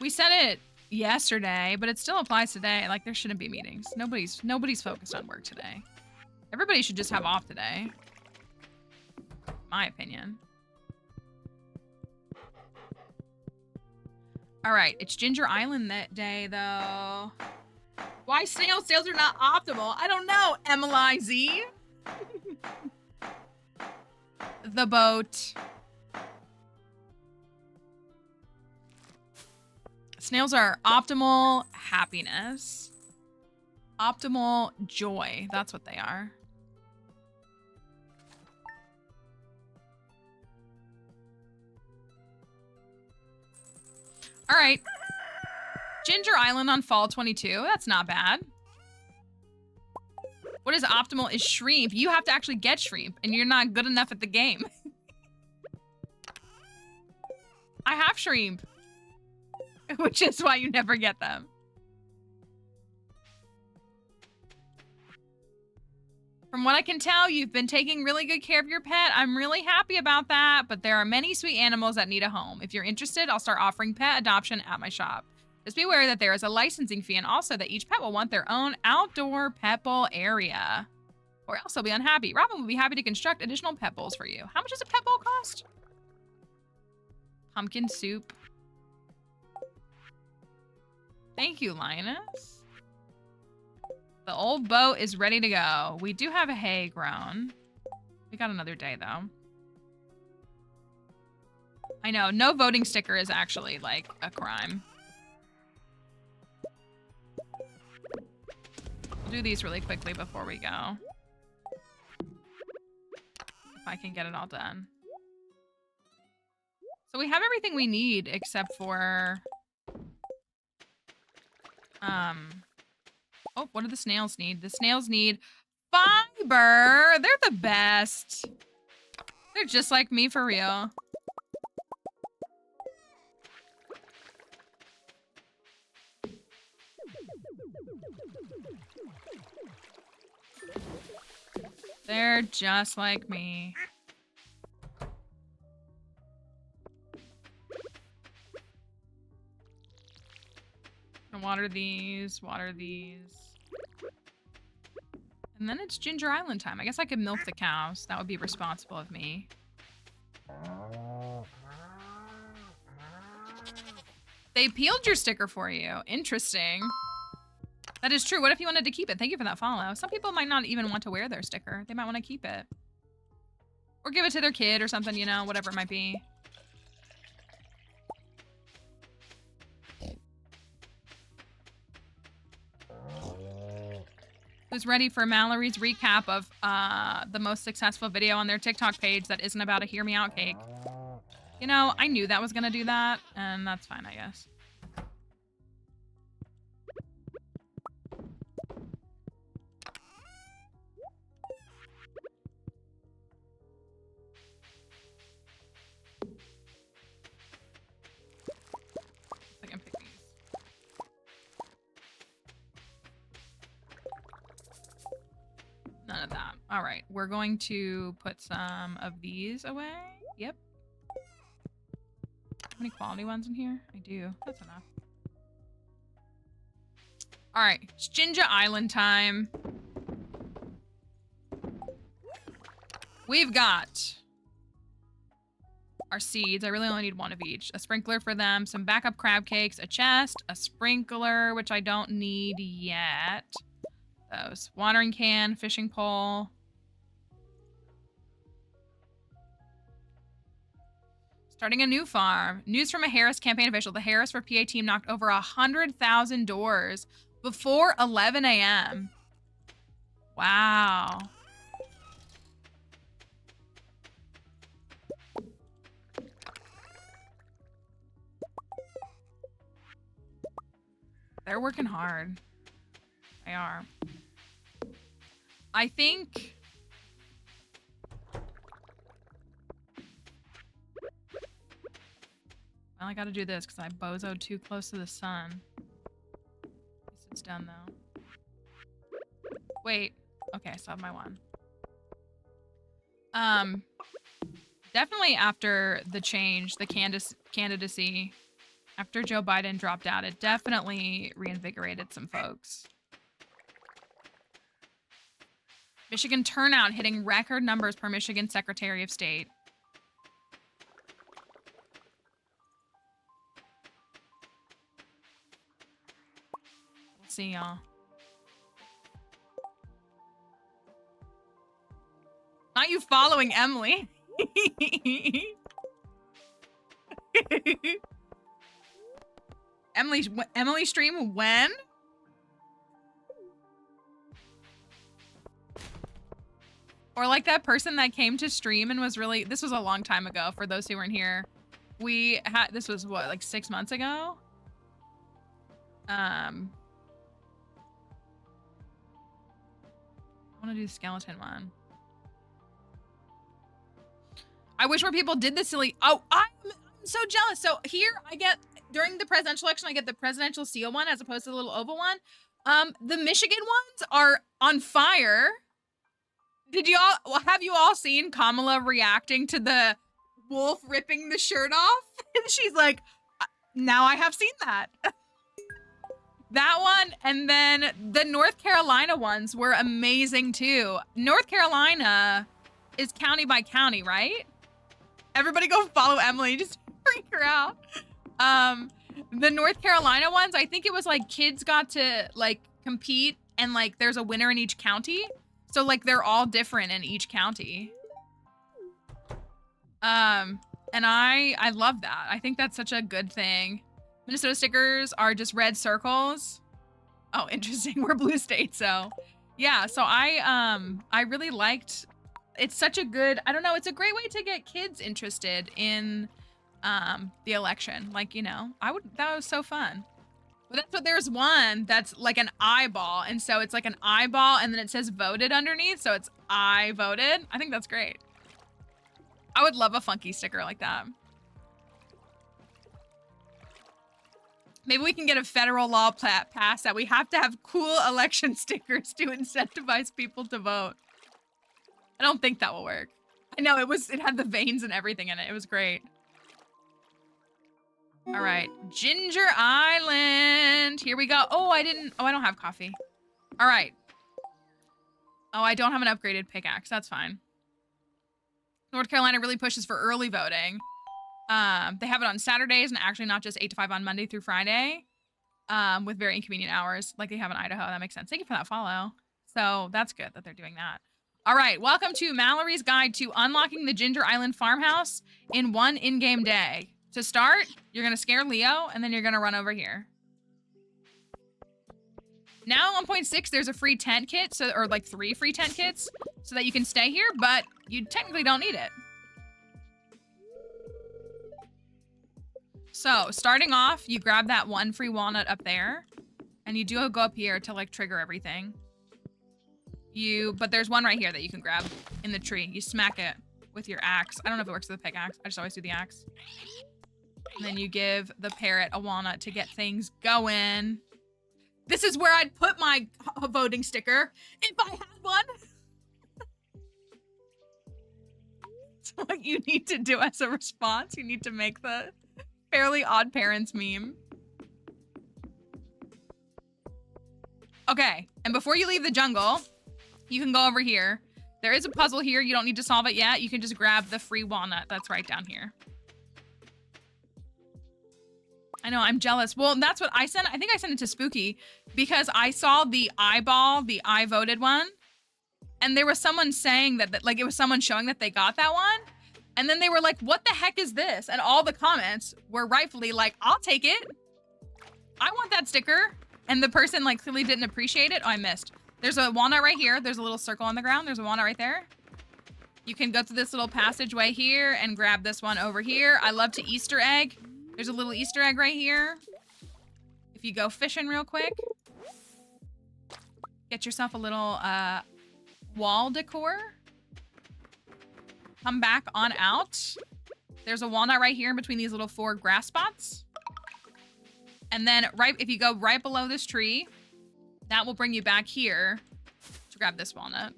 We said it yesterday, but it still applies today. Like, there shouldn't be meetings. Nobody's focused on work today. Everybody should just have off today. My opinion. All right, it's Ginger Island that day, though. Why snail sales are not optimal? I don't know, MLIZ. The boat. Snails are optimal happiness. Optimal joy. That's what they are. All right. Ginger Island on fall 22. That's not bad. What is optimal is shrimp. You have to actually get shrimp, and you're not good enough at the game. I have shrimp, which is why you never get them. From what I can tell, you've been taking really good care of your pet. I'm really happy about that, but there are many sweet animals that need a home. If you're interested, I'll start offering pet adoption at my shop. Just be aware that there is a licensing fee and also that each pet will want their own outdoor pet bowl area. Or else they'll be unhappy. Robin will be happy to construct additional pet bowls for you. How much does a pet bowl cost? Pumpkin soup. Thank you, Linus. The old boat is ready to go. We do have a hay grown. We got another day, though. I know, no voting sticker is actually, like, a crime. We'll do these really quickly before we go. If I can get it all done. So we have everything we need except for... Oh, what do the snails need? The snails need fiber. They're the best. They're just like me for real. They're just like me. Water these, water these. And then it's Ginger Island time. I guess I could milk the cows. That would be responsible of me. They peeled your sticker for you. Interesting. That is true. What if you wanted to keep it? Thank you for that follow. Some people might not even want to wear their sticker. They might want to keep it. Or give it to their kid or something, you know, whatever it might be. Who's ready for Mallory's recap of the most successful video on their TikTok page that isn't about a hear me out cake? You know, I knew that was gonna do that, and that's fine, I guess. I can pick these. None of that. All right, we're going to put some of these away. Yep. How many quality ones in here? I do. That's enough. All right, it's Ginger Island time. We've got our seeds. I really only need one of each. A sprinkler for them, some backup crab cakes, a chest, a sprinkler, which I don't need yet. Those. Watering can, fishing pole. Starting a new farm. News from a Harris campaign official. The Harris for PA team knocked over 100,000 doors before 11 a.m. Wow. They're working hard. They are. I think... Well, I gotta do this because I bozoed too close to the sun. At least it's done, though. Wait. Okay, I still have my one. Definitely after the change, the candidacy, After Joe Biden dropped out, it definitely reinvigorated some folks. Michigan turnout hitting record numbers per Michigan Secretary of State. We'll see, y'all. Not you following Emily. Emily stream when? Or like that person that came to stream and was really, this was a long time ago for those who weren't here. We had, this was what, like 6 months ago? I want to do the skeleton one. I wish more people did the silly, oh, I'm so jealous. So here I get, during the presidential election, I get the presidential seal one as opposed to the little oval one. The Michigan ones are on fire. Have you all seen Kamala reacting to the wolf ripping the shirt off? And she's like, now I have seen that. That one, and then the North Carolina ones were amazing too. North Carolina is county by county, right? Everybody go follow Emily, just freak her out. The North Carolina ones, I think it was like kids got to like compete and like there's a winner in each county. So like they're all different in each county. And I love that. I think that's such a good thing. Minnesota stickers are just red circles. Oh, interesting. We're blue state, so yeah. So I really liked. It's such a good. I don't know. It's a great way to get kids interested in the election. Like, you know, that was so fun. But that's what there's one that's like an eyeball, and so it's like an eyeball, and then it says voted underneath, so it's I voted. I think that's great. I would love a funky sticker like that. Maybe we can get a federal law passed that we have to have cool election stickers to incentivize people to vote. I don't think that will work. I know it had the veins and everything in it. It was great. All right, Ginger Island. Here we go. Oh, I don't have coffee. All right. Oh, I don't have an upgraded pickaxe. That's fine. North Carolina really pushes for early voting. They have it on Saturdays and actually not just 8 to 5 on Monday through Friday, with very inconvenient hours like they have in Idaho. That makes sense. Thank you for that follow. So that's good that they're doing that. All right, welcome to Mallory's Guide to Unlocking the Ginger Island Farmhouse in one in-game day. To start, you're gonna scare Leo, and then you're gonna run over here. Now on 1.6, there's a free tent kit, or like 3 free tent kits, so that you can stay here, but you technically don't need it. So, starting off, you grab that 1 free walnut up there, and you do go up here to like trigger everything. But there's one right here that you can grab in the tree. You smack it with your axe. I don't know if it works with the pickaxe. I just always do the axe. And then you give the parrot a walnut to get things going. This is where I'd put my voting sticker if I had one. So what you need to do as a response, you need to make the Fairly Odd Parents meme. Okay, and before you leave the jungle, you can go over here. There is a puzzle here. You don't need to solve it yet. You can just grab the free walnut that's right down here. I know, I'm jealous. Well, that's what I sent. I think I sent it to Spooky because I saw the eyeball, the I voted one. And there was someone saying that like, it was someone showing that they got that one. And then they were like, what the heck is this? And all the comments were rightfully like, I'll take it. I want that sticker. And the person like clearly didn't appreciate it. Oh, I missed. There's a walnut right here. There's a little circle on the ground. There's a walnut right there. You can go through this little passageway here and grab this one over here. I love to Easter egg. There's a little Easter egg right here. If you go fishing real quick, get yourself a little wall decor. Come back on out. There's a walnut right here in between these little 4 grass spots. And then if you go right below this tree, that will bring you back here to grab this walnut.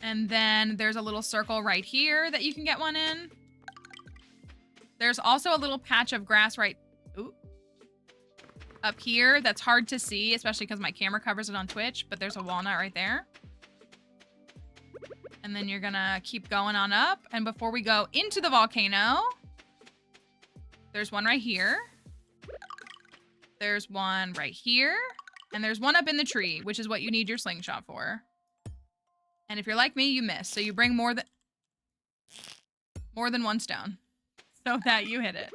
And then there's a little circle right here that you can get one in. There's also a little patch of grass right up here that's hard to see, especially because my camera covers it on Twitch, but there's a walnut right there. And then you're gonna keep going on up. And before we go into the volcano, there's one right here. There's one right here. And there's one up in the tree, which is what you need your slingshot for. And if you're like me, you miss. So you bring more than one stone so that you hit it.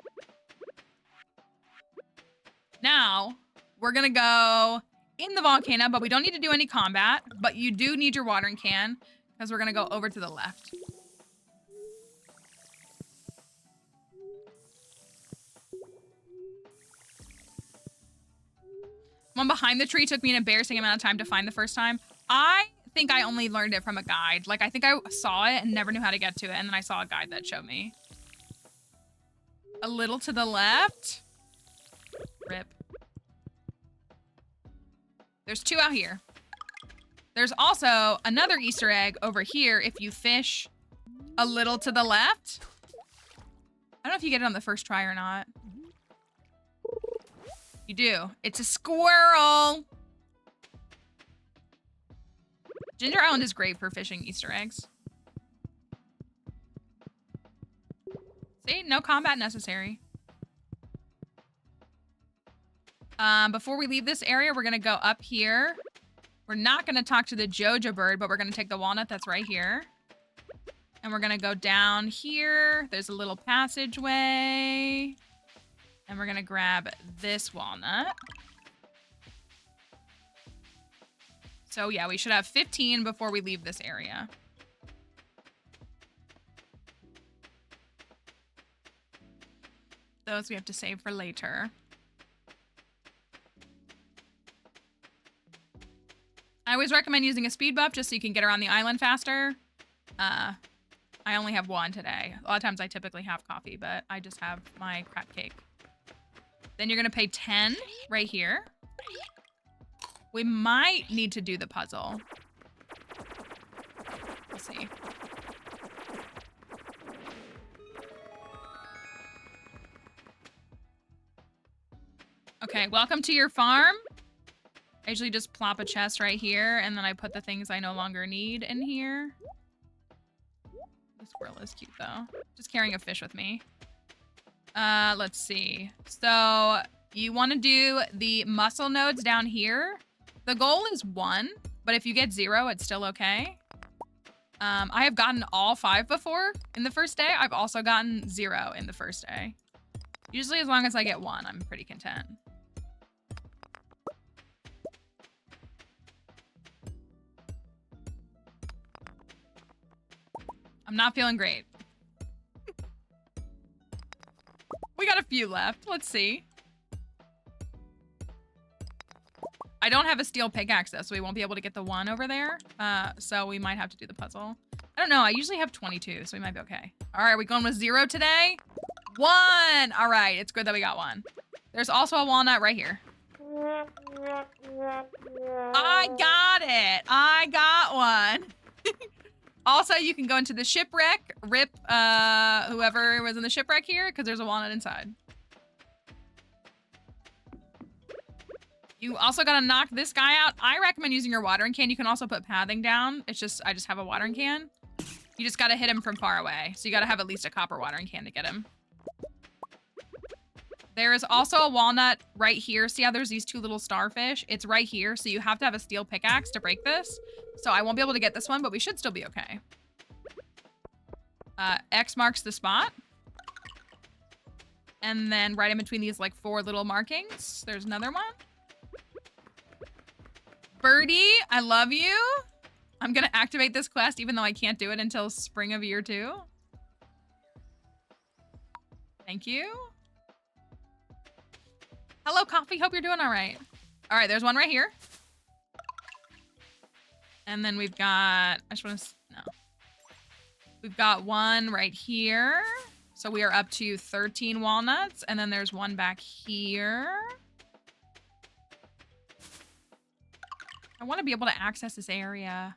Now, we're gonna go in the volcano, but we don't need to do any combat. But you do need your watering can because we're gonna go over to the left. One behind the tree took me an embarrassing amount of time to find the first time. I think I only learned it from a guide. Like, I think I saw it and never knew how to get to it, and then I saw a guide that showed me. A little to the left. Rip. There's 2 out here. There's also another Easter egg over here if you fish a little to the left. I don't know if you get it on the first try or not. You do. It's a squirrel. Ginger Island is great for fishing Easter eggs. See? No combat necessary. Before we leave this area, we're going to go up here. We're not going to talk to the Jojo bird, but we're going to take the walnut that's right here. And we're going to go down here. There's a little passageway. And we're going to grab this walnut. So yeah, we should have 15 before we leave this area. Those we have to save for later. I always recommend using a speed buff just so you can get around the island faster. I only have 1 today. A lot of times I typically have coffee, but I just have my crab cake. Then you're gonna pay 10 right here. We might need to do the puzzle. Let's see. Okay, welcome to your farm. I usually just plop a chest right here, and then I put the things I no longer need in here. The squirrel is cute, though. Just carrying a fish with me. Let's see. So, you want to do the muscle nodes down here. The goal is 1, but if you get 0, it's still okay. I have gotten all 5 before in the first day. I've also gotten 0 in the first day. Usually as long as I get 1, I'm pretty content. I'm not feeling great. We got a few left. Let's see. I don't have a steel pickaxe though, so we won't be able to get the 1 over there. So we might have to do the puzzle. I don't know. I usually have 22, so we might be okay. All right, we going with 0 today? 1! All right, it's good that we got 1. There's also a walnut right here. I got it. I got 1. Also, you can go into the shipwreck, rip whoever was in the shipwreck here, because there's a walnut inside. You also gotta knock this guy out. I recommend using your watering can. You can also put pathing down. It's just, I just have a watering can. You just gotta hit him from far away. So you gotta have at least a copper watering can to get him. There is also a walnut right here. See how there's these 2 little starfish? It's right here, so you have to have a steel pickaxe to break this. So I won't be able to get this one, but we should still be okay. X marks the spot. And then right in between these like 4 little markings, there's another one. Birdie, I love you. I'm gonna activate this quest even though I can't do it until spring of year 2. Thank you. Hello, Coffee. Hope you're doing all right. All right, there's one right here. And then we've got, I just want to, no. We've got 1 right here. So we are up to 13 walnuts. And then there's 1 back here. I want to be able to access this area.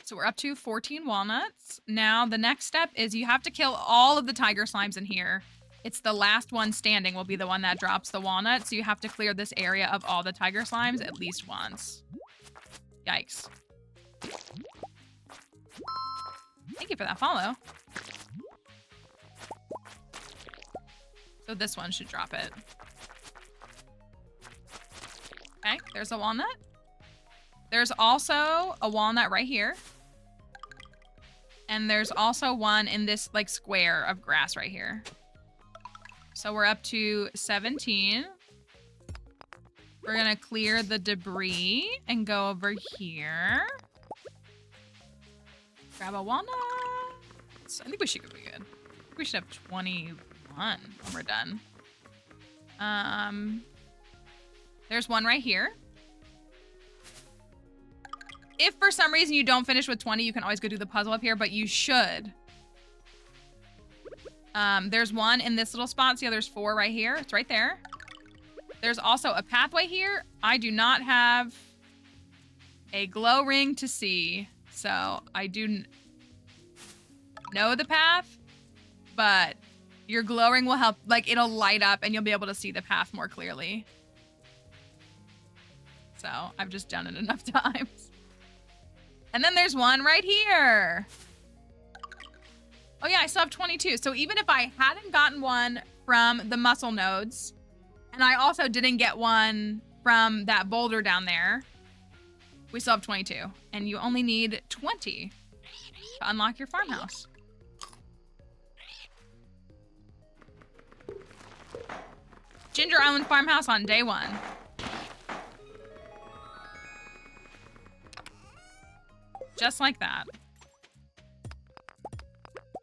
So we're up to 14 walnuts. Now the next step is you have to kill all of the tiger slimes in here. It's the last one standing will be the one that drops the walnut. So you have to clear this area of all the tiger slimes at least once. Yikes. Thank you for that follow. So this one should drop it. Okay, there's a walnut. There's also a walnut right here. And there's also one in this like square of grass right here. So we're up to 17. We're gonna clear the debris and go over here. Grab a walnut. I think we should be good. We should have 21 when we're done. There's one right here. If for some reason you don't finish with 20, you can always go do the puzzle up here, but you should. There's one in this little spot. See how there's 4 right here? It's right there. There's also a pathway here. I do not have a glow ring to see, so I do know the path, but your glow ring will help. Like, it'll light up and you'll be able to see the path more clearly. So I've just done it enough times. And then there's one right here. Oh yeah, I still have 22. So even if I hadn't gotten one from the muscle nodes, and I also didn't get one from that boulder down there, we still have 22. And you only need 20 to unlock your farmhouse. Ginger Island farmhouse on day 1. Just like that.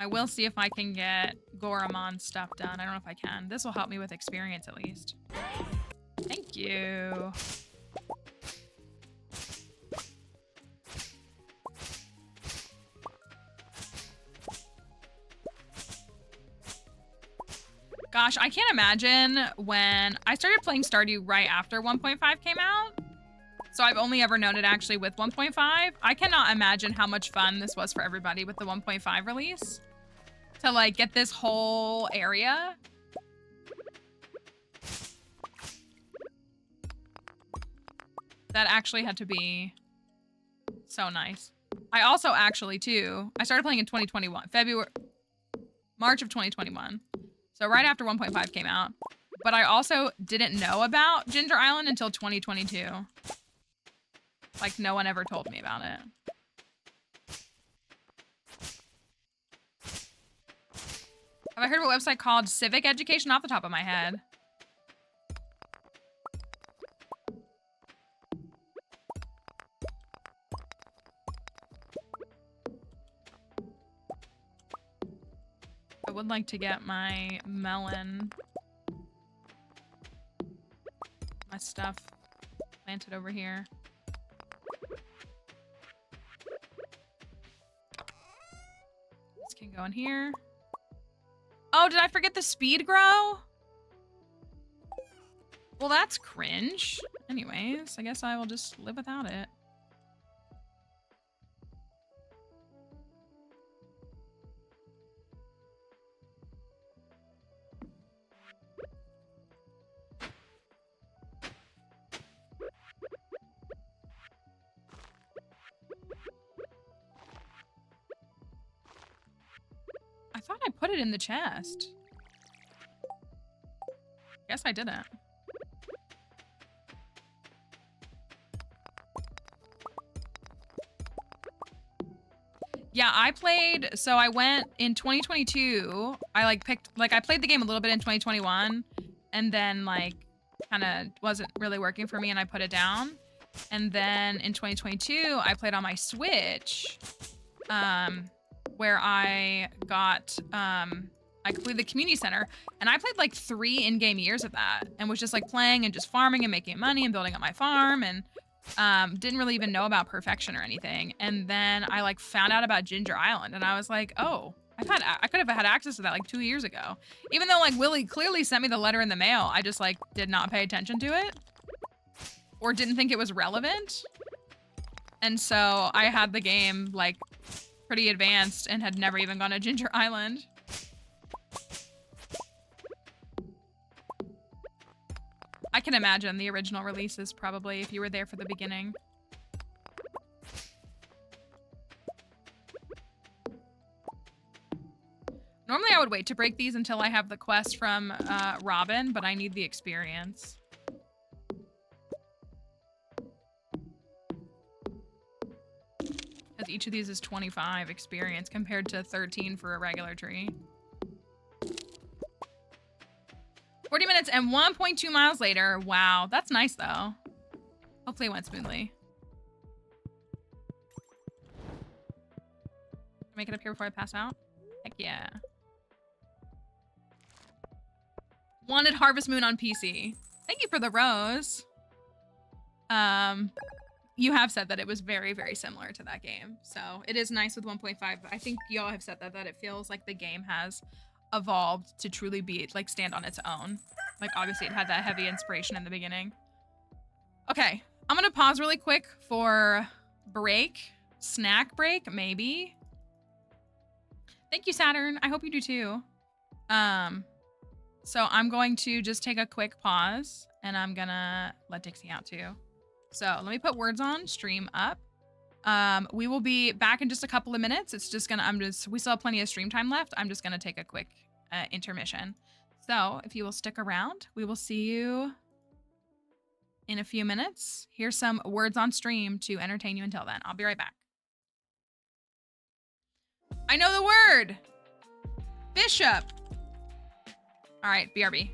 I will see if I can get Goramon stuff done. I don't know if I can. This will help me with experience at least. Thank you. Gosh, I can't imagine when I started playing Stardew right after 1.5 came out. So I've only ever known it actually with 1.5. I cannot imagine how much fun this was for everybody with the 1.5 release. To like get this whole area. That actually had to be so nice. I also actually too, I started playing in 2021, March of 2021. So right after 1.5 came out. But I also didn't know about Ginger Island until 2022. Like, no one ever told me about it. Have I heard of a website called Civic Education? Off the top of my head. I would like to get my melon, my stuff planted over here. This can go in here. Oh, did I forget the speed grow? Well, that's cringe. Anyways, I guess I will just live without it. I thought I put it in the chest. Guess I didn't. Yeah, I played, so I went in 2022. I played the game a little bit in 2021 and then like kind of wasn't really working for me and I put it down. And then in 2022, I played on my Switch. Where I got, I completed the community center and I played like 3 in-game years of that and was just like playing and just farming and making money and building up my farm and didn't really even know about perfection or anything. And then I like found out about Ginger Island and I was like, oh, I could have had access to that like 2 years ago. Even though like Willie clearly sent me the letter in the mail, I just like did not pay attention to it or didn't think it was relevant. And so I had the game like pretty advanced and had never even gone to Ginger Island. I can imagine the original releases probably if you were there for the beginning. Normally I would wait to break these until I have the quest from Robin, but I need the experience. Because each of these is 25 experience compared to 13 for a regular tree. 40 minutes and 1.2 miles later. Wow, that's nice though. Hopefully it went smoothly. Make it up here before I pass out? Heck yeah. Wanted Harvest Moon on PC. Thank you for the rose. You have said that it was very, very similar to that game. So it is nice with 1.5. I think y'all have said that it feels like the game has evolved to truly be, like, stand on its own. Like, obviously it had that heavy inspiration in the beginning. Okay, I'm gonna pause really quick for break. Snack break, maybe. Thank you, Saturn. I hope you do too. So I'm going to just take a quick pause and I'm gonna let Dixie out too. So let me put words on, stream up. We will be back in just a couple of minutes. It's just gonna, we still have plenty of stream time left. I'm just gonna take a quick intermission. So if you will stick around, we will see you in a few minutes. Here's some words on stream to entertain you until then. I'll be right back. I know the word. Bishop. All right, BRB.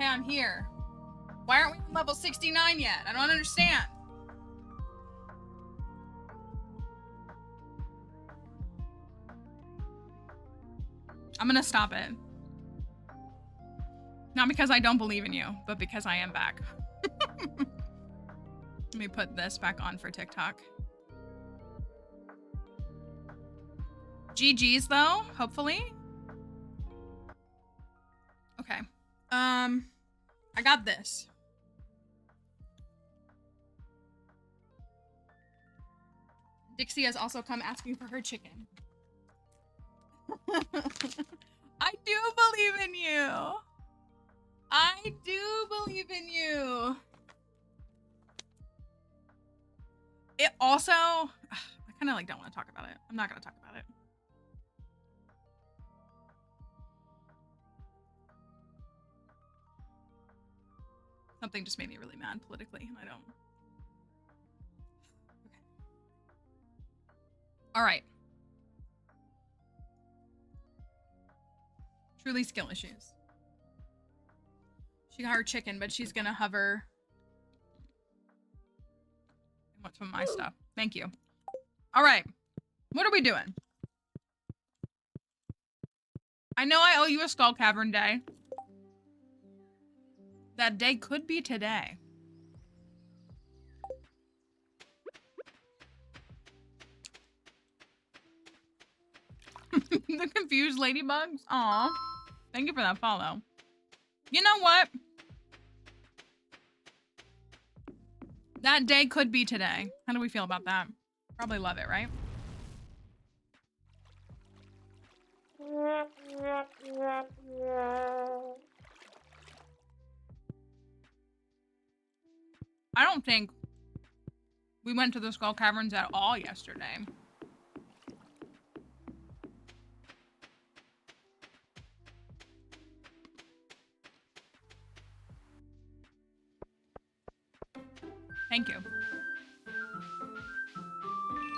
Okay, I'm here. Why aren't we on level 69 yet? I don't understand. I'm gonna stop it. Not because I don't believe in you, but because I am back. Let me put this back on for TikTok. GG's though, hopefully. Okay. I got this. Dixie has also come asking for her chicken. I do believe in you. I do believe in you. It also, I kind of like don't want to talk about it. I'm not going to talk about it. Something just made me really mad politically, and I don't. Okay. All right. Truly skill issues. She got her chicken, but she's gonna hover. I want some of my stuff. Thank you. All right. What are we doing? I know I owe you a Skull Cavern day. That day could be today. The confused ladybugs? Aw. Thank you for that follow. You know what? That day could be today. How do we feel about that? Probably love it, right? I don't think we went to the Skull Caverns at all yesterday. Thank you.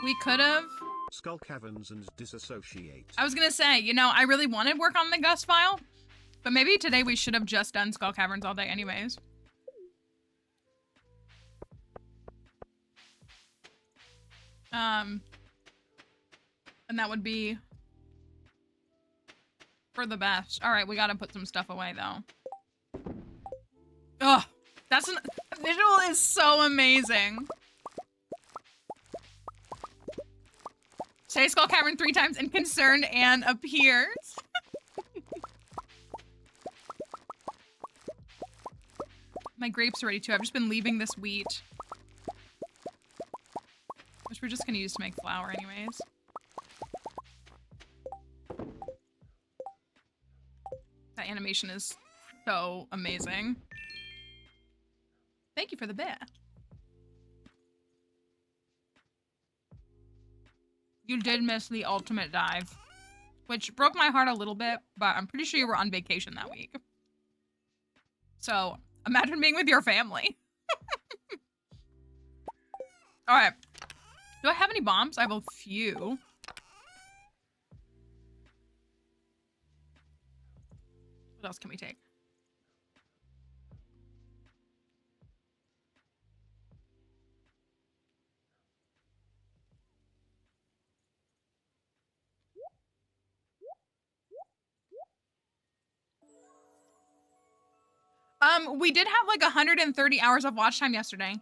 We could have. Skull Caverns and disassociate. I was gonna say, you know, I really wanted work on the Gus file, but maybe today we should have just done Skull Caverns all day anyways. And that would be for the best. All right, we gotta put some stuff away though. Ugh, that's an visual is so amazing. Say Skull Cavern 3 times and concerned Anne appears. My grapes are ready too. I've just been leaving this wheat, which we're just gonna use to make flour anyways. That animation is so amazing. Thank you for the bit. You did miss the ultimate dive, which broke my heart a little bit, but I'm pretty sure you were on vacation that week. So imagine being with your family. All right. Do I have any bombs? I have a few. What else can we take? We did have like 130 hours of watch time yesterday.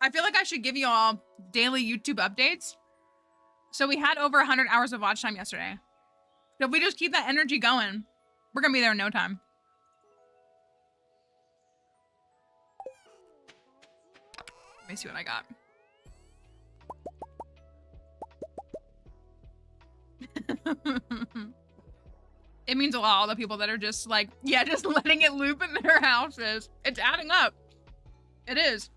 I feel like I should give you all daily YouTube updates. So we had over 100 hours of watch time yesterday. So if we just keep that energy going, we're gonna be there in no time. Let me see what I got. It means a lot, all the people that are just like, yeah, just letting it loop in their houses. It's adding up. It is.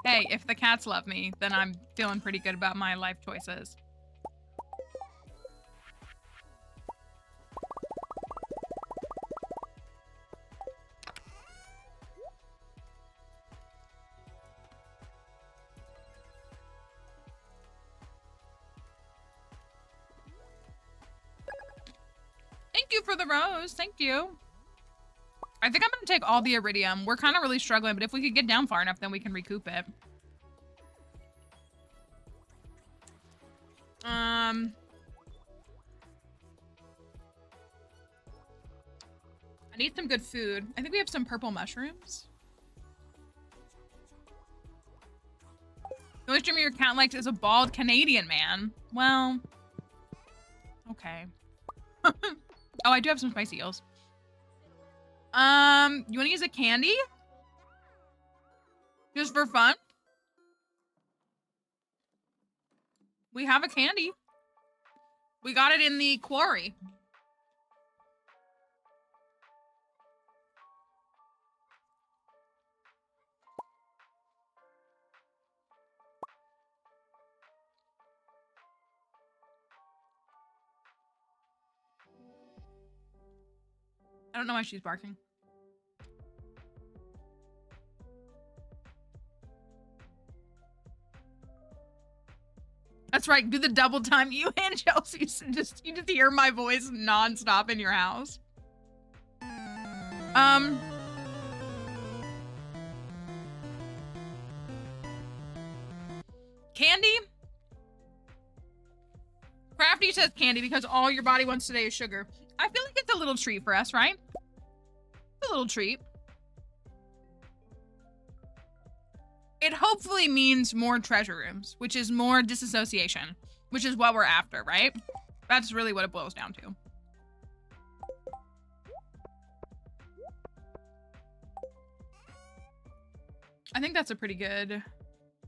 Hey, if the cats love me, then I'm feeling pretty good about my life choices. for the rose. Thank you. I think I'm gonna take all the iridium. We're kind of really struggling, but if we could get down far enough, then we can recoup it. I need some good food. I think we have some purple mushrooms. The only streamer your account likes is a bald Canadian man. Well, okay. Oh, I do have some spicy eels. You want to use a candy? Just for fun? We have a candy. We got it in the quarry. I don't know why she's barking. That's right. Do the double time. You and Chelsea you just hear my voice nonstop in your house. Candy? Crafty says candy because all your body wants today is sugar. I feel like it's a little treat for us, right? It's a little treat. It hopefully means more treasure rooms, which is more disassociation, which is what we're after, right? That's really what it boils down to. I think that's a pretty good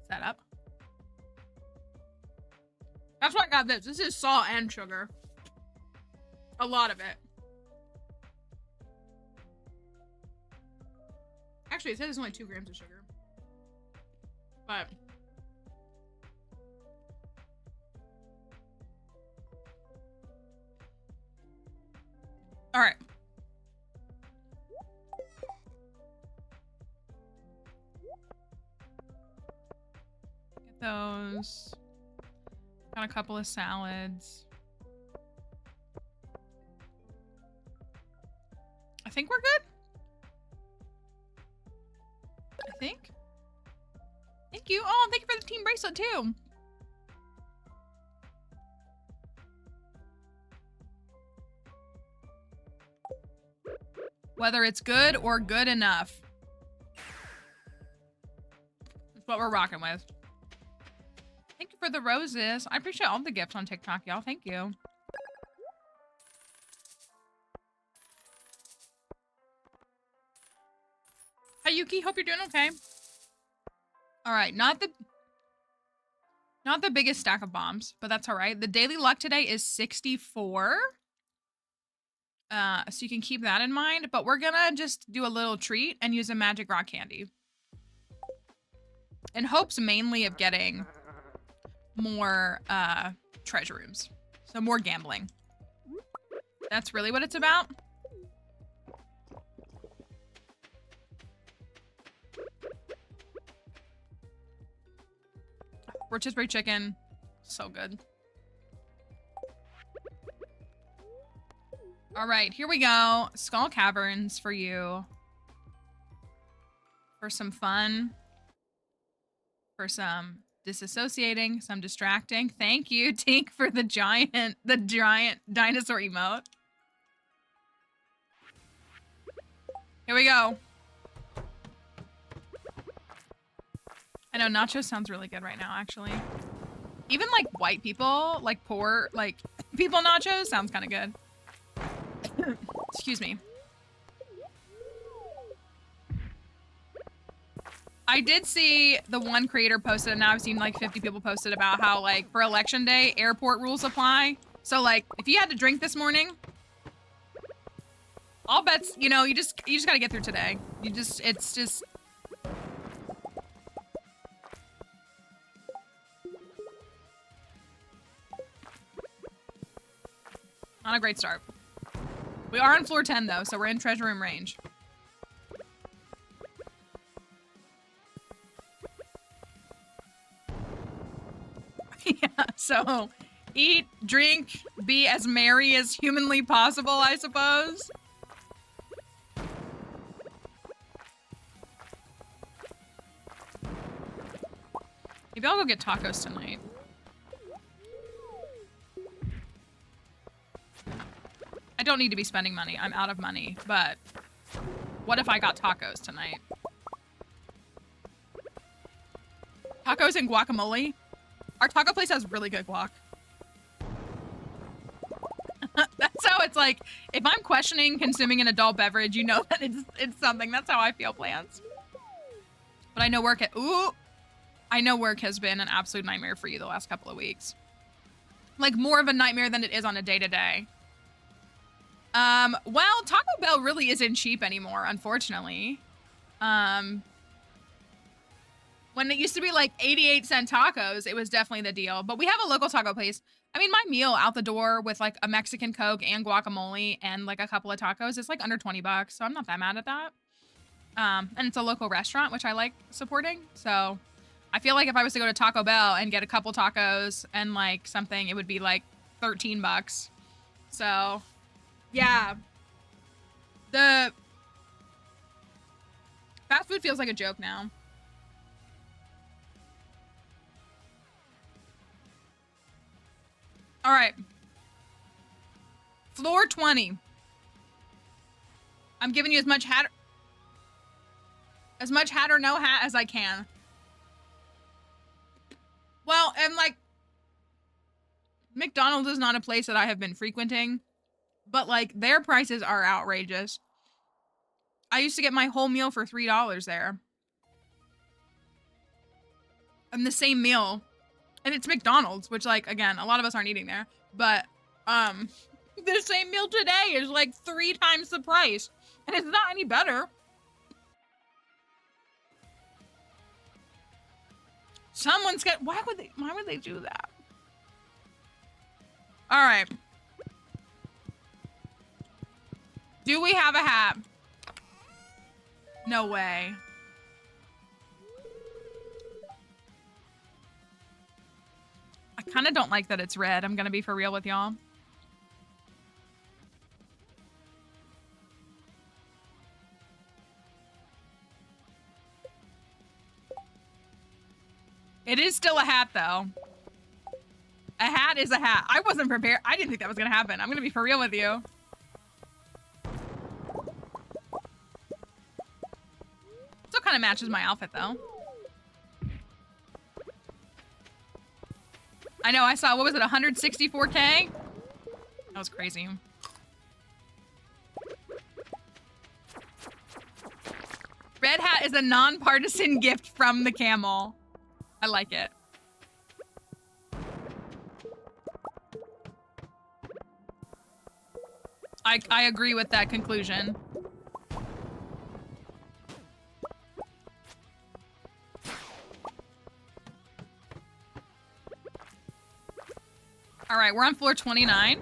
setup. That's why I got this. This is salt and sugar. A lot of it. Actually, it says it's only 2 grams of sugar. But all right. Get those. Got a couple of salads. I think we're good. I think. Thank you. Oh, thank you for the team bracelet too. Whether it's good or good enough. That's what we're rocking with. Thank you for the roses. I appreciate all the gifts on TikTok, y'all. Thank you. Hi, Yuki. Hope you're doing okay. All right, not the biggest stack of bombs, but that's all right. The daily luck today is 64. So you can keep that in mind, but we're gonna just do a little treat and use a magic rock candy. In hopes mainly of getting more treasure rooms. So more gambling. That's really what it's about. Rotisserie chicken, so good. All right, here we go. Skull Caverns for you. For some fun. For some disassociating, some distracting. Thank you, Tink, for the giant dinosaur emote. Here we go. I know nachos sounds really good right now, actually. Even like white people, like poor, like people nachos sounds kind of good. Excuse me. I did see the one creator posted, and now I've seen like 50 people posted about how like for election day, airport rules apply. So like if you had to drink this morning, all bets, you know, you just gotta get through today. It's just. Not a great start. We are on floor 10 though, so we're in treasure room range. Yeah, so eat, drink, be as merry as humanly possible, I suppose. Maybe I'll go get tacos tonight. I don't need to be spending money. I'm out of money, but what if I got tacos tonight? Tacos and guacamole? Our taco place has really good guac. That's how it's like, if I'm questioning consuming an adult beverage, you know that it's something. That's how I feel, plants. But I know work I know work has been an absolute nightmare for you the last couple of weeks. Like more of a nightmare than it is on a day-to-day. Well, Taco Bell really isn't cheap anymore, unfortunately. When it used to be like 88-cent tacos, it was definitely the deal. But we have a local taco place. I mean, my meal out the door with like a Mexican Coke and guacamole and like a couple of tacos is like under 20 bucks. So I'm not that mad at that. And it's a local restaurant, which I like supporting. So I feel like if I was to go to Taco Bell and get a couple tacos and like something, it would be like 13 bucks. So yeah. The fast food feels like a joke now. All right. Floor 20. I'm giving you as much hat or no hat as I can. Well, and like McDonald's is not a place that I have been frequenting, but like their prices are outrageous. I used to get my whole meal for $3 there. And the same meal. And it's McDonald's, which like, again, a lot of us aren't eating there. But the same meal today is like 3 times the price. And it's not any better. Someone's got, why would they do that? All right. Do we have a hat? No way. I kind of don't like that it's red. I'm gonna be for real with y'all. It is still a hat, though. A hat is a hat. I wasn't prepared. I didn't think that was gonna happen. I'm gonna be for real with you. Still kind of matches my outfit, though. I know, I saw, what was it, 164K? That was crazy. Red hat is a non-partisan gift from the camel. I like it. I agree with that conclusion. All right, we're on floor 29.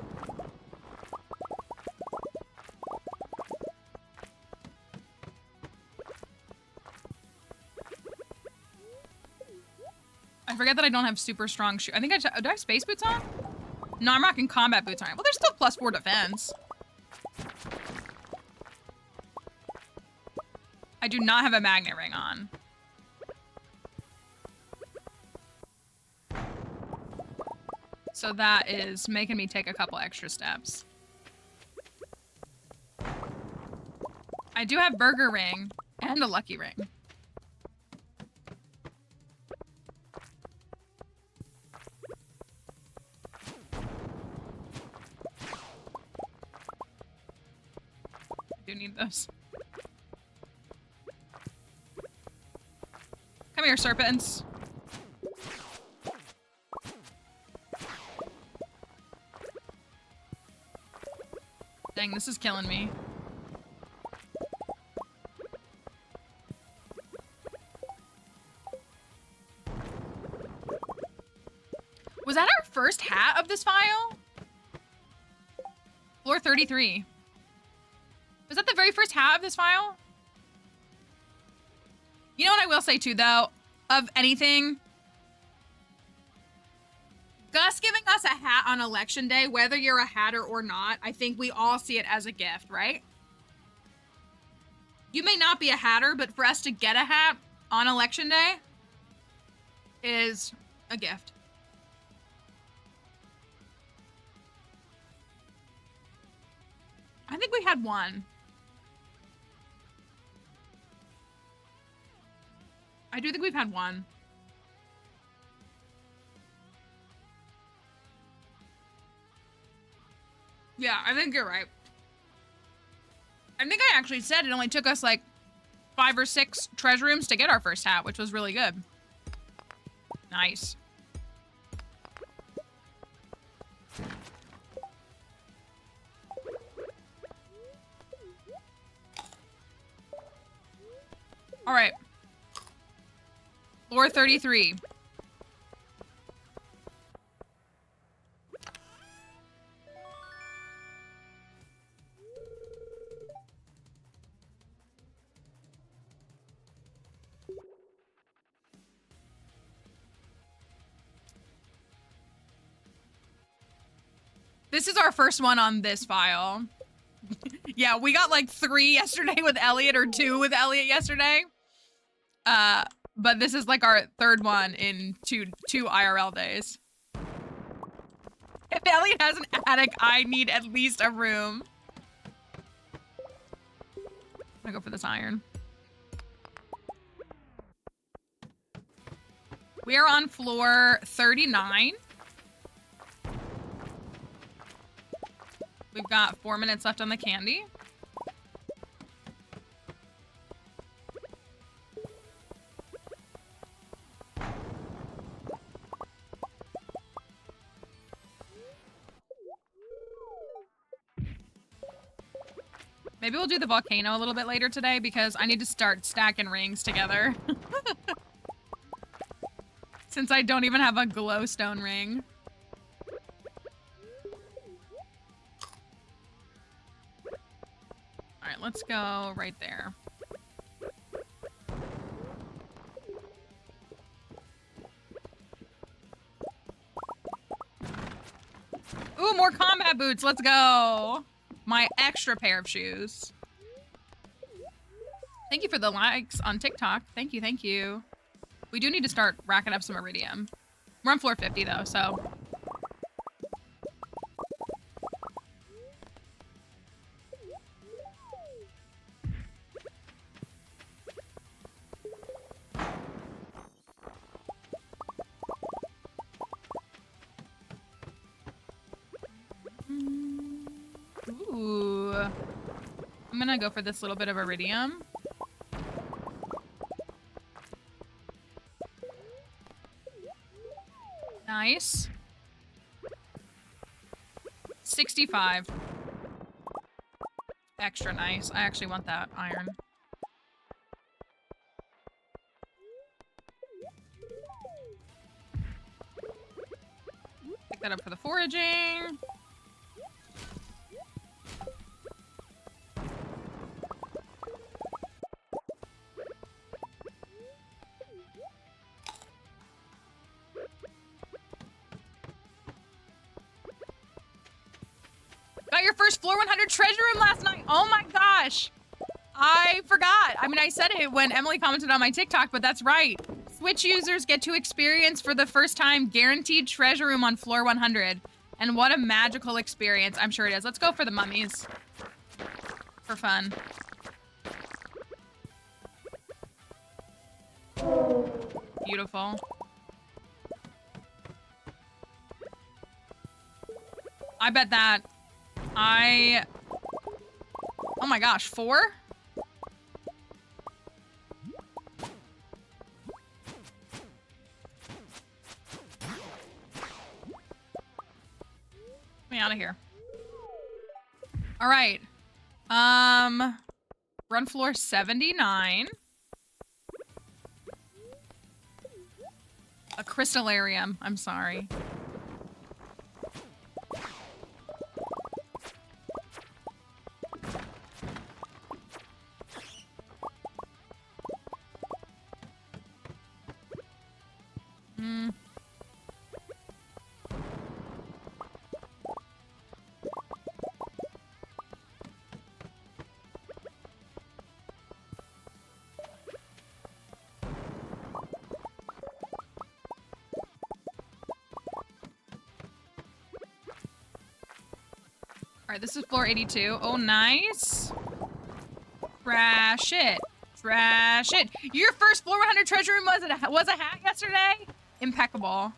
I forget that I don't have super strong shoes. I think do I have space boots on? No, I'm rocking combat boots on. Well, there's still +4 defense. I do not have a magnet ring on. So that is making me take a couple extra steps. I do have burger ring and a lucky ring. I do need those. Come here, serpents. Dang, this is killing me. Was that our first hat of this file? Floor 33. Was that the very first hat of this file? You know what I will say too, though? Of anything, Gus giving us a hat on election day, whether you're a hatter or not, I think we all see it as a gift, right? You may not be a hatter, but for us to get a hat on election day is a gift. I think we had one. I do think we've had one. Yeah, I think you're right. I think I actually said it only took us like 5 or 6 treasure rooms to get our first hat, which was really good. Nice. All right. Floor 33. This is our first one on this file. Yeah, we got like 3 yesterday with Elliot, or 2 with Elliot yesterday. But this is like our 3rd one in two IRL days. If Elliot has an attic, I need at least a room. I'm gonna go for this iron. We are on floor 39. We've got 4 minutes left on the candy. Maybe we'll do the volcano a little bit later today because I need to start stacking rings together. Since I don't even have a glowstone ring. All right, let's go right there. Ooh, more combat boots. Let's go. My extra pair of shoes. Thank you for the likes on TikTok. Thank you, thank you. We do need to start racking up some iridium. We're on floor 50 though, so. Ooh. I'm gonna go for this little bit of iridium. Nice. 65. Extra nice. I actually want that iron. Pick that up for the foraging. Got your first floor 100 treasure room last night. Oh my gosh. I forgot. I mean, I said it when Emily commented on my TikTok, but that's right. Switch users get to experience for the first time guaranteed treasure room on floor 100. And what a magical experience. I'm sure it is. Let's go for the mummies. For fun. Beautiful. I bet that oh my gosh, 4? Get me out of here. All right. Run floor 79. A crystallarium. I'm sorry. right, this is floor 82. Oh, nice. Trash it. Trash it. Your first floor 100 treasure room was a hat yesterday? Impeccable.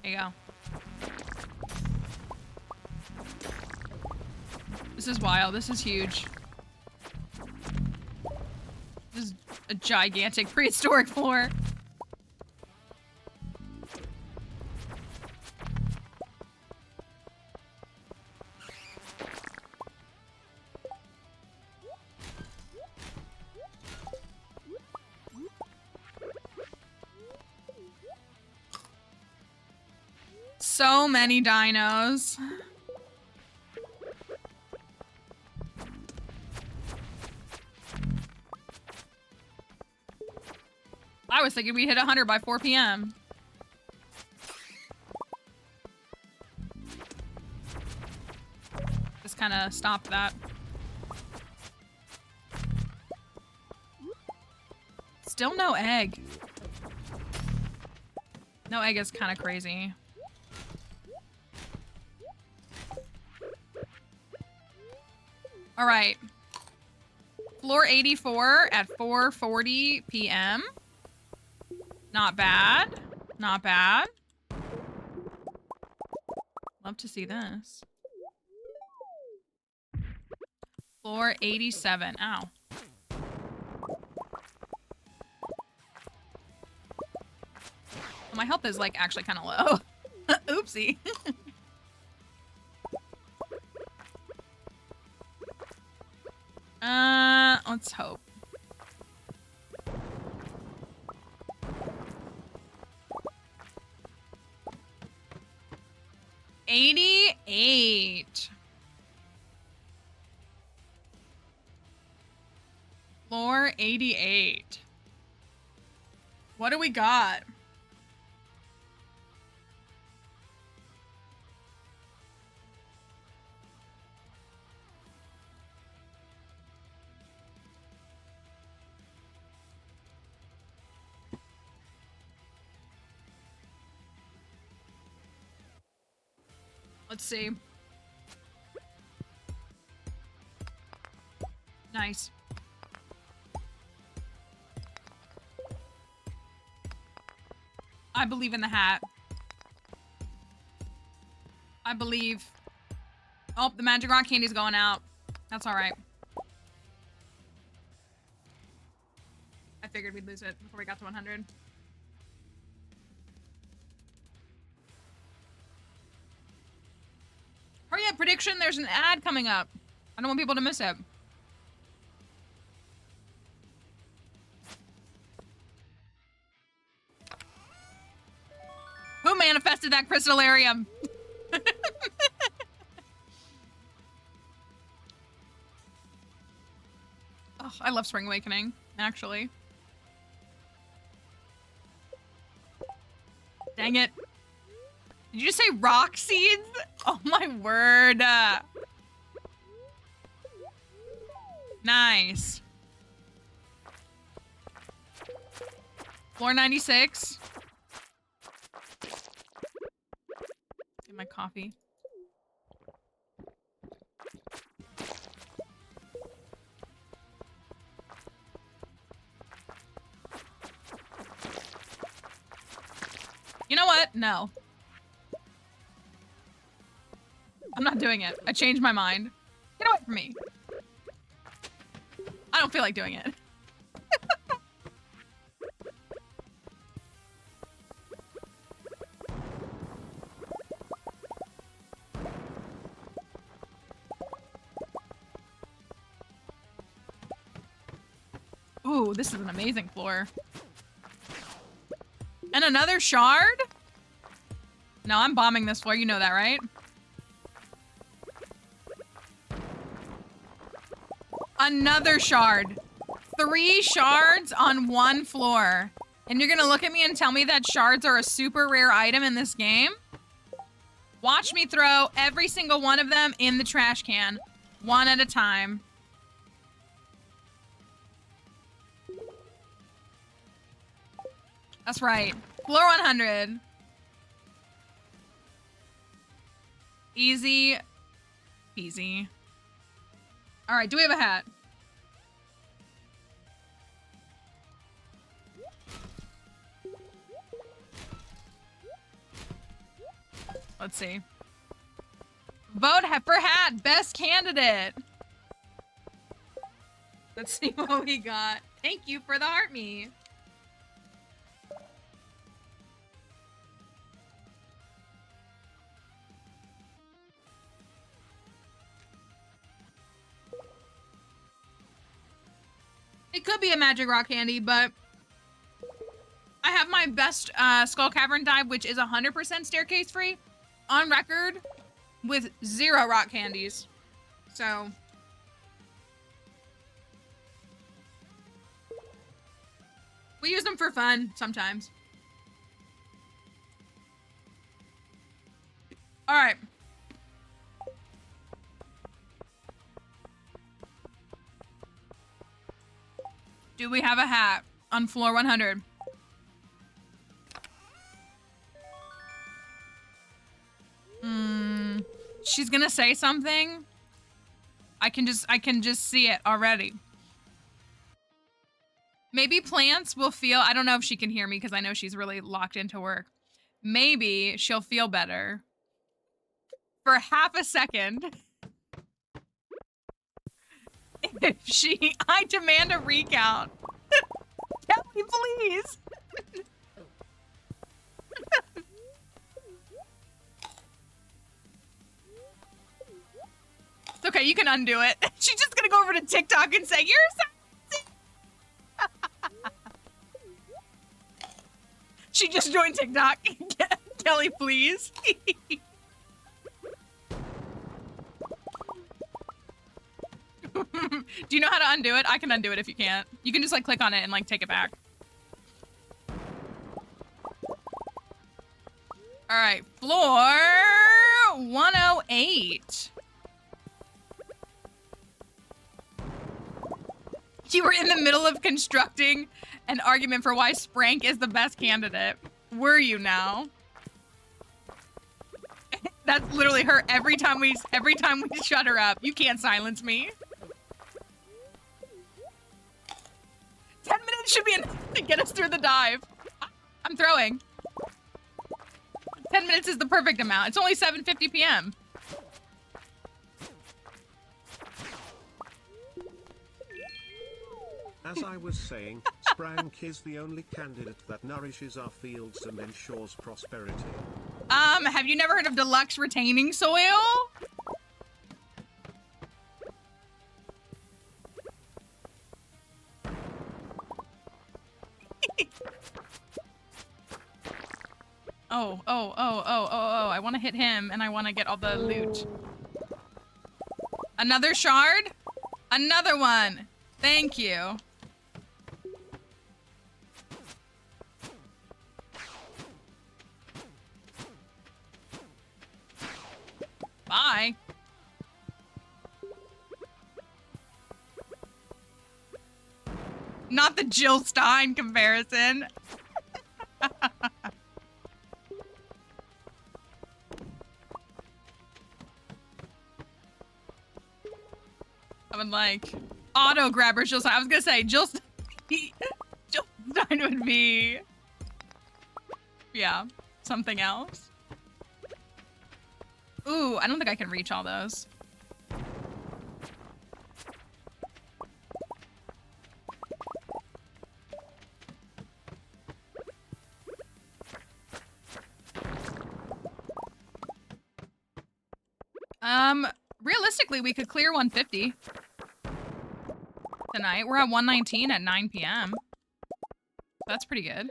There you go. This is wild. This is huge. This is a gigantic prehistoric floor. So many dinos. I was thinking we'd hit 100 by 4 p.m. Just kind of stopped that. Still no egg. No egg is kind of crazy. All right. Floor 84 at 4:40 p.m. Not bad. Not bad. Love to see this. Floor 87. Ow. My health is like actually kind of low. Oopsie. Let's hope. $88. Floor 88. What do we got? Let's see. Nice. I believe in the hat. I believe. Oh, the magic rock candy's going out. That's all right. I figured we'd lose it before we got to 100. Hurry up, prediction, there's an ad coming up. I don't want people to miss it. Who manifested that crystallarium? Oh, I love Spring Awakening, actually. Dang it. Did you just say rock seeds? Oh my word. Nice. Floor 96. Get my coffee. You know what? No. I'm not doing it. I changed my mind. Get away from me. I don't feel like doing it. Ooh, this is an amazing floor. And another shard? No, I'm bombing this floor. You know that, right? Another shard. 3 shards on 1 floor. And you're gonna look at me and tell me that shards are a super rare item in this game? Watch me throw every single one of them in the trash can. One at a time. That's right. Floor 100. Easy peasy. All right, do we have a hat? Let's see. Vote for hat, best candidate. Let's see what we got. Thank you for the heart me. It could be a magic rock candy, but I have my best Skull Cavern dive, which is 100% staircase free, on record with 0 rock candies. So we use them for fun sometimes. All right. Do we have a hat on floor 100? She's gonna say something. I can just see it already. Maybe plants will feel, I don't know if she can hear me because I know she's really locked into work. Maybe she'll feel better for half a second. If I demand a recount. Kelly, please. It's okay, you can undo it. She's just gonna go over to TikTok and say, you're so She just joined TikTok. Kelly, please. Do you know how to undo it? I can undo it if you can't. You can just like click on it and like take it back. All right, floor 108. You were in the middle of constructing an argument for why Sprank is the best candidate. Were you now? That's literally her every time we shut her up. You can't silence me. 10 minutes should be enough to get us through the dive. I'm throwing. 10 minutes is the perfect amount. It's only 7:50 p.m. As I was saying, Sprank is the only candidate that nourishes our fields and ensures prosperity. Have you never heard of deluxe retaining soil? Oh, I want to hit him and I want to get all the loot. Another shard? Another one. Thank you. Bye. Not the Jill Stein comparison. I would like auto grabber Jill Stein. I was gonna say Jill Stein would be, yeah, something else. Ooh, I don't think I can reach all those. Realistically, we could clear 150 tonight. We're at 119 at 9 p.m. That's pretty good.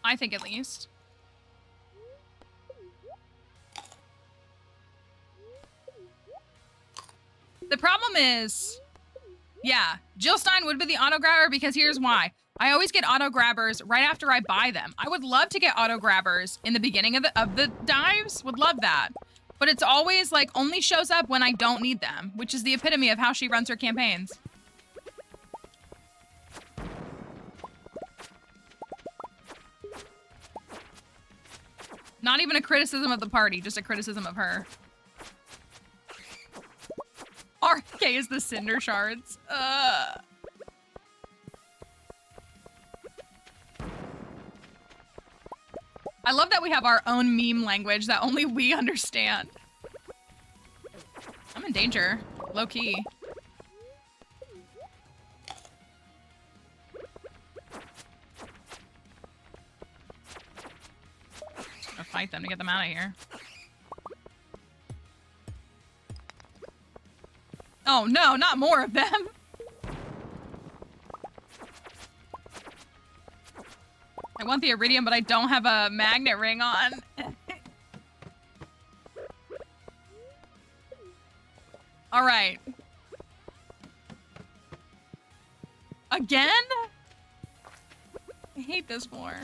I think at least. The problem is, yeah, Jill Stein would be the auto grabber because here's why. I always get auto grabbers right after I buy them. I would love to get auto grabbers in the beginning of the dives. Would love that. But it's always like only shows up when I don't need them, which is the epitome of how she runs her campaigns. Not even a criticism of the party, just a criticism of her. RK is the cinder shards. I love that we have our own meme language that only we understand. I'm in danger, low key. I'm gonna fight them to get them out of here. Oh no, not more of them. I want the iridium, but I don't have a magnet ring on. All right. Again? I hate this more.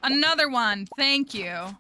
Another one. Thank you.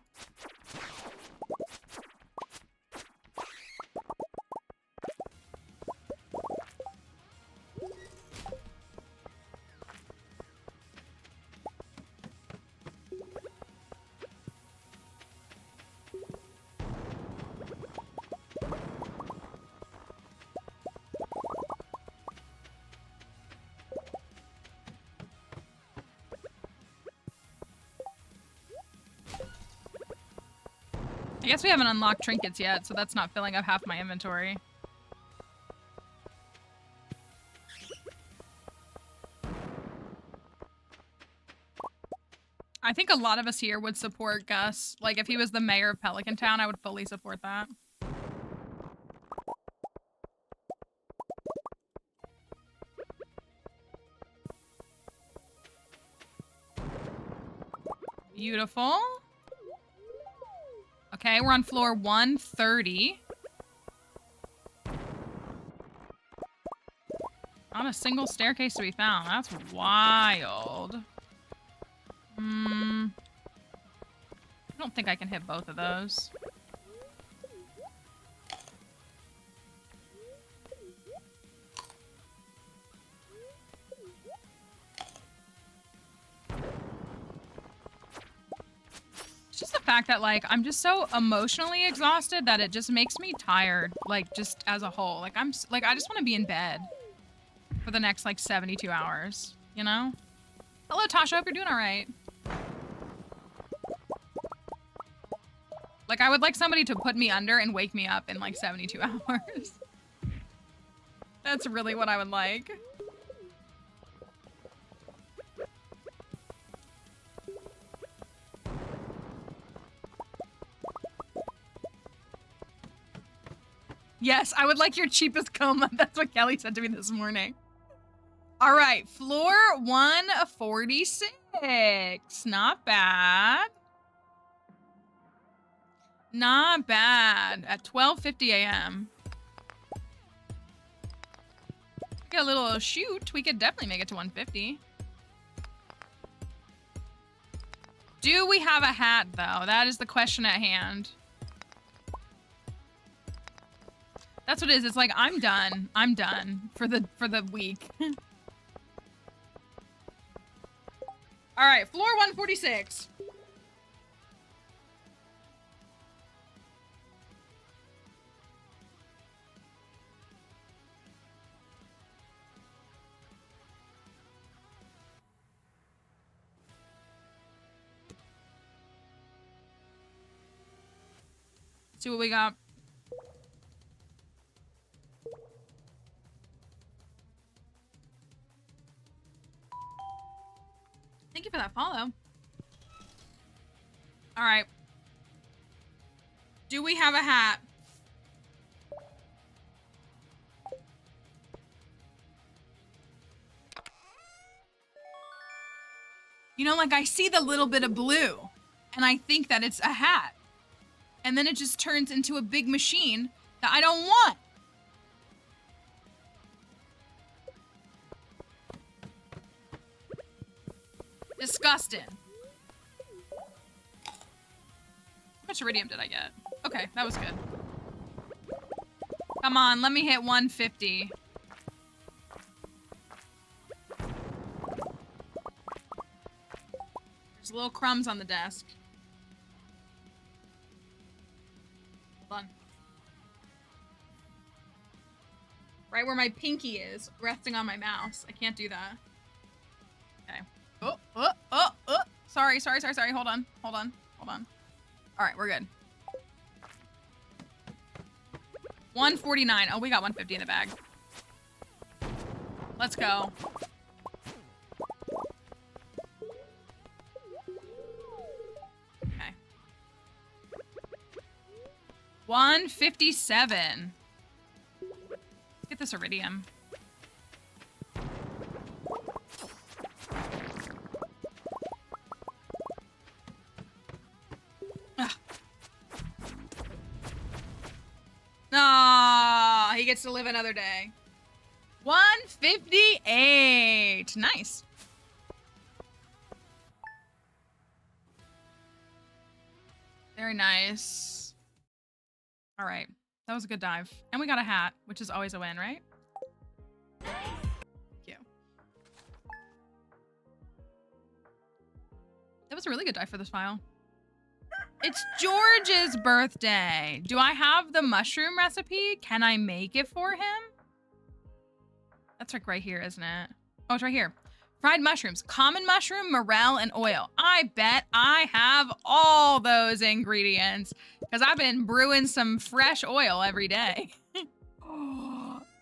I guess we haven't unlocked trinkets yet, so that's not filling up half my inventory. I think a lot of us here would support Gus. Like, if he was the mayor of Pelican Town, I would fully support that. Beautiful. Okay, we're on floor 130. Not a single staircase to be found. That's wild. I don't think I can hit both of those. It's just the fact that, like, I'm just so emotionally exhausted that it just makes me tired, like, just as a whole. Like, I just want to be in bed for the next, like, 72 hours, you know? Hello, Tasha. Hope you're doing all right. Like, I would like somebody to put me under and wake me up in, like, 72 hours. That's really what I would like. Yes, I would like your cheapest coma. That's what Kelly said to me this morning. All right, floor 146. Not bad. Not bad. At 12:50 a.m. Get a little shoot. We could definitely make it to 150. Do we have a hat, though? That is the question at hand. That's what it is. It's like, I'm done. I'm done for the week. All right, floor 146. See what we got. Thank you for that follow. All right. Do we have a hat? You know, like, I see the little bit of blue and I think that it's a hat. and then it just turns into a big machine that I don't want. Disgusting. How much iridium did I get? Okay, that was good. Come on, let me hit 150. There's little crumbs on the desk. Hold on. Right where my pinky is, resting on my mouse. I can't do that. Okay. Oh. Sorry. Hold on. All right, we're good. 149. Oh, we got 150 in the bag. Let's go. Okay. 157. Get this iridium. Ah, he gets to live another day. 158. Nice. Very nice. All right. That was a good dive. And we got a hat, which is always a win, right? Thank you. That was a really good dive for this file. It's George's birthday. Do I have the mushroom recipe? Can I make it for him? That's like right here, isn't it? Oh, it's right here. Fried mushrooms, common mushroom, morel, and oil. I bet I have all those ingredients because I've been brewing some fresh oil every day.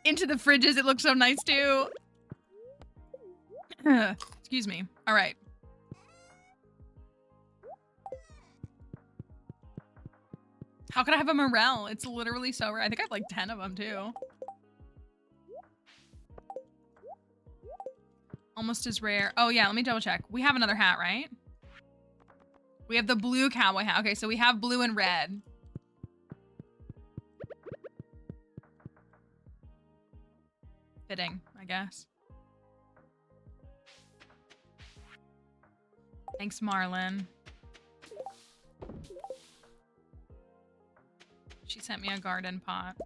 Into the fridges, it looks so nice too. Excuse me. All right. How could I have a morel? It's literally so rare. I think I have like 10 of them too. Almost as rare. Oh yeah, let me double check. We have another hat, right? We have the blue cowboy hat. Okay, so we have blue and red. Fitting, I guess. Thanks, Marlon. She sent me a garden pot.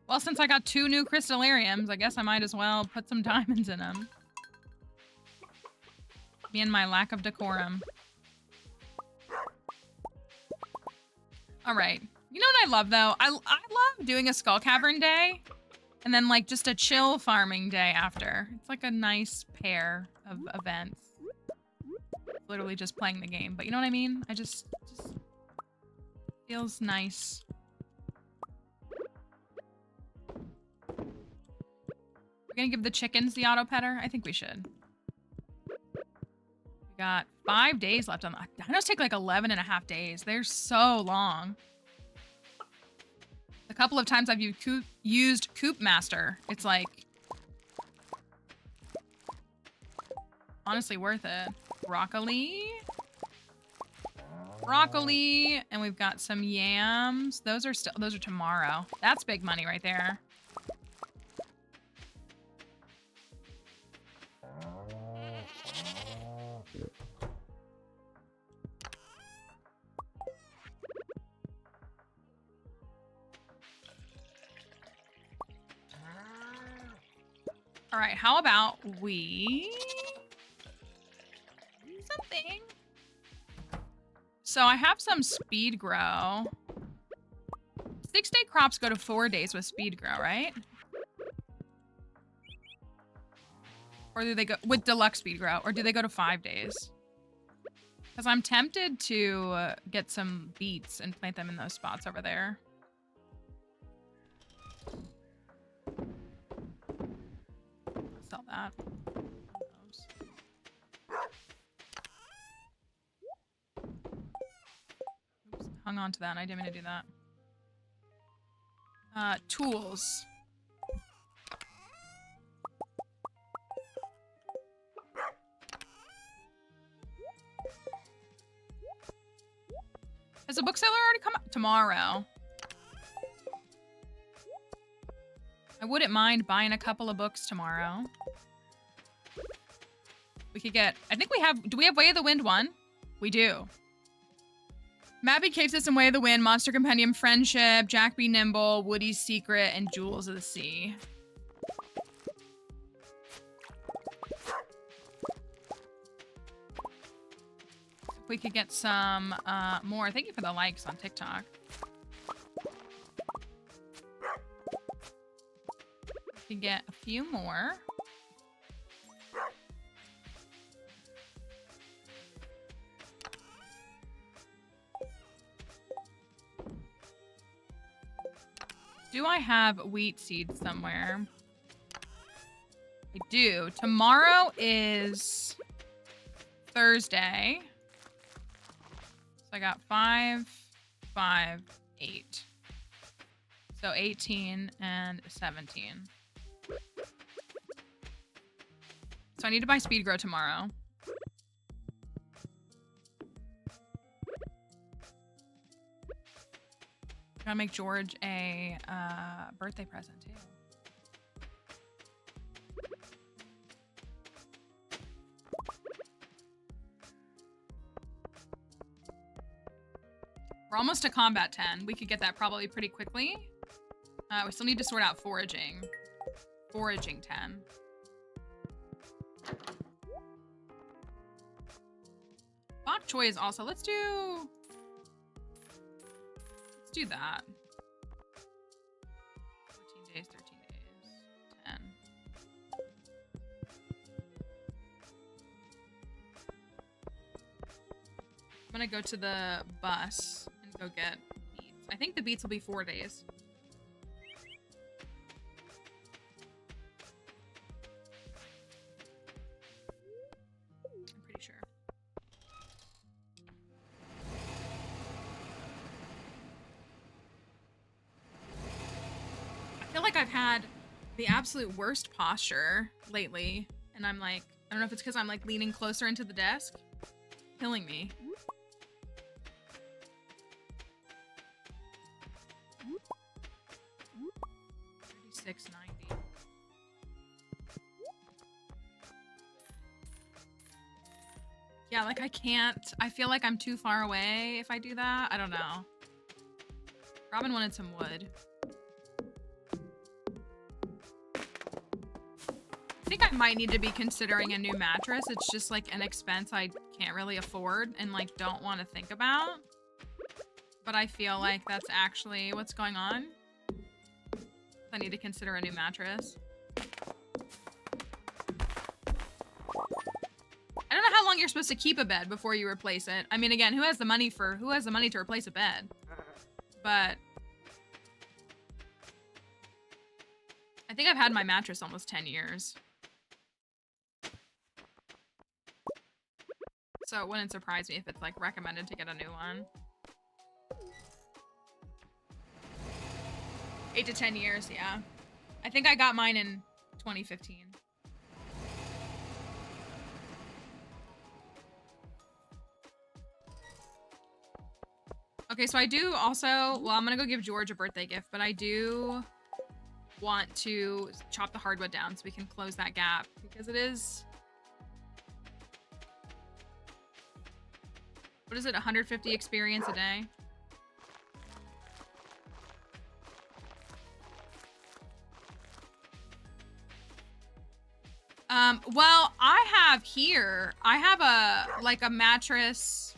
Well, since I got 2 new crystallariums, I guess I might as well put some diamonds in them. Me and my lack of decorum. All right. You know what I love, though? I love doing a Skull Cavern day and then, like, just a chill farming day after. It's like a nice pair of events. Literally just playing the game. But you know what I mean? I just feels nice. We're gonna give the chickens the auto petter? I think we should. We got 5 days left on the dinos take like 11 and a half days. They're so long. A couple of times I've used Coop Master. It's like honestly worth it. Broccoli, and we've got some yams. Those are tomorrow. That's big money right there. All right, how about we do something? So I have some speed grow. 6-day crops go to 4 days with speed grow, right? Or do they go with deluxe speed grow, or do they go to 5 days? Because I'm tempted to get some beets and plant them in those spots over there. Sell that. Oops, hung on to that. I didn't mean to do that. Tools. Does the bookseller already come out? Tomorrow. I wouldn't mind buying a couple of books tomorrow. We could get, I think we have, do we have Way of the Wind 1? We do. Mabby Cave System, Way of the Wind, Monster Compendium, Friendship, Jack Be Nimble, Woody's Secret, and Jewels of the Sea. If we could get some more. Thank you for the likes on TikTok. We could get a few more. Do I have wheat seeds somewhere? I do. Tomorrow is Thursday. So I got 5, 5, 8. So 18 and 17. So I need to buy Speed Grow tomorrow. Gotta make George a birthday present too. We're almost to combat 10. We could get that probably pretty quickly. We still need to sort out foraging. Foraging 10. Bok choy is also, let's do that. 13 days, 13 days, 10. I'm gonna go to the bus and go get beets. I think the beets will be 4 days. I'm pretty sure. I feel like I've had the absolute worst posture lately, and I'm like, I don't know if it's because I'm like leaning closer into the desk. Killing me. 36.90. Yeah, like I can't. I feel like I'm too far away if I do that. I don't know. Robin wanted some wood. I think I might need to be considering a new mattress. It's just like an expense I can't really afford and like don't want to think about. But I feel like that's actually what's going on. I need to consider a new mattress. I don't know how long you're supposed to keep a bed before you replace it. I mean, again, who has the money to replace a bed? But I think I've had my mattress almost 10 years. So it wouldn't surprise me if it's like recommended to get a new one. 8 to 10 years, yeah. I think I got mine in 2015. Okay, so I do also, well, I'm gonna go give George a birthday gift, but I do want to chop the hardwood down so we can close that gap because it is, what is it, 150 experience a day? Well, I have here, I have a mattress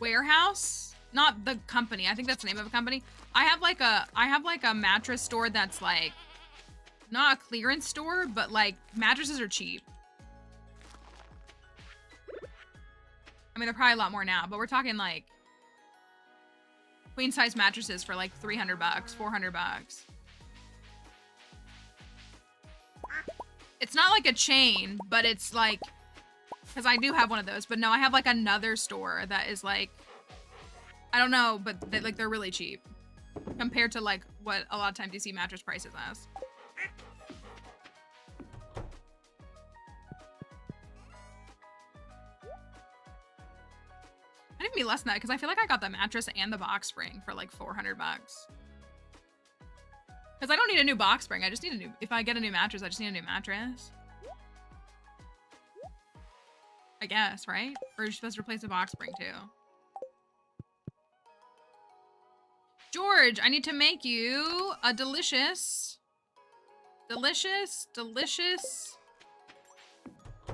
warehouse, not the company. I think that's the name of a company. I have like a mattress store that's like, not a clearance store, but like mattresses are cheap. I mean, they're probably a lot more now, but we're talking like queen size mattresses for like 300 bucks, 400 bucks. It's not like a chain, but it's like, because I do have one of those, but no, I have like another store that is like, I don't know, but they're really cheap compared to like what a lot of times you see mattress prices as. I don't even be less than that because I feel like I got the mattress and the box spring for like 400 bucks. Because I don't need a new box spring. I just need a new, if I get a new mattress, I just need a new mattress. I guess, right? Or are you supposed to replace the box spring too? George, I need to make you a delicious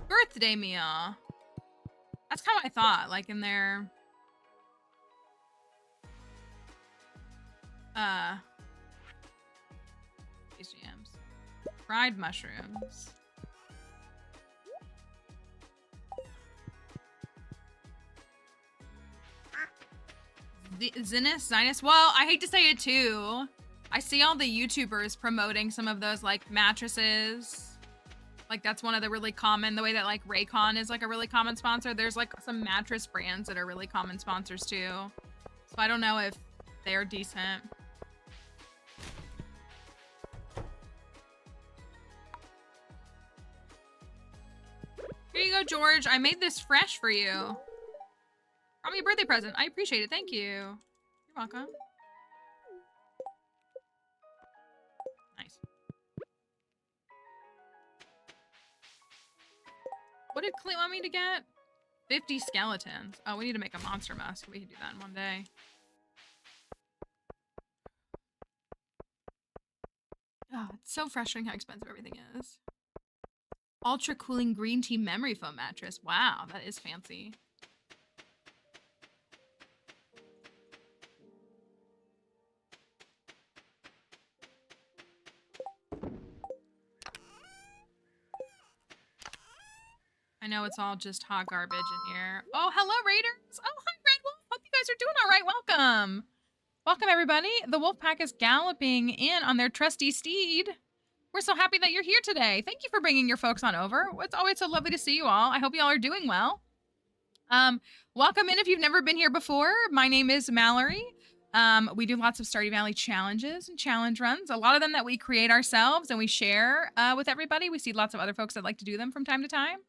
birthday meal. That's kind of what I thought, like in their these jams. Fried mushrooms. Zinus? Well, I hate to say it too. I see all the YouTubers promoting some of those like mattresses. Like that's one of the really common, the way that like Raycon is like a really common sponsor. There's like some mattress brands that are really common sponsors too. So I don't know if they're decent. Here you go, George. I made this fresh for you. Brought me a birthday present. I appreciate it. Thank you. You're welcome. Nice. What did Clint want me to get? 50 skeletons. Oh, we need to make a monster mask. We can do that in one day. Oh, it's so frustrating how expensive everything is. Ultra cooling green tea memory foam mattress. Wow, that is fancy. I know it's all just hot garbage in here. Oh, hello, Raiders. Oh, hi, Red Wolf. Hope you guys are doing all right. Welcome. Welcome, everybody. The wolf pack is galloping in on their trusty steed. We're so happy that you're here today. Thank you for bringing your folks on over. It's always so lovely to see you all. I hope you all are doing well. Welcome in if you've never been here before. My name is Mallory. We do lots of Stardew Valley challenges and challenge runs. A lot of them that we create ourselves and we share with everybody. We see lots of other folks that like to do them from time to time.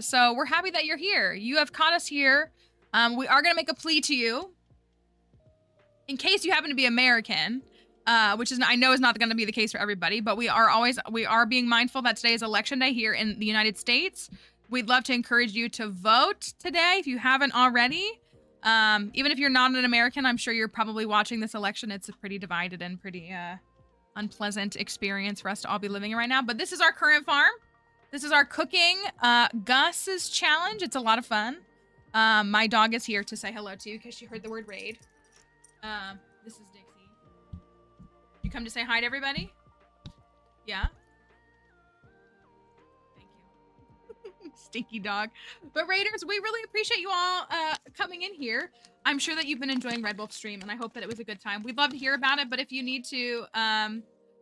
So we're happy that you're here. You have caught us here. We are going to make a plea to you. In case you happen to be American, which is I know is not going to be the case for everybody, but we are being mindful that today is election day here in the United States. We'd love to encourage you to vote today if you haven't already. Even if you're not an American, I'm sure you're probably watching this election. It's a pretty divided and pretty unpleasant experience for us to all be living in right now. But this is our current farm. This is our cooking Gus's challenge. It's a lot of fun. My dog is here to say hello to you because she heard the word raid. This is Dixie. You come to say hi to everybody? Yeah? Thank you. Stinky dog. But Raiders, we really appreciate you all coming in here. I'm sure that you've been enjoying Red Wolf's stream, and I hope that it was a good time. We'd love to hear about it, but if you need to,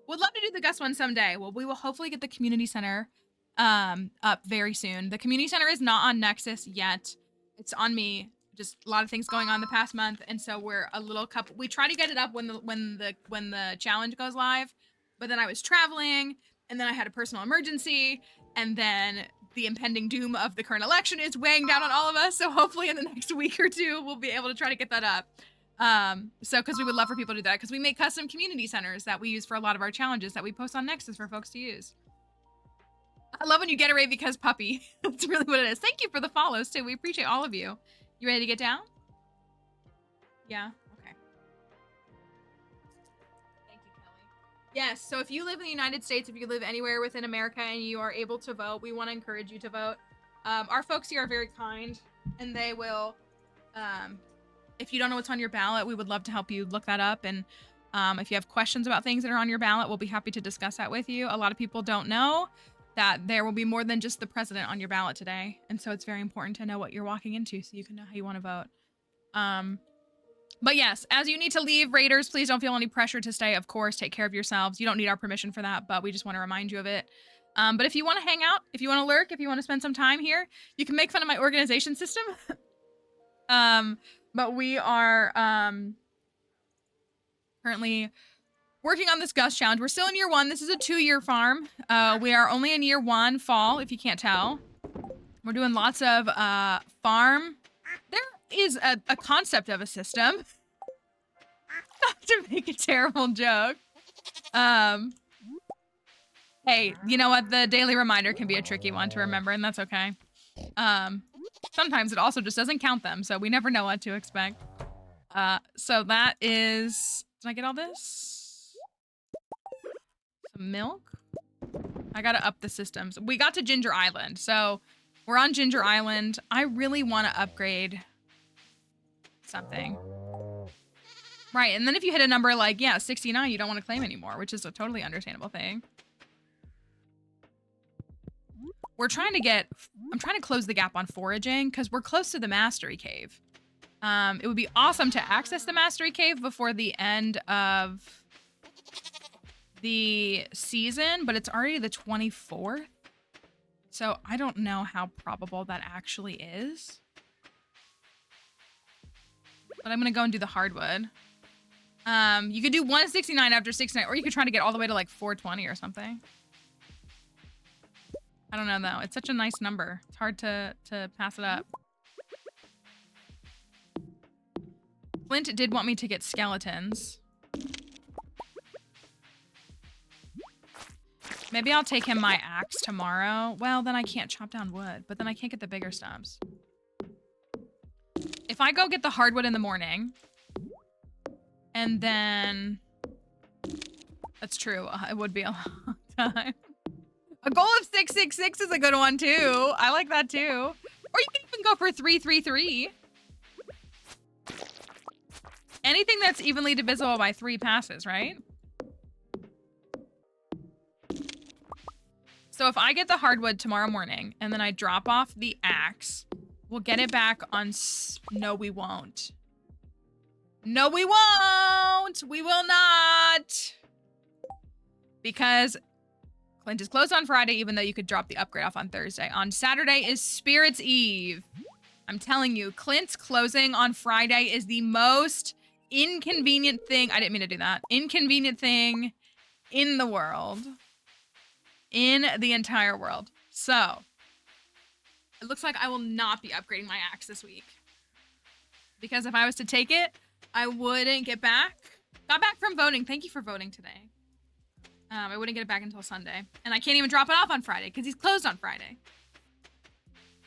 we'd love to do the Gus one someday. Well, we will hopefully get the community center up very soon. The community center is not on Nexus yet. It's on me. Just a lot of things going on the past month, and so we're a little couple. We try to get it up when the challenge goes live, but then I was traveling, and then I had a personal emergency, and then the impending doom of the current election is weighing down on all of us. So hopefully in the next week or two, we'll be able to try to get that up. So because we would love for people to do that, because we make custom community centers that we use for a lot of our challenges that we post on Nexus for folks to use. I love when you get a raid because puppy. That's really what it is. Thank you for the follows too. We appreciate all of you. You ready to get down? Yeah? Okay. Thank you, Kelly. Yes, so if you live in the United States, if you live anywhere within America and you are able to vote, we want to encourage you to vote. Our folks here are very kind, and they will, if you don't know what's on your ballot, we would love to help you look that up. And if you have questions about things that are on your ballot, we'll be happy to discuss that with you. A lot of people don't know that there will be more than just the president on your ballot today. And so it's very important to know what you're walking into so you can know how you want to vote. But yes, as you need to leave, Raiders, please don't feel any pressure to stay. Of course, take care of yourselves. You don't need our permission for that, but we just want to remind you of it. But if you want to hang out, if you want to lurk, if you want to spend some time here, you can make fun of my organization system. But we are currently working on this Gus challenge. We're still in year 1. This is a 2-year farm. We are only in year 1, fall, if you can't tell. We're doing lots of farm. There is a concept of a system. Not to make a terrible joke. Hey, you know what? The daily reminder can be a tricky one to remember, and that's okay. Sometimes it also just doesn't count them, so we never know what to expect. So that is... Did I get all this? Some milk? I gotta up the systems. We got to Ginger Island, so we're on Ginger Island. I really want to upgrade something. Right, and then if you hit a number like, yeah, 69, you don't want to claim anymore, which is a totally understandable thing. We're trying to get... I'm trying to close the gap on foraging, because we're close to the Mastery Cave. It would be awesome to access the Mastery Cave before the end of the season, but it's already the 24th. So I don't know how probable that actually is. But I'm going to go and do the hardwood. You could do 169 after 69, or you could try to get all the way to like 420 or something. I don't know though. It's such a nice number. It's hard to pass it up. Flint did want me to get skeletons. Maybe I'll take him my axe tomorrow. Well, then I can't chop down wood, but then I can't get the bigger stumps. If I go get the hardwood in the morning, and then... That's true. It would be a long time. A goal of 666 is a good one, too. I like that, too. Or you can even go for 333. Anything that's evenly divisible by 3 passes, right? So if I get the hardwood tomorrow morning, and then I drop off the axe, we'll get it back on... No, we won't. No, we won't! We will not! Because Clint is closed on Friday, even though you could drop the upgrade off on Thursday. On Saturday is Spirit's Eve. I'm telling you, Clint's closing on Friday is the most inconvenient thing. I didn't mean to do that. Inconvenient thing in the world. In the entire world. So, it looks like I will not be upgrading my axe this week. Because if I was to take it, I wouldn't get back. Got back from voting. Thank you for voting today. I wouldn't get it back until Sunday. And I can't even drop it off on Friday because he's closed on Friday.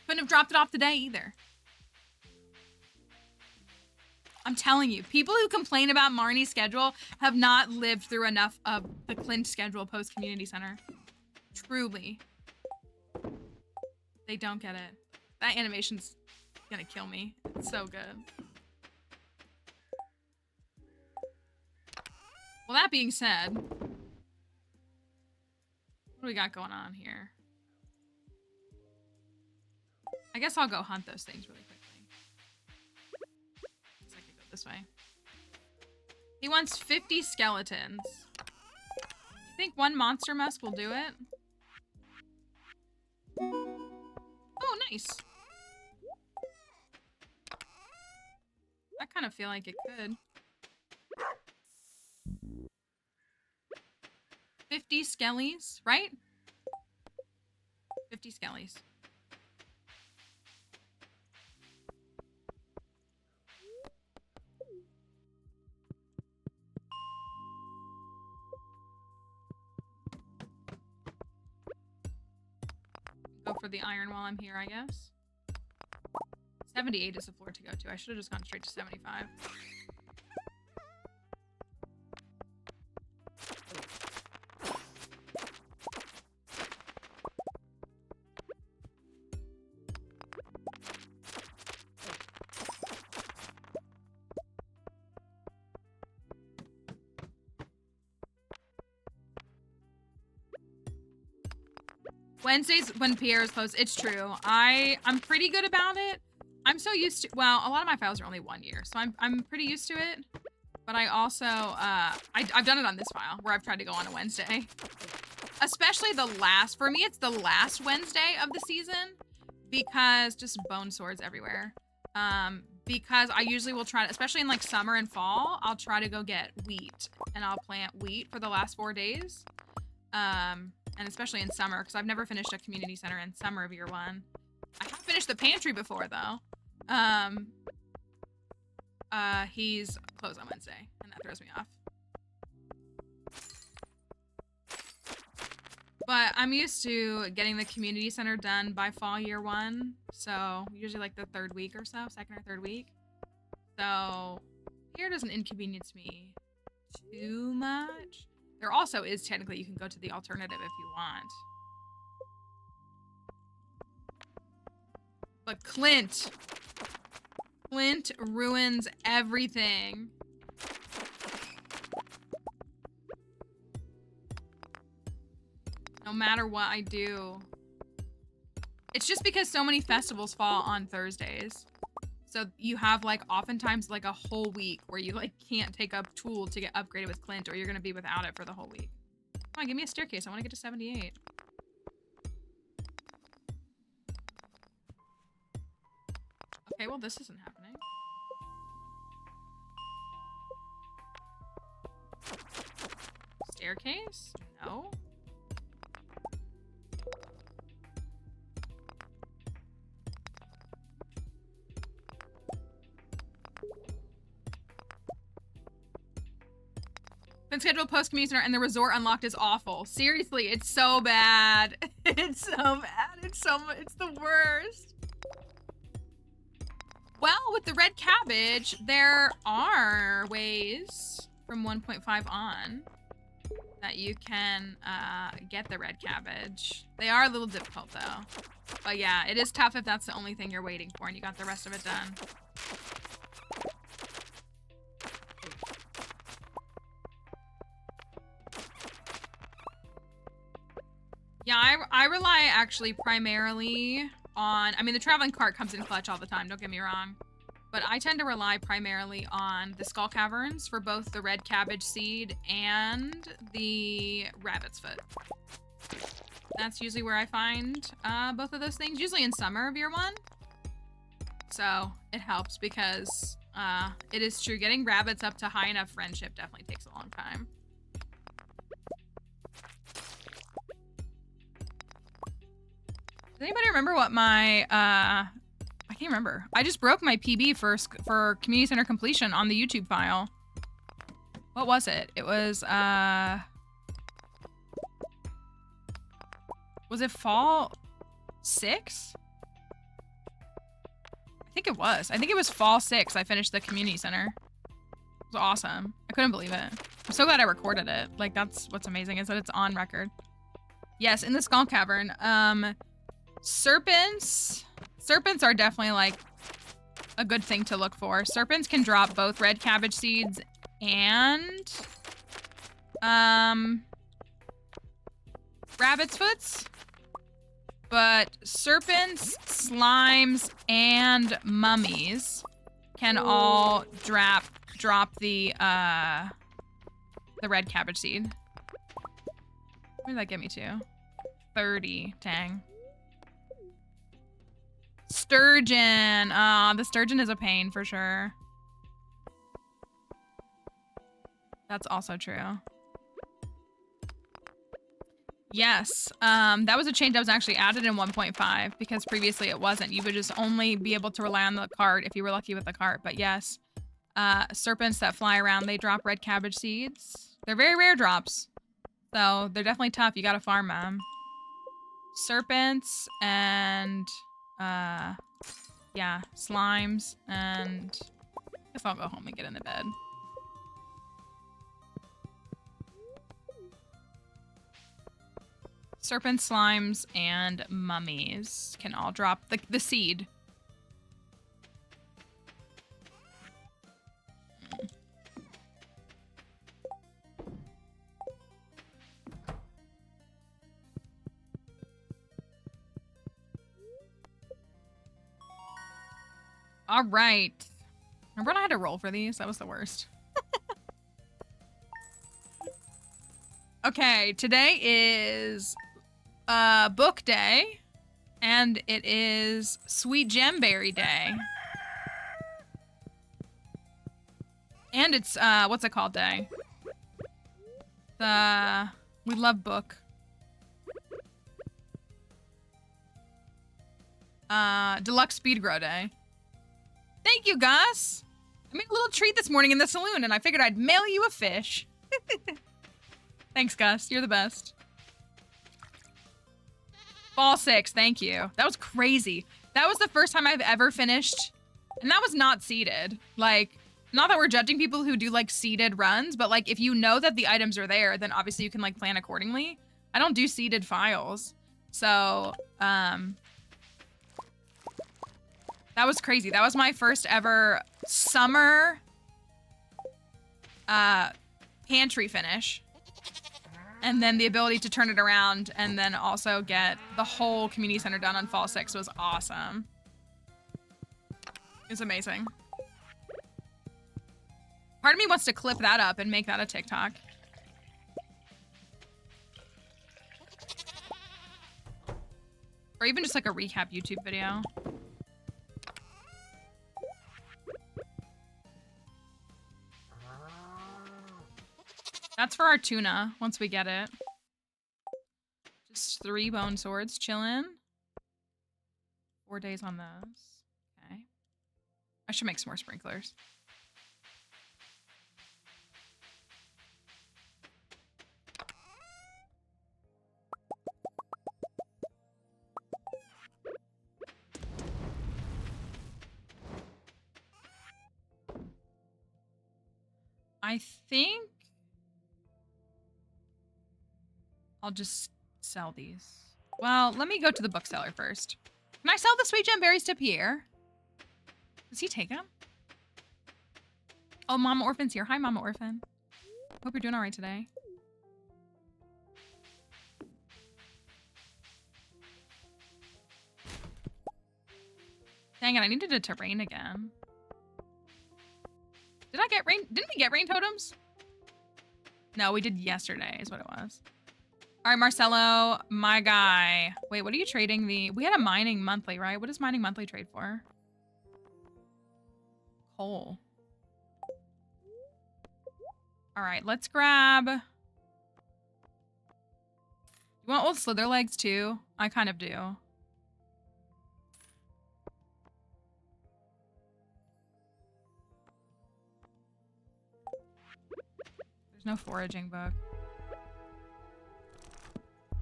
Couldn't have dropped it off today either. I'm telling you, people who complain about Marnie's schedule have not lived through enough of the Clint schedule post-community center. Truly. They don't get it. That animation's gonna kill me. It's so good. Well, that being said, what do we got going on here? I guess I'll go hunt those things really quickly. Guess I could go this way. He wants 50 skeletons. You think one monster musk will do it? Oh, nice. I kind of feel like it could. 50 skellies, right? 50 skellies. Go for the iron while I'm here, I guess. 78 is the floor to go to. I should have just gone straight to 75. Wednesdays when Pierre is closed. It's true. I'm pretty good about it. I'm so used to, well, a lot of my files are only 1 year, so I'm pretty used to it. But I also, I've done it on this file where I've tried to go on a Wednesday. Especially the last, for me, it's the last Wednesday of the season because just bone swords everywhere. Because I usually will try to, especially in like summer and fall, I'll try to go get wheat and I'll plant wheat for the last 4 days. And especially in summer, because I've never finished a community center in summer of year 1. I have finished the pantry before, though. he's closed on Wednesday, and that throws me off. But I'm used to getting the community center done by fall year 1. So usually like the 3rd week or so, 2nd or 3rd week. So here doesn't inconvenience me too much. There also is technically, you can go to the alternative if you want. But Clint ruins everything. No matter what I do. It's just because so many festivals fall on Thursdays. So you have like oftentimes like a whole week where you like can't take a tool to get upgraded with Clint, or you're gonna be without it for the whole week. Come on, give me a staircase. I want to get to 78. Okay, well this isn't happening. Staircase? No. Been scheduled post community center and the resort unlocked is awful. Seriously, it's so bad. It's so bad. It's the worst. Well, with the red cabbage, there are ways from 1.5 on that you can get the red cabbage. They are a little difficult though. But yeah, it is tough if that's the only thing you're waiting for and you got the rest of it done. Yeah, I rely actually primarily on, I mean, the traveling cart comes in clutch all the time, don't get me wrong. But I tend to rely primarily on the skull caverns for both the red cabbage seed and the rabbit's foot. That's usually where I find both of those things, usually in summer of year 1. So it helps because it is true, getting rabbits up to high enough friendship definitely takes a long time. Does anybody remember what my, I can't remember. I just broke my PB for community center completion on the YouTube file. What was it? It was it fall 6? I think it was. I think it was fall 6 I finished the community center. It was awesome. I couldn't believe it. I'm so glad I recorded it. Like, that's what's amazing is that it's on record. Yes, in the skull cavern. Serpents are definitely like a good thing to look for. Serpents can drop both red cabbage seeds and rabbit's foots, but serpents, slimes, and mummies can all drop the red cabbage seed. Where did that get me to? 30, dang. Sturgeon. The sturgeon is a pain for sure. That's also true. Yes, that was a change that was actually added in 1.5 because previously it wasn't. You would just only be able to rely on the cart if you were lucky with the cart. But yes, serpents that fly around, they drop red cabbage seeds. They're very rare drops, so they're definitely tough. You gotta farm them. Serpents and yeah, slimes, and I guess I'll go home and get into bed. Serpents, slimes, and mummies can all drop the seed. All right. Remember when I had to roll for these? That was the worst. Okay, today is book day, and it is Sweet Gemberry Day. And it's, what's it called day? We love book. Deluxe Speed Grow Day. Thank you, Gus. made a little treat this morning in the saloon, and I figured I'd mail you a fish. Thanks, Gus. You're the best. Fall 6, thank you. That was crazy. That was the first time I've ever finished, and that was not seeded. Like, not that we're judging people who do like seeded runs, but like if you know that the items are there, then obviously you can like plan accordingly. I don't do seeded files. So, that was crazy. That was my first ever summer pantry finish. And then the ability to turn it around and then also get the whole community center done on fall 6 was awesome. It's amazing. Part of me wants to clip that up and make that a TikTok. Or even just like a recap YouTube video. That's for our tuna, once we get it. Just 3 bone swords chillin'. 4 days on those. Okay. I should make some more sprinklers. I think I'll just sell these. Well, let me go to the bookseller first. Can I sell the sweet gem berries to Pierre? Does he take them? Oh, Mama Orphan's here. Hi, Mama Orphan. Hope you're doing all right today. Dang it, I needed it to rain again. Did I get rain? Didn't we get rain totems? No, we did yesterday is what it was. All right, Marcelo, my guy. Wait, what are you trading the... We had a mining monthly, right? What does mining monthly trade for? Coal. All right, let's grab... You want old slither legs too? I kind of do. There's no foraging book.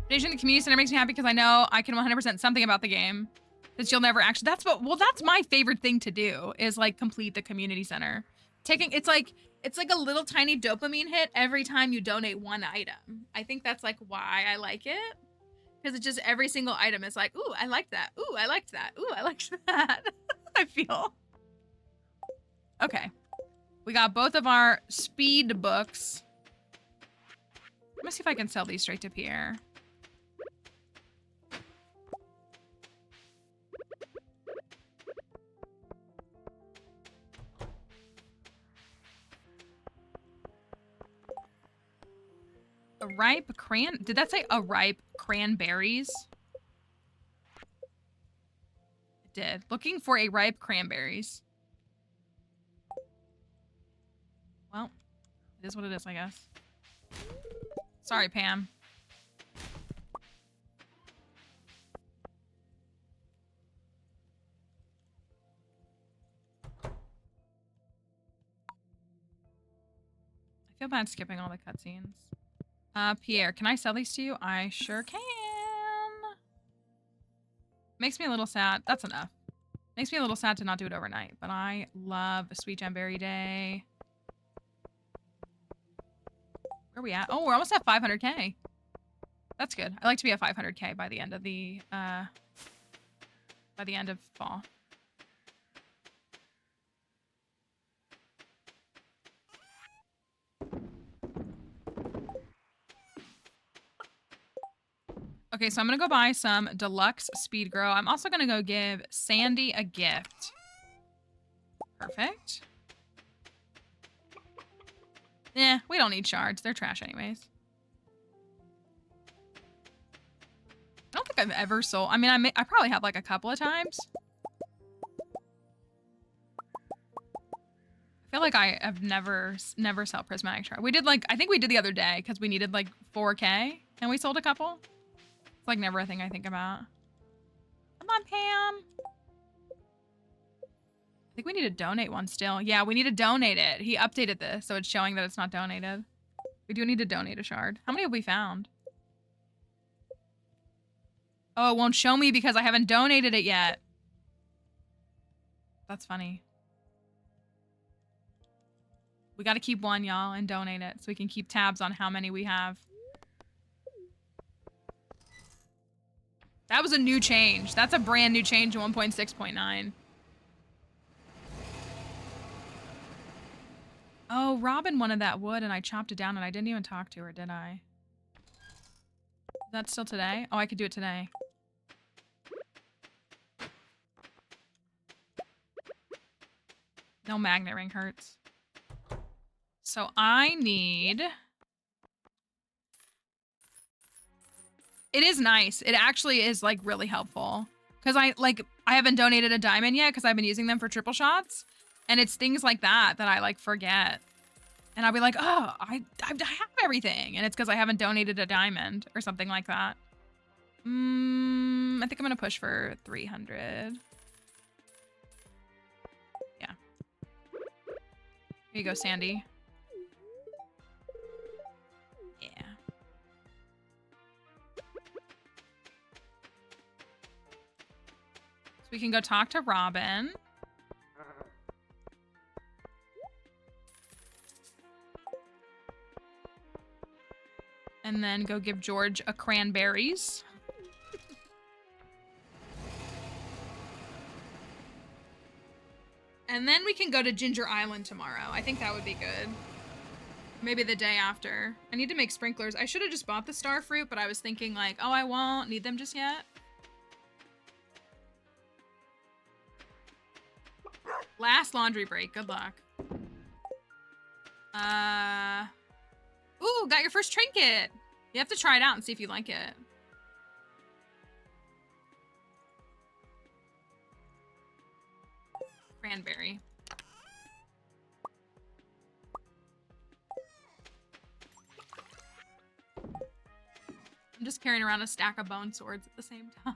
Donation to the community center makes me happy because I know I can 100% something about the game that you'll never actually. That's what. Well, that's my favorite thing to do is like complete the community center. It's like a little tiny dopamine hit every time you donate one item. I think that's like why I like it, because it's just every single item is like, ooh, I liked that. Ooh, I liked that. Ooh, I liked that. I feel. Okay, we got both of our speed books. Let me see if I can sell these straight to Pierre. A ripe did that say a ripe cranberries? It did. Looking for a ripe cranberries. Well, it is what it is, I guess. Sorry, Pam. I feel bad skipping all the cutscenes. Pierre, can I sell these to you? I sure can. Makes me a little sad. That's enough. Makes me a little sad to not do it overnight, but I love a Sweet Jamberry Day. Where are we at? Oh, we're almost at 500k. That's good. I like to be at 500k by the end of the fall. Okay, so I'm gonna go buy some deluxe speed grow. I'm also gonna go give Sandy a gift. Perfect. Eh, we don't need shards. They're trash anyways. I don't think I've ever sold... I mean, I probably have like a couple of times. I feel like I have never sell prismatic shard. We did like... I think we did the other day because we needed like 4k and we sold a couple. It's like never a thing I think about. Come on, Pam. think we need to donate one still. Yeah, we need to donate it. He updated this, so it's showing that it's not donated. We do need to donate a shard. How many have we found? Oh, it won't show me because I haven't donated it yet. That's funny. We got to keep one, y'all, and donate it so we can keep tabs on how many we have. That was a new change. That's a brand new change in 1.6.9. Oh, Robin wanted that wood and I chopped it down and I didn't even talk to her, did I? Is that still today? Oh, I could do it today. No magnet ring hurts. So I need... It is nice. It actually is like really helpful. Because I haven't donated a diamond yet because I've been using them for triple shots. And it's things like that that I like forget. And I'll be like, oh, I have everything. And it's because I haven't donated a diamond or something like that. I think I'm going to push for 300. Yeah. Here you go, Sandy. Yeah. So we can go talk to Robin. And then go give George a cranberries. And then we can go to Ginger Island tomorrow. I think that would be good. Maybe the day after. I need to make sprinklers. I should have just bought the star fruit, but I was thinking like, oh, I won't need them just yet. Last laundry break. Good luck. Ooh, got your first trinket. You have to try it out and see if you like it. Cranberry. I'm just carrying around a stack of bone swords at the same time.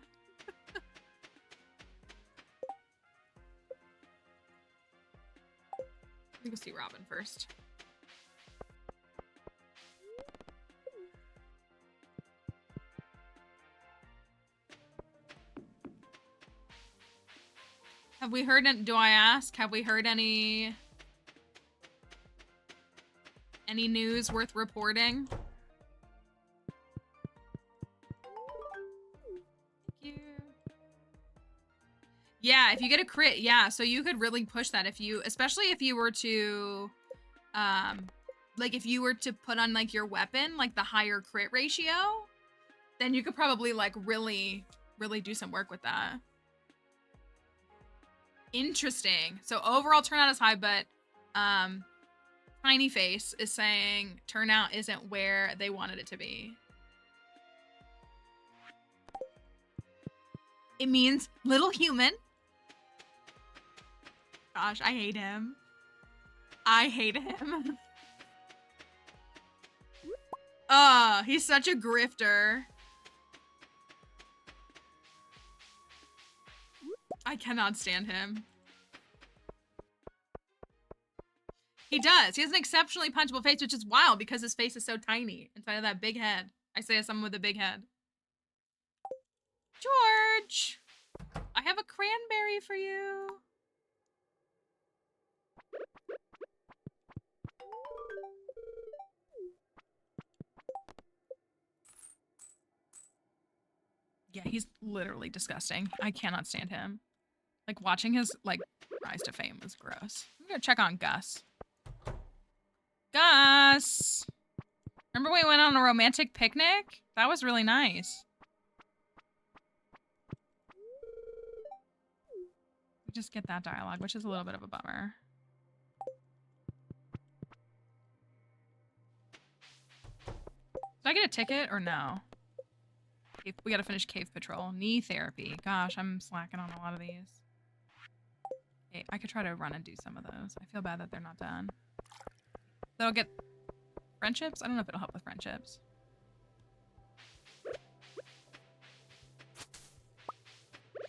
Let me go see Robin first. Have we heard, do I ask, have we heard any news worth reporting? Thank you. Yeah, if you get a crit, yeah, so you could really push that if you, especially if you were to, like if you were to put on like your weapon, like the higher crit ratio, then you could probably like really do some work with that. Interesting. So overall turnout is high, but Tiny Face is saying turnout isn't where they wanted it to be. It means little human. Gosh, I hate him. I hate him. He's such a grifter. I cannot stand him. He does. He has an exceptionally punchable face, which is wild because his face is so tiny inside of that big head. I say as someone with a big head. George! I have a cranberry for you. Yeah, he's literally disgusting. I cannot stand him. Like, watching his, like, rise to fame was gross. I'm gonna check on Gus. Gus! Remember we went on a romantic picnic? That was really nice. We just get that dialogue, which is a little bit of a bummer. Did I get a ticket or no? We gotta finish Cave Patrol. Knee therapy. Gosh, I'm slacking on a lot of these. Okay, I could try to run and do some of those. I feel bad that they're not done. That'll get friendships? I don't know if it'll help with friendships.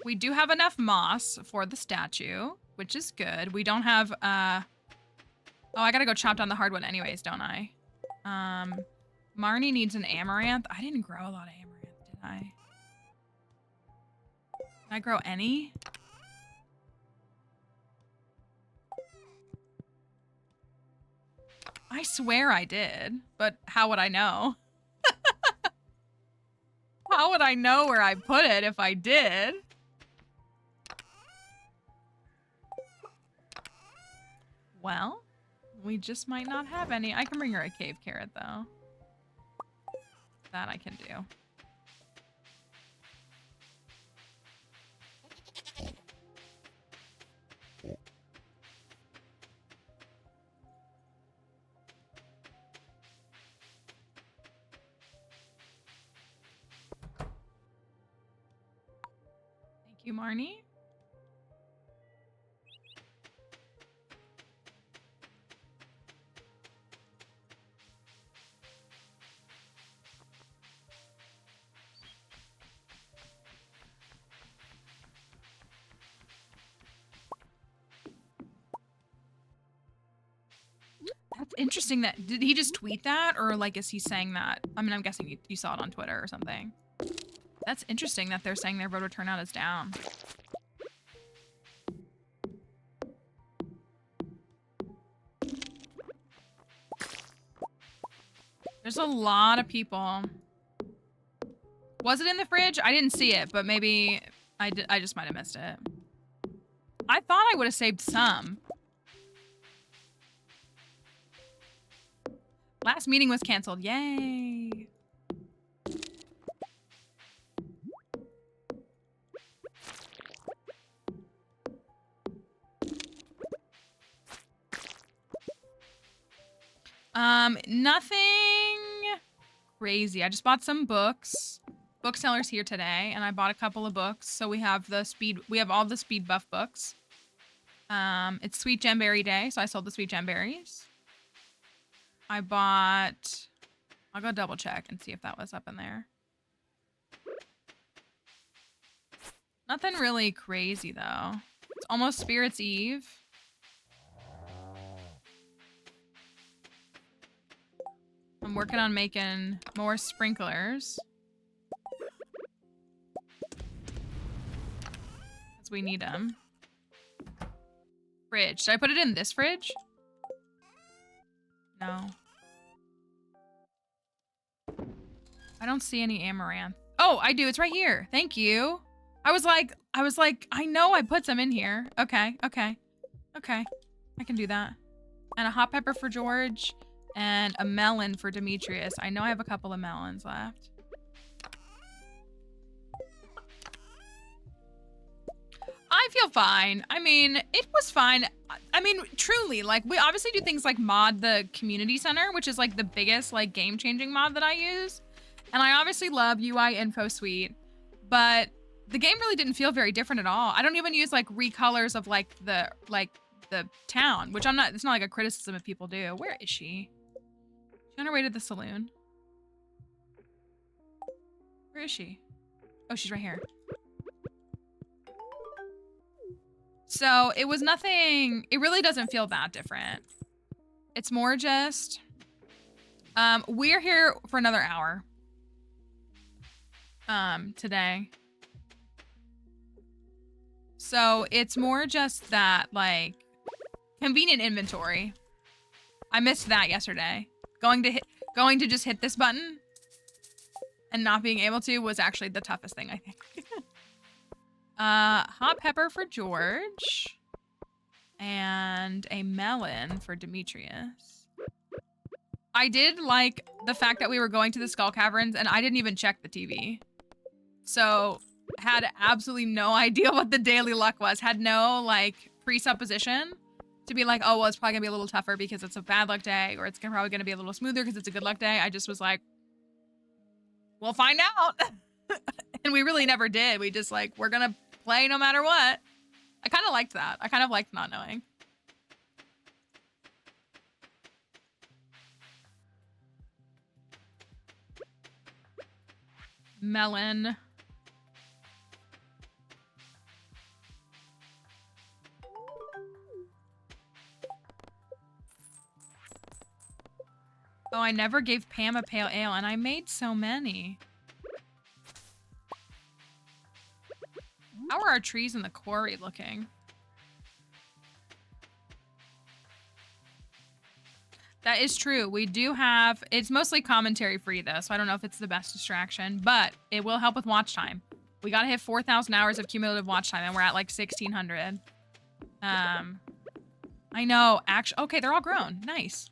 We do have enough moss for the statue, which is good. We don't have, oh, I gotta go chop down the hardwood anyways, don't I? Marnie needs an amaranth. I didn't grow a lot of amaranth, did I? Did I grow any? I swear I did, but how would I know? How would I know where I put it if I did? Well, we just might not have any. I can bring her a cave carrot, though. That I can do. Thank you, Marnie. That's interesting that, did he just tweet that? Or like, is he saying that? I mean, I'm guessing you saw it on Twitter or something. That's interesting that they're saying their voter turnout is down. There's a lot of people. Was it in the fridge? I didn't see it, but maybe I just might have missed it. I thought I would have saved some. Last meeting was canceled. Yay. Nothing crazy. I just bought some books. Bookseller's here today, and I bought a couple of books. So we have all the speed buff books. It's Sweet Gemberry Day, so I sold the Sweet Gemberries. I'll go double check and see if that was up in there. Nothing really crazy, though. It's almost Spirit's Eve. I'm working on making more sprinklers. Because we need them. Fridge. Did I put it in this fridge? No. I don't see any amaranth. Oh, I do. It's right here. Thank you. I was like, I know I put some in here. Okay. I can do that. And a hot pepper for George. And a melon for Demetrius. I know I have a couple of melons left. I feel fine. I mean, it was fine. I mean, truly, like, we obviously do things like mod the community center, which is like the biggest, like, game-changing mod that I use. And I obviously love UI Info Suite, but the game really didn't feel very different at all. I don't even use like recolors of like the town, which it's not like a criticism if people do. Where is she? She on her way to the saloon. Where is she? Oh, she's right here. So it was nothing, it really doesn't feel that different. It's more just, we're here for another hour. Today. So it's more just that, like, convenient inventory. I missed that yesterday. Going to just hit this button and not being able to was actually the toughest thing, I think. Hot pepper for George. And a melon for Demetrius. I did like the fact that we were going to the Skull Caverns and I didn't even check the TV. So, had absolutely no idea what the daily luck was. Had no, like, presupposition to be like, oh, well, it's probably gonna be a little tougher because it's a bad luck day, or it's probably gonna be a little smoother because it's a good luck day. I just was like, we'll find out. And we really never did. We just, like, we're gonna play no matter what. I kind of liked that. I kind of liked not knowing. Melon. Oh, I never gave Pam a pale ale, and I made so many. How are our trees in the quarry looking? That is true. We do have, it's mostly commentary free though, so I don't know if it's the best distraction, but it will help with watch time. We gotta hit 4,000 hours of cumulative watch time, and we're at like 1,600. I know, actually, okay, they're all grown. Nice.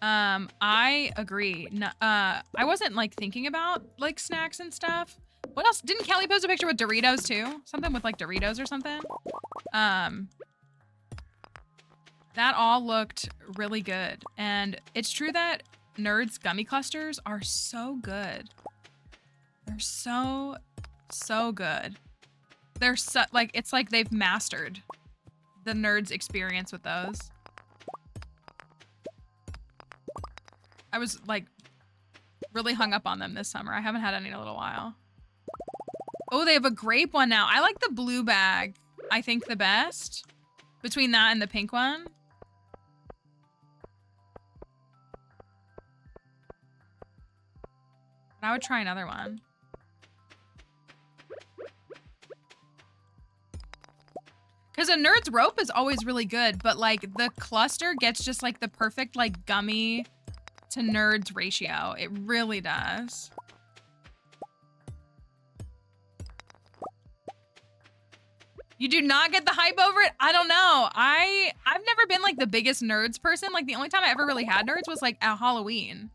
I agree. No, I wasn't like thinking about like snacks and stuff. What else? Didn't Kelly post a picture with Doritos too? Something with like Doritos or something? That all looked really good. And it's true that Nerds gummy clusters are so good. They're so good. They're so, like, it's like they've mastered the Nerds experience with those. I was like really hung up on them this summer. I haven't had any in a little while. Oh, they have a grape one now. I like the blue bag, I think, the best. Between that and the pink one. But I would try another one. Because a Nerd's rope is always really good, but like the cluster gets just like the perfect like gummy to Nerds ratio. It really does. You do not get the hype over it? I don't know. I've never been like the biggest Nerds person. Like the only time I ever really had Nerds was like at Halloween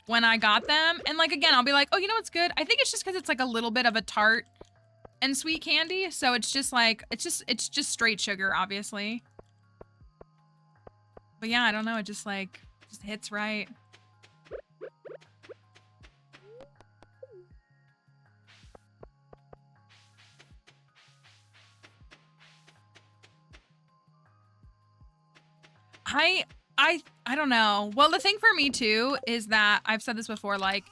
when I got them. And like, again, I'll be like, oh, you know what's good? I think it's just because it's like a little bit of a tart and sweet candy. So it's just like, it's just straight sugar, obviously. But yeah, I don't know. It just like, just hits right. I don't know. Well, the thing for me too is that I've said this before, like,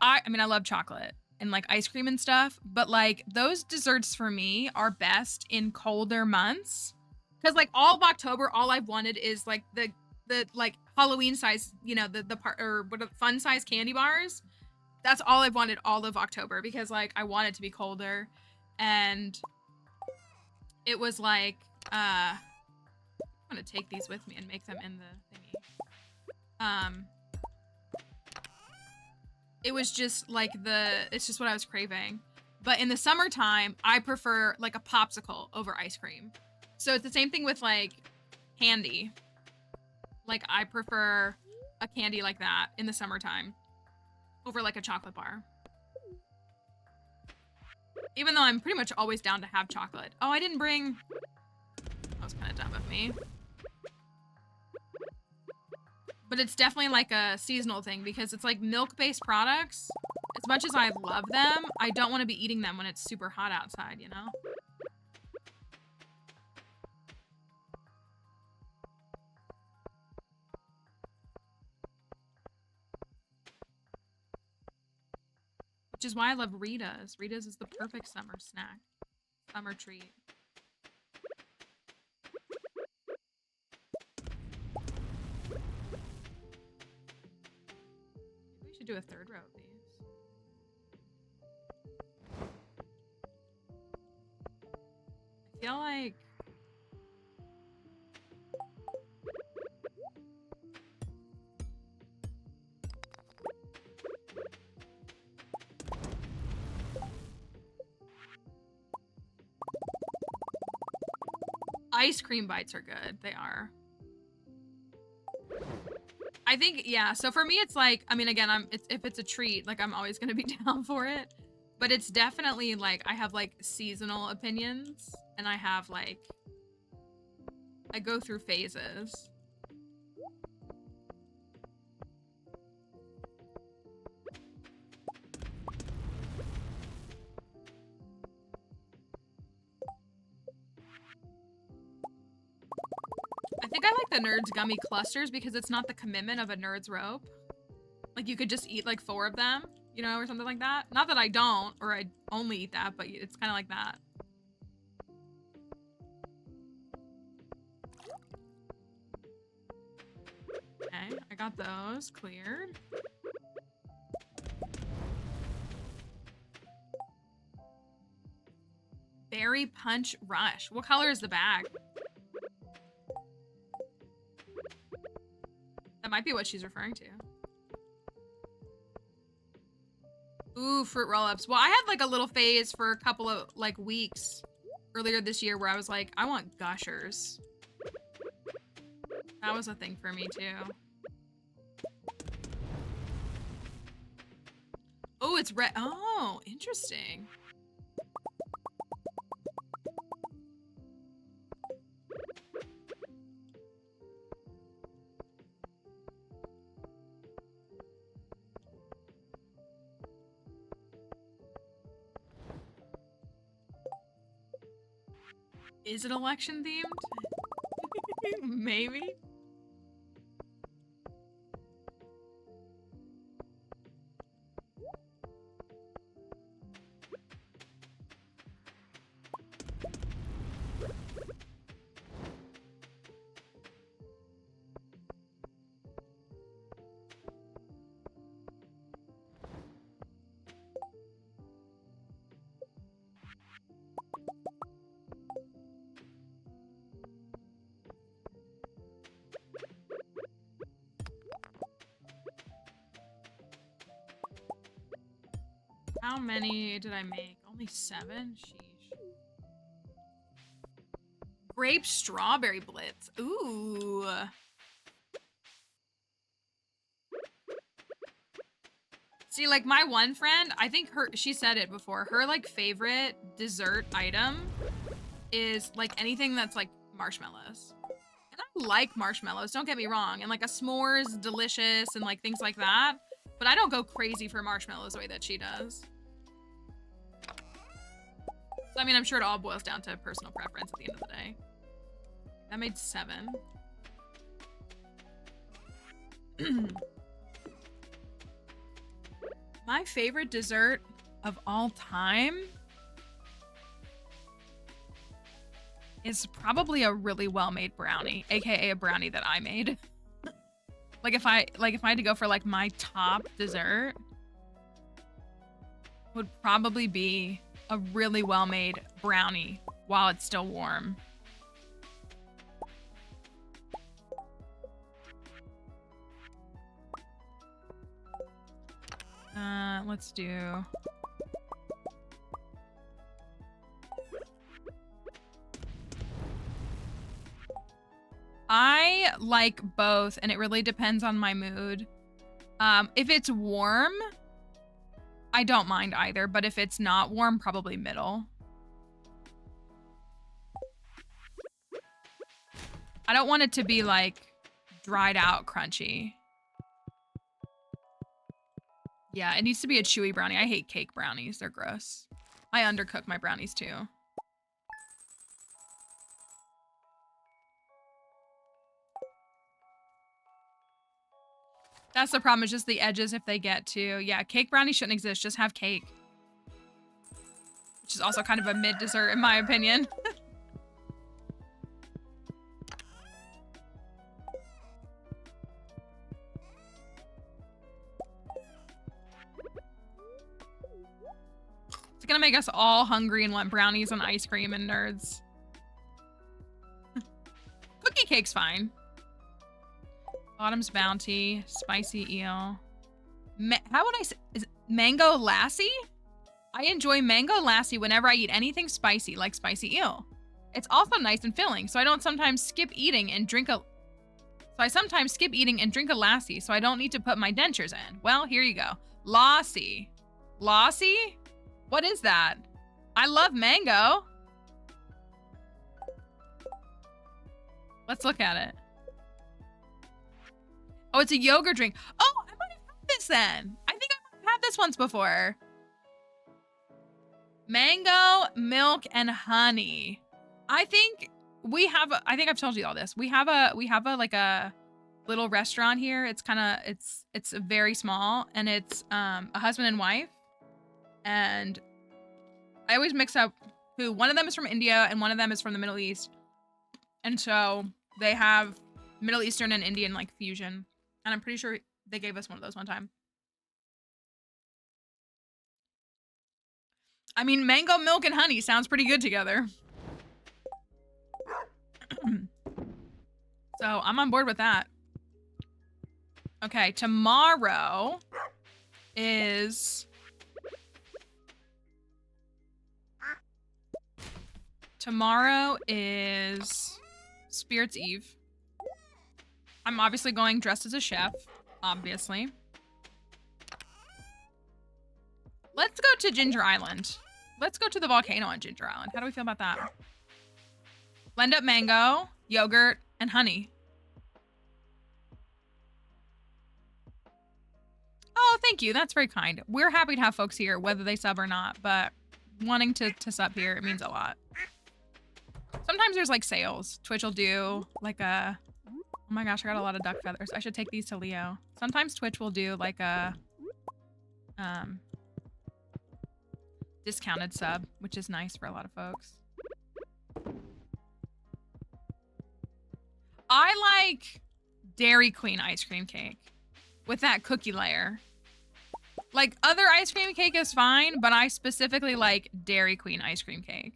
I mean, I love chocolate and like ice cream and stuff, but like those desserts for me are best in colder months. Cause like all of October, all I've wanted is like the like Halloween size, you know, the part or what fun size candy bars. That's all I've wanted all of October because like I want it to be colder. And it was like, I'm gonna take these with me and make them in the thingy. It was just like it's just what I was craving. But in the summertime, I prefer like a popsicle over ice cream. So it's the same thing with like candy. Like I prefer a candy like that in the summertime over like a chocolate bar. Even though I'm pretty much always down to have chocolate. Oh, I didn't bring, that was kind of dumb of me. But it's definitely like a seasonal thing because it's like milk-based products. As much as I love them, I don't want to be eating them when it's super hot outside, you know? Which is why I love Rita's. Rita's is the perfect summer snack. Summer treat. Do a third row of these. I feel like ice cream bites are good. They are. I think, yeah, so for me, it's like, I mean, again, if it's a treat, like, I'm always gonna be down for it, but it's definitely, like, I have, like, seasonal opinions, and I have, like, I go through phases. I think I like the Nerds gummy clusters because it's not the commitment of a Nerds rope. Like you could just eat like 4 of them, you know, or something like that. Not that I don't, or I only eat that, but it's kind of like that. Okay, I Got those cleared. Berry Punch Rush. What color is the bag? That might be what she's referring to. Ooh, fruit roll-ups. Well, I had like a little phase for a couple of like weeks earlier this year where I was like, I want gushers. That was a thing for me too. Oh, it's red. Oh, interesting. Is it election themed? Maybe. How many did I make? Only 7? Sheesh. Grape strawberry blitz. Ooh. See, like my one friend, I think she said it before. Her like favorite dessert item is like anything that's like marshmallows. And I like marshmallows, don't get me wrong. And like a s'mores is delicious and like things like that. But I don't go crazy for marshmallows the way that she does. So, I mean, I'm sure it all boils down to personal preference at the end of the day. That made 7. My favorite dessert of all time is probably a really well-made brownie, aka a brownie that I made. Like if I had to go for like my top dessert, would probably be a really well-made brownie while it's still warm. Let's do... I like both, and it really depends on my mood. If it's warm, I don't mind either, but if it's not warm, probably middle. I don't want it to be like dried out crunchy. Yeah, it needs to be a chewy brownie. I hate cake brownies. They're gross. I undercook my brownies too. That's the problem, is just the edges if they get to. Yeah, cake brownies shouldn't exist. Just have cake. Which is also kind of a mid-dessert in my opinion. It's gonna make us all hungry and want brownies and ice cream and nerds. Cookie cake's fine. Autumn's Bounty, Spicy Eel. How would I say? Is it Mango Lassie? I enjoy Mango Lassie whenever I eat anything spicy, like Spicy Eel. It's also nice and filling, so I don't sometimes skip eating and drink a... So I sometimes skip eating and drink a Lassie, so I don't need to put my dentures in. Well, here you go. Lassie. Lassie? What is that? I love mango. Let's look at it. Oh, it's a yogurt drink. Oh, I might have had this then. I think I might have had this once before. Mango, milk, and honey. I think we have I think I've told you all this. We have a like a little restaurant here. It's kind of it's very small, and it's a husband and wife. And I always mix up who. One of them is from India and one of them is from the Middle East. And so they have Middle Eastern and Indian like fusion. And I'm pretty sure they gave us one of those one time. I mean, mango, milk, and honey sounds pretty good together. So I'm on board with that. Okay, tomorrow is... Tomorrow is Spirit's Eve. I'm obviously going dressed as a chef, obviously. Let's go to Ginger Island. Let's go to the volcano on Ginger Island. How do we feel about that? Blend up mango, yogurt, and honey. Oh, thank you. That's very kind. We're happy to have folks here, whether they sub or not, but wanting to sub here, it means a lot. Sometimes there's like sales. Twitch will do like a... Oh my gosh, I got a lot of duck feathers. I should take these to Leo. Sometimes Twitch will do like a... discounted sub, which is nice for a lot of folks. I like Dairy Queen ice cream cake with that cookie layer. Like, other ice cream cake is fine, but I specifically like Dairy Queen ice cream cake.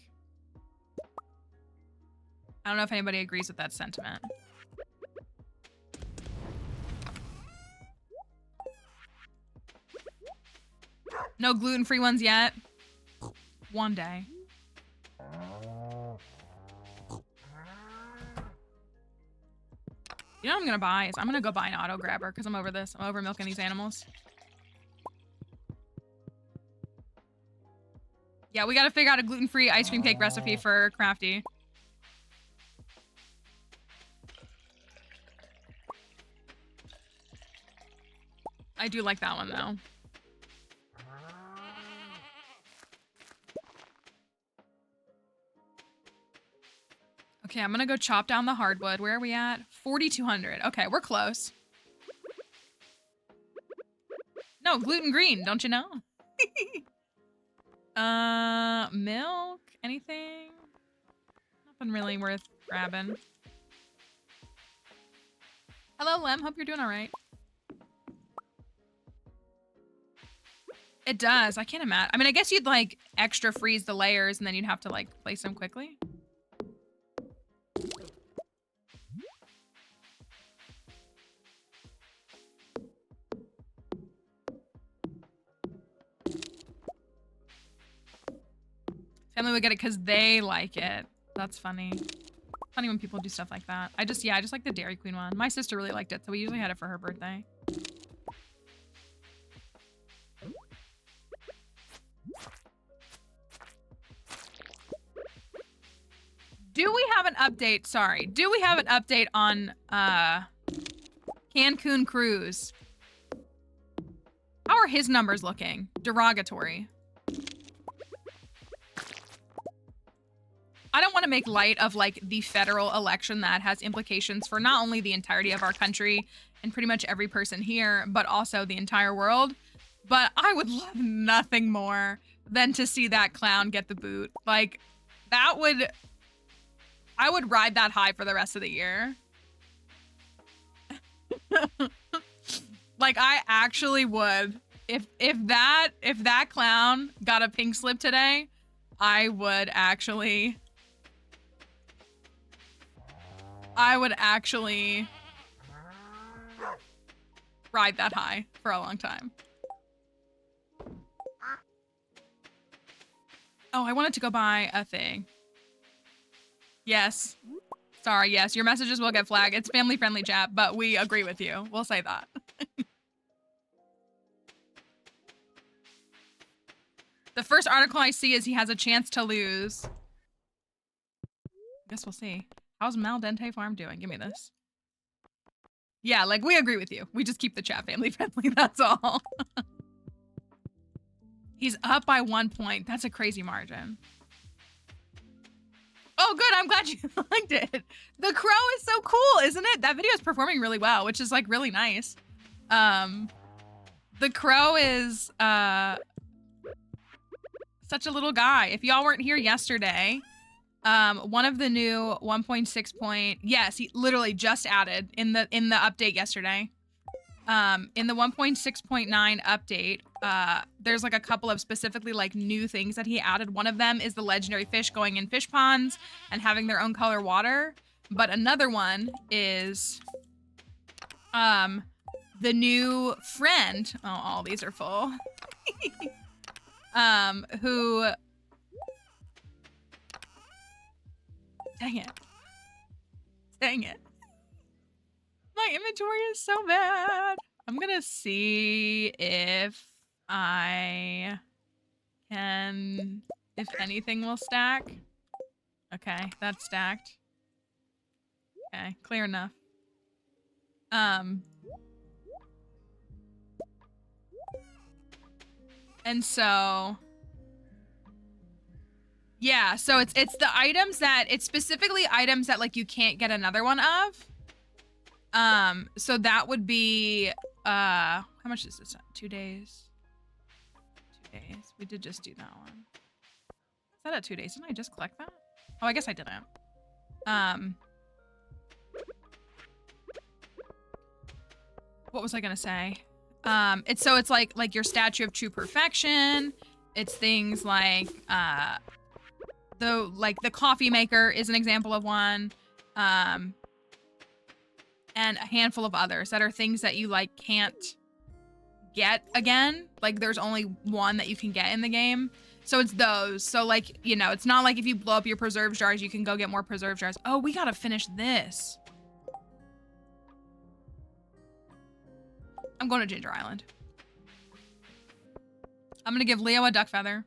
I don't know if anybody agrees with that sentiment. No gluten-free ones yet. One day. You know what I'm gonna buy is I'm gonna go buy an auto grabber because I'm over this. I'm over milking these animals. Yeah, we gotta figure out a gluten-free ice cream cake recipe for Crafty. I do like that one though. Okay, I'm gonna go chop down the hardwood. Where are we at? 4,200. Okay, we're close. No, gluten green, don't you know? Milk? Anything? Nothing really worth grabbing. Hello, Lem. Hope you're doing all right. It does. I can't imagine. I mean, I guess you'd like extra freeze the layers and then you'd have to like place them quickly. Family would get it because they like it. That's funny. Funny when people do stuff like that. I just like the Dairy Queen one. My sister really liked it, so we usually had it for her birthday. Do we have an update? Sorry. Do we have an update on Cancun cruise? How are his numbers looking? Derogatory. I don't want to make light of like the federal election that has implications for not only the entirety of our country and pretty much every person here, but also the entire world. But I would love nothing more than to see that clown get the boot. Like, that would... I would ride that high for the rest of the year. Like, I actually would. If that clown got a pink slip today, I would actually ride that high for a long time. Oh, I wanted to go buy a thing. Yes. Sorry, yes, your messages will get flagged. It's family-friendly chat, but we agree with you. We'll say that. The first article I see is he has a chance to lose. Guess we'll see. How's Mal Dente Farm doing? Give me this. Yeah, like, we agree with you. We just keep the chat family-friendly, that's all. He's up by 1 point. That's a crazy margin. Oh, good. I'm glad you liked it. The crow is so cool, isn't it? That video is performing really well, which is like really nice. The crow is such a little guy. If y'all weren't here yesterday, one of the new 1.6 point, yes, he literally just added in the update yesterday. In the 1.6.9 update, there's like a couple of specifically like new things that he added. One of them is the legendary fish going in fish ponds and having their own color water. But another one is the new friend. Oh, all these are full. Who, dang it. Dang it. My inventory is so bad. I'm gonna see if I can, if anything will stack. Okay, that's stacked. Okay, clear enough. And so, yeah, so it's the items that, it's specifically items that like you can't get another one of. So that would be, how much is this? 2 days? 2 days. We did just do that one. Is that at 2 days? Didn't I just collect that? Oh, I guess I didn't. What was I gonna say? It's like your statue of true perfection. It's things like, the coffee maker is an example of one. And a handful of others that are things that you like can't get again. Like there's only one that you can get in the game. So it's those. So like, you know, it's not like if you blow up your preserve jars, you can go get more preserve jars. Oh, we gotta finish this. I'm going to Ginger Island. I'm gonna give Leo a duck feather.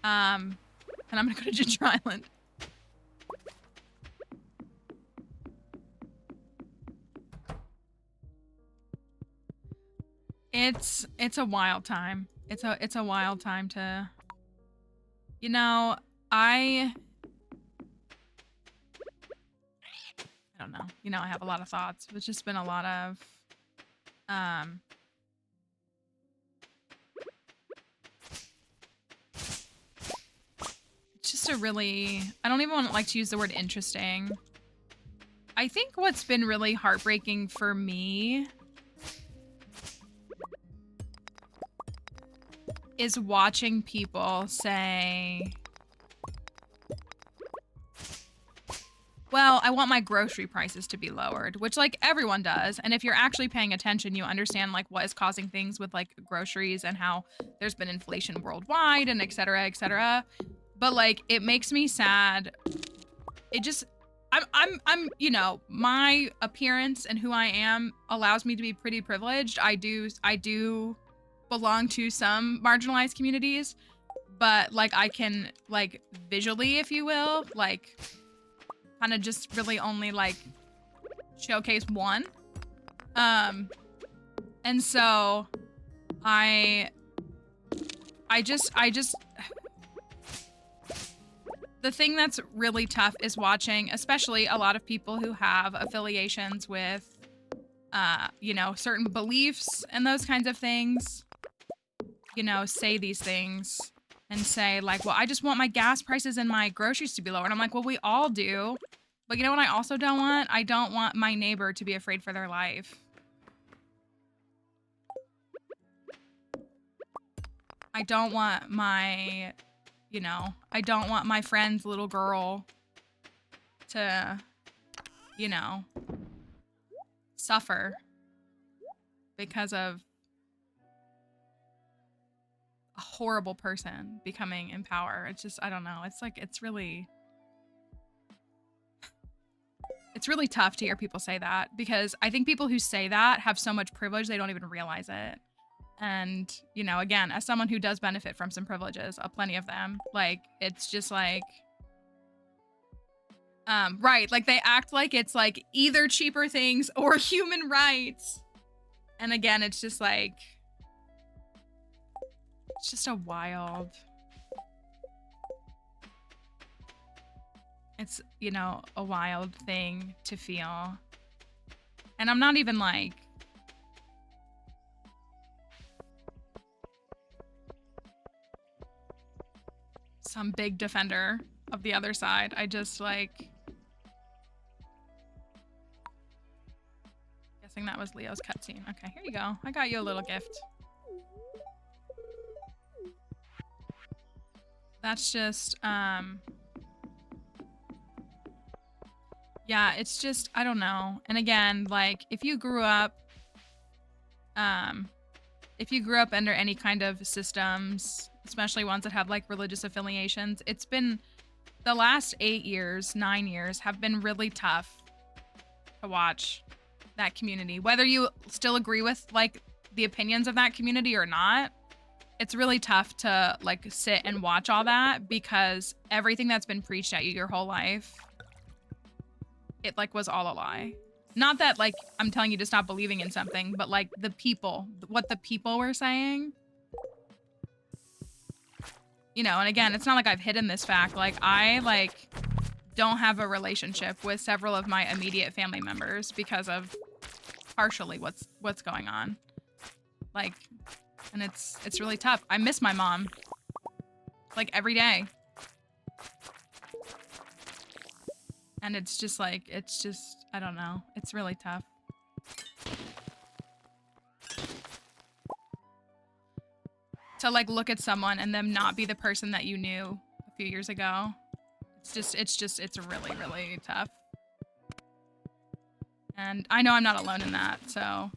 And I'm gonna go to Ginger Island. It's a wild time. It's a wild time to, you know, I don't know. You know, I have a lot of thoughts. It's just been a lot of it's just a really, I don't even want to like to use the word interesting. I think what's been really heartbreaking for me is watching people say, well, I want my grocery prices to be lowered, which like everyone does. And if you're actually paying attention, you understand like what is causing things with like groceries and how there's been inflation worldwide and et cetera, et cetera. But like, it makes me sad. It just, I'm, you know, my appearance and who I am allows me to be pretty privileged. I do belong to some marginalized communities, but like I can like visually, if you will, like kind of just really only like showcase one. And so I just the thing that's really tough is watching, especially a lot of people who have affiliations with you know, certain beliefs and those kinds of things, you know, say these things and say like, well, I just want my gas prices and my groceries to be lower. And I'm like, well, we all do. But you know what I also don't want? I don't want my neighbor to be afraid for their life. I don't want my, you know, I don't want my friend's little girl to, you know, suffer because of a horrible person becoming in power. It's just, I don't know. It's like, it's really tough to hear people say that, because I think people who say that have so much privilege they don't even realize it. And, you know, again, as someone who does benefit from some privileges, plenty of them, like, it's just like, right, like they act like it's like either cheaper things or human rights. And again, it's just like, it's just a wild, it's, you know, a wild thing to feel. And I'm not even like, some big defender of the other side. I just like, Guessing that was Leo's cutscene. Okay, here you go. I got you a little gift. That's just, yeah, it's just, I don't know. And again, like, if you grew up under any kind of systems, especially ones that have like religious affiliations, it's been the last 8 years, 9 years have been really tough to watch that community. Whether you still agree with like the opinions of that community or not, it's really tough to like sit and watch all that, because everything that's been preached at you your whole life, it like was all a lie. Not that like I'm telling you to stop believing in something, but like the people, what the people were saying. You know, and again, it's not like I've hidden this fact. Like I like don't have a relationship with several of my immediate family members because of partially what's going on. Like, and it's really tough. I miss my mom like every day. And it's just like, I don't know. It's really tough. To like look at someone and them not be the person that you knew a few years ago. It's really, really tough. And I know I'm not alone in that, so.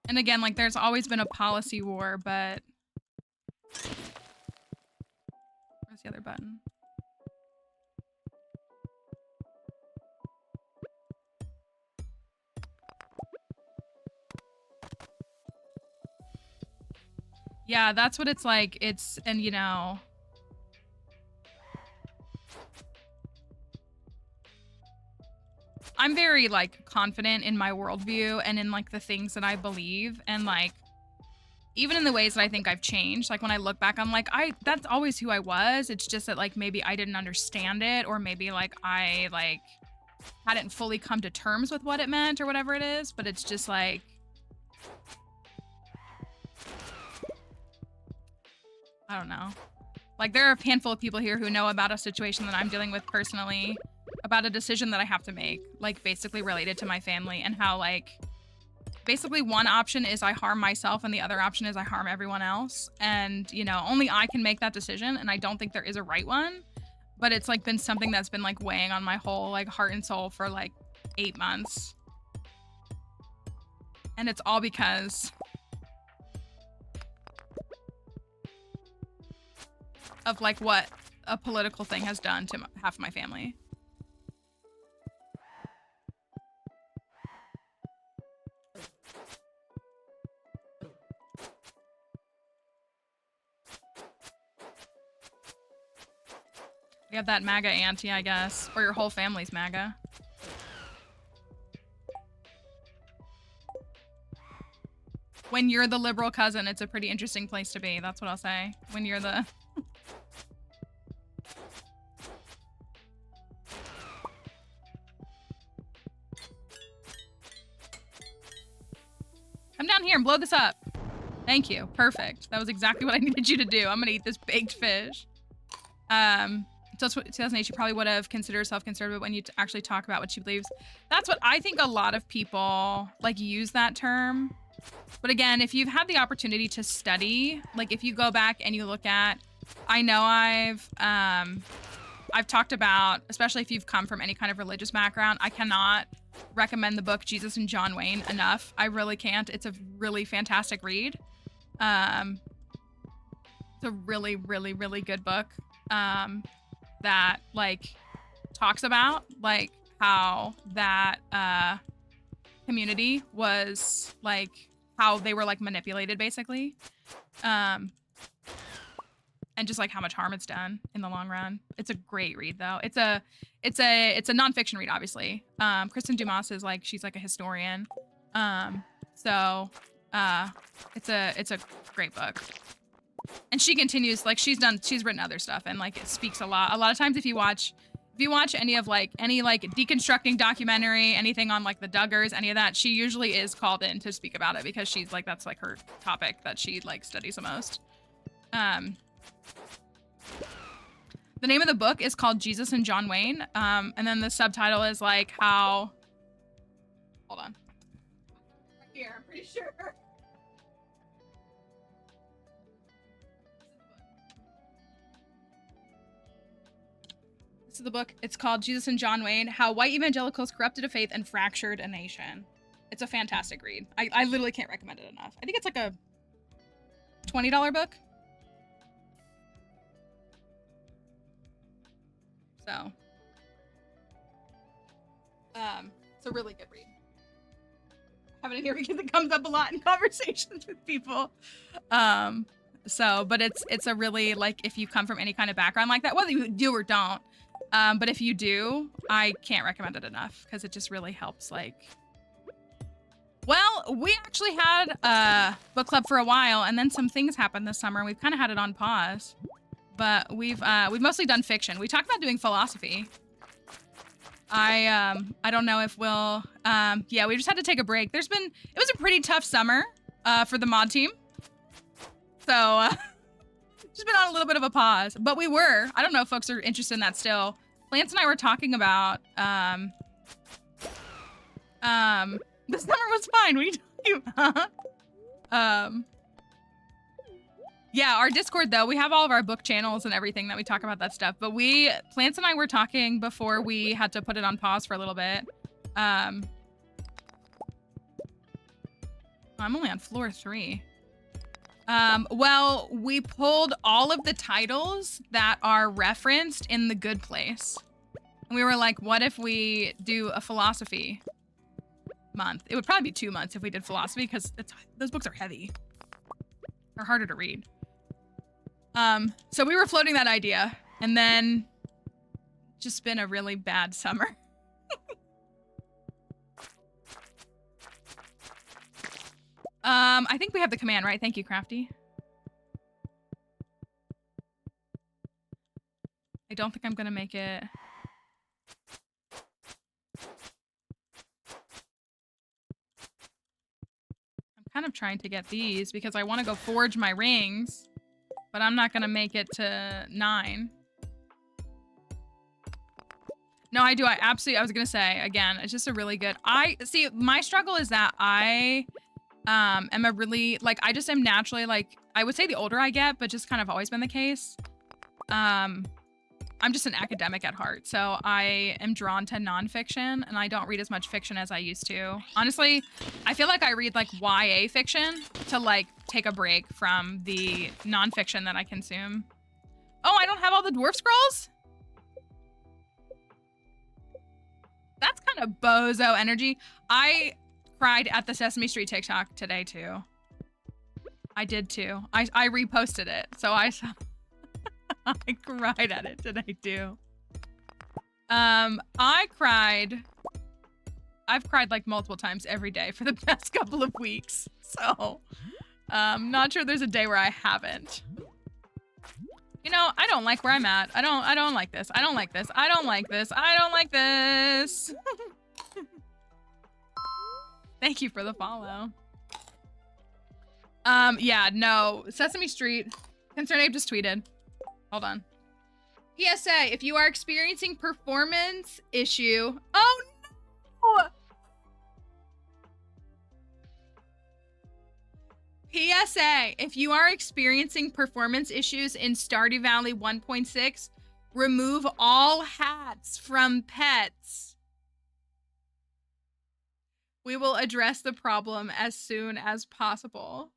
And again, like there's always been a policy war, but. Where's the other button? Yeah, that's what it's like. And you know. I'm very like confident in my worldview and in like the things that I believe, and like even in the ways that I think I've changed. Like when I look back, I'm like, that's always who I was. It's just that like maybe I didn't understand it, or maybe like I like hadn't fully come to terms with what it meant or whatever it is. But it's just like, I don't know. Like there are a handful of people here who know about a situation that I'm dealing with personally, about a decision that I have to make, like basically related to my family, and how like basically one option is I harm myself and the other option is I harm everyone else. And you know, only I can make that decision, and I don't think there is a right one, but it's like been something that's been like weighing on my whole like heart and soul for like 8 months. And it's all because of like what a political thing has done to half of my family. We have that MAGA auntie, I guess, or your whole family's MAGA. When you're the liberal cousin, it's a pretty interesting place to be. That's what I'll say. When you're the... Come down here and blow this up. Thank you. Perfect. That was exactly what I needed you to do. I'm gonna eat this baked fish. So 2008, she probably would have considered herself conservative when you actually talk about what she believes. That's what I think a lot of people like use that term. But again, if you've had the opportunity to study, like if you go back and you look at, I know I've talked about, especially if you've come from any kind of religious background, I cannot recommend the book Jesus and John Wayne enough. I really can't. It's a really fantastic read. It's a really, really, really good book. That like talks about like how that community was like how they were like manipulated basically, and just like how much harm it's done in the long run. It's a great read though. It's a nonfiction read, obviously. Kristen Dumas is like, she's like a historian, so it's a great book. And she continues, like she's written other stuff, and like it speaks a lot of times. If you watch any of like any like deconstructing documentary, anything on like the Duggars, any of that, she usually is called in to speak about it, because she's like, that's like her topic that she like studies the most. But The name of the book is called Jesus and John Wayne. And then the subtitle is like how, hold on. Right here, I'm pretty sure. This is the book. It's called Jesus and John Wayne, How White Evangelicals Corrupted a Faith and Fractured a Nation. It's a fantastic read. I literally can't recommend it enough. I think it's like a $20 book. So, it's a really good read. I have it in here because it comes up a lot in conversations with people. But it's a really, like, if you come from any kind of background like that, whether you do or don't, but if you do, I can't recommend it enough because it just really helps, like, well, we actually had a book club for a while and then some things happened this summer and we've kind of had it on pause, but we've mostly done fiction. We talked about doing philosophy. I don't know if we'll, yeah, we just had to take a break. It was a pretty tough summer, for the mod team. So, just been on a little bit of a pause, but I don't know if folks are interested in that still. Lance and I were talking about, the summer was fine. What are you talking about? Yeah, our Discord though, we have all of our book channels and everything that we talk about that stuff, but Lance and I were talking before we had to put it on pause for a little bit. I'm only on floor 3. Well, we pulled all of the titles that are referenced in The Good Place. And we were like, what if we do a philosophy month? It would probably be 2 months if we did philosophy because those books are heavy. They're harder to read. So we were floating that idea and then just been a really bad summer. I think we have the command, right? Thank you, Crafty. I don't think I'm gonna make it. I'm kind of trying to get these because I want to go forge my rings, but I'm not gonna make it to 9. No, I do. I was gonna say, again, it's just a really good, see, my struggle is that I am a really, like, I just am naturally, like, I would say the older I get, but just kind of always been the case. I'm just an academic at heart, so I am drawn to nonfiction, and I don't read as much fiction as I used to. Honestly, I feel like I read, like, YA fiction to, like, take a break from the nonfiction that I consume. Oh, I don't have all the dwarf scrolls? That's kind of bozo energy. I cried at the Sesame Street TikTok today too. I did too. I reposted it, so I cried at it today too. I've cried like multiple times every day for the past couple of weeks, so not sure there's a day where I haven't. You know, I don't like where I'm at. I don't like this. I don't like this. I don't like this. I don't like this. Thank you for the follow. Yeah, no. Sesame Street. Concern Ape just tweeted. Hold on. PSA, if you are experiencing performance issue. Oh no! PSA, if you are experiencing performance issues in Stardew Valley 1.6, remove all hats from pets. We will address the problem as soon as possible.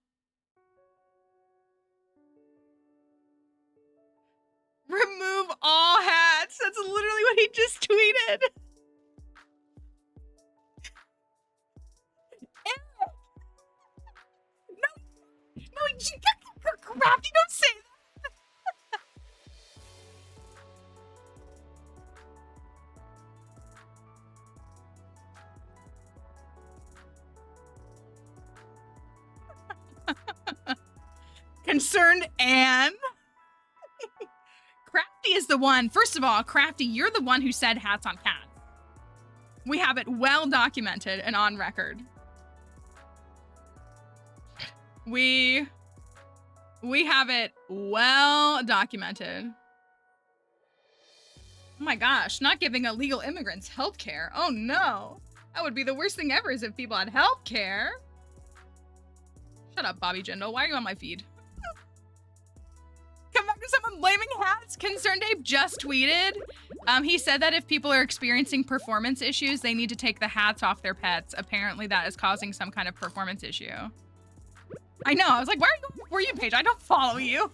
Remove all hats. That's literally what he just tweeted. No, Crafty, don't say that. Concerned Anne. Crafty is the one. First of all, Crafty, you're the one who said hats on cats. We have it well documented and on record. We have it well documented. Oh my gosh, not giving illegal immigrants health care. Oh no. That would be the worst thing ever is if people had health care. Shut up, Bobby Jindal. Why are you on my feed? Come back to someone blaming hats. Concerned Ape just tweeted. He said that if people are experiencing performance issues, they need to take the hats off their pets. Apparently that is causing some kind of performance issue. I know. I was like, why are you on my For You page? I don't follow you.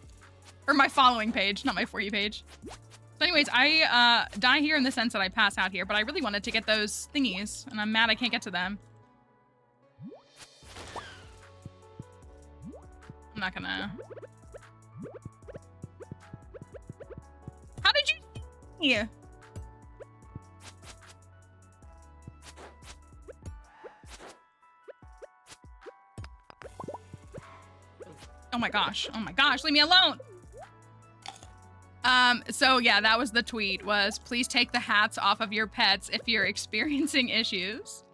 Or my following page, not my For You page. So anyways, I die here in the sense that I pass out here, but I really wanted to get those thingies, and I'm mad I can't get to them. I'm not gonna... How did you see? Oh my gosh, leave me alone. So yeah, that was the tweet, was please take the hats off of your pets if you're experiencing issues.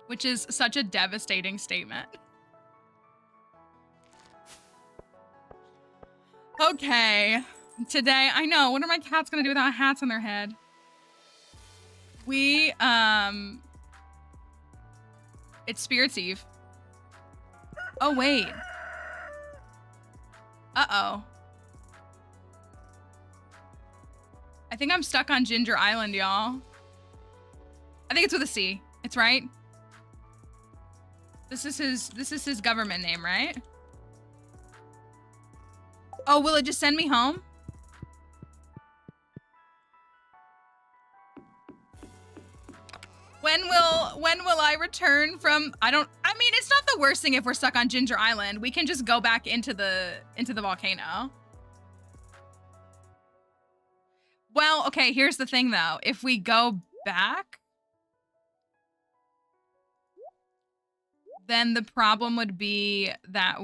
Which is such a devastating statement. Okay, today, I know, what are my cats gonna do without hats on their head? It's Spirits Eve. Oh, wait. Uh-oh. I think I'm stuck on Ginger Island, y'all. I think it's with a C. It's right. This is his government name, right? Oh, will it just send me home? When will I return from, I mean, it's not the worst thing if we're stuck on Ginger Island. We can just go back into the volcano. Well, okay, here's the thing though. If we go back, then the problem would be that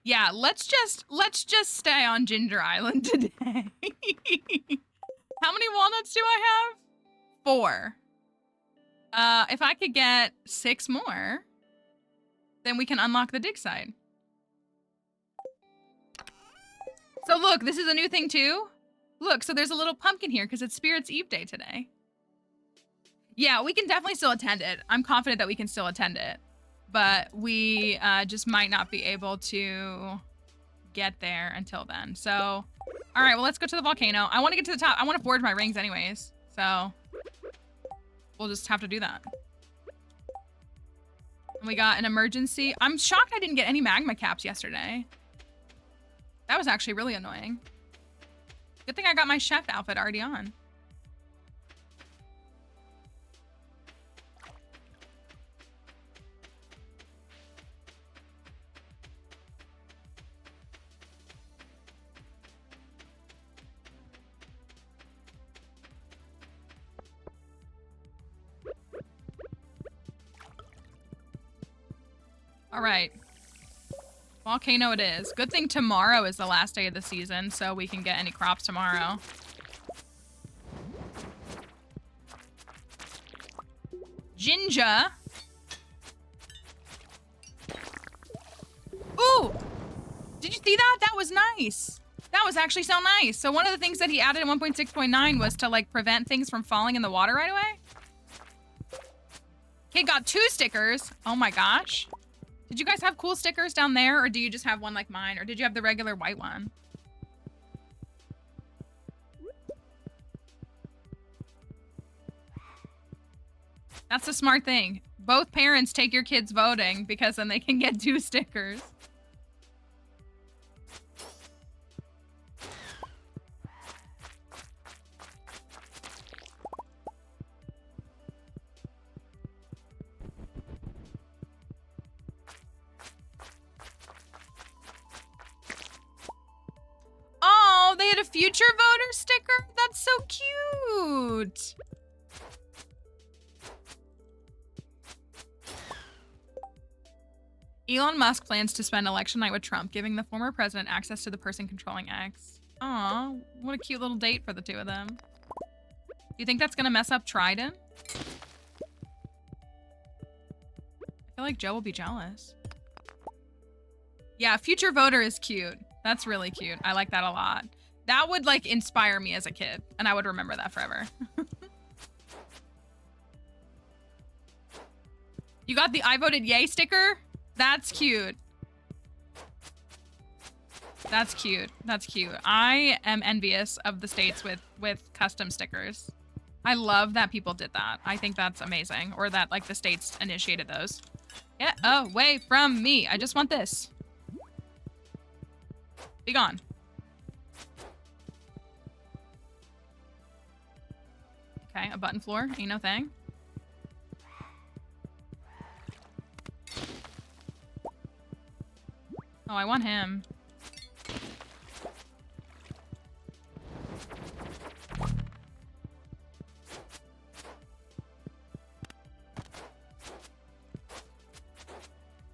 yeah, let's just stay on Ginger Island today. How many walnuts do I have? 4. If I could get 6 more, then we can unlock the dig site. So look, this is a new thing too. Look, so there's a little pumpkin here because it's Spirits Eve Day today. Yeah, we can definitely still attend it. I'm confident that we can still attend it. But we just might not be able to get there until then. So, all right, well, let's go to the volcano. I want to get to the top. I want to forge my rings anyways. So we'll just have to do that. And we got an emergency. I'm shocked I didn't get any magma caps yesterday. That was actually really annoying. Good thing I got my chef outfit already on. All right. Volcano it is. Good thing tomorrow is the last day of the season, so we can get any crops tomorrow. Ginger. Ooh! Did you see that? That was nice. That was actually so nice. So one of the things that he added in 1.6.9 was to like prevent things from falling in the water right away. Kid got 2 stickers. Oh my gosh. Did you guys have cool stickers down there, or do you just have one like mine, or did you have the regular white one? That's a smart thing. Both parents take your kids voting because then they can get 2 stickers. Oh, they had a future voter sticker? That's so cute. Elon Musk plans to spend election night with Trump, giving the former president access to the person controlling X. Aw, what a cute little date for the 2 of them. Do you think that's gonna mess up Trident? I feel like Joe will be jealous. Yeah, future voter is cute. That's really cute. I like that a lot. That would like inspire me as a kid, and I would remember that forever. You got the I voted yay sticker? That's cute. That's cute. That's cute. I am envious of the states with custom stickers. I love that people did that. I think that's amazing. Or that like the states initiated those. Get away from me. I just want this. Be gone. Okay, a button floor. Ain't no thing. Oh, I want him.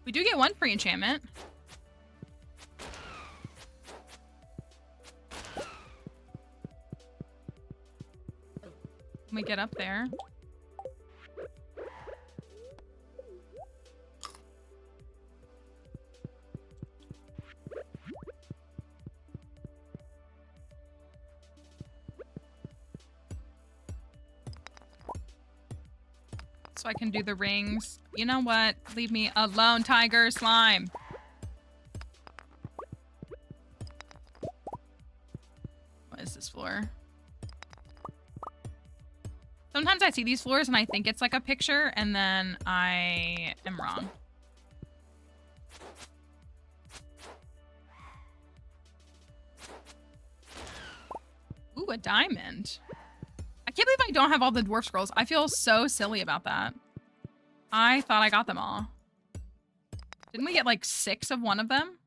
We do get one free enchantment. When we get up there. So I can do the rings. You know what? Leave me alone, tiger slime. What is this floor? Sometimes I see these floors and I think it's like a picture, and then I am wrong. Ooh, a diamond. I can't believe I don't have all the dwarf scrolls. I feel so silly about that. I thought I got them all. Didn't we get like 6 of one of them?